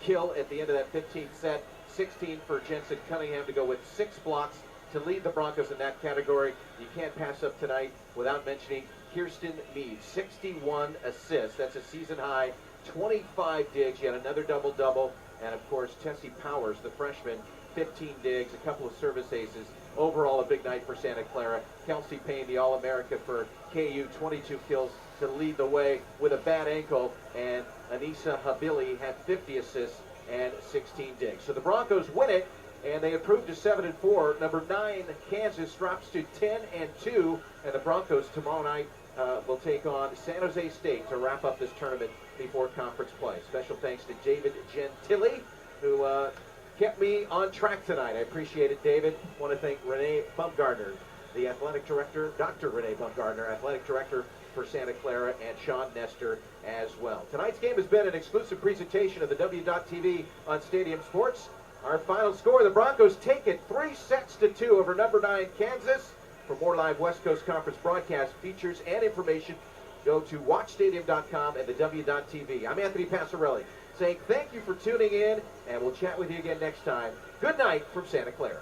A: kill at the end of that 15th set, 16 for Jensen Cunningham to go with 6 blocks to lead the Broncos in that category. You can't pass up tonight without mentioning Kirsten Meade, 61 assists. That's a season high, 25 digs, yet another double-double. And, of course, Tessie Powers, the freshman, 15 digs, a couple of service aces. Overall, a big night for Santa Clara. Kelsey Payne, the All-America for KU, 22 kills to lead the way with a bad ankle. And Anissa Habili had 50 assists and 16 digs. So the Broncos win it, and they improved to 7-4. Number 9, Kansas, drops to 10-2. And the Broncos tomorrow night will take on San Jose State to wrap up this tournament before conference play. Special thanks to David Gentili, who kept me on track tonight. I appreciate it, David. I want to thank Renee Bumgardner, the athletic director, Dr. Renee Bumgardner, athletic director for Santa Clara, and Sean Nestor as well. Tonight's game has been an exclusive presentation of the W.TV on Stadium Sports. Our final score, the Broncos take it 3-2 over number 9 Kansas. For more live West Coast Conference broadcast features and information, go to watchstadium.com and the W.TV. I'm Anthony Passarelli saying thank you for tuning in, and we'll chat with you again next time. Good night from Santa Clara.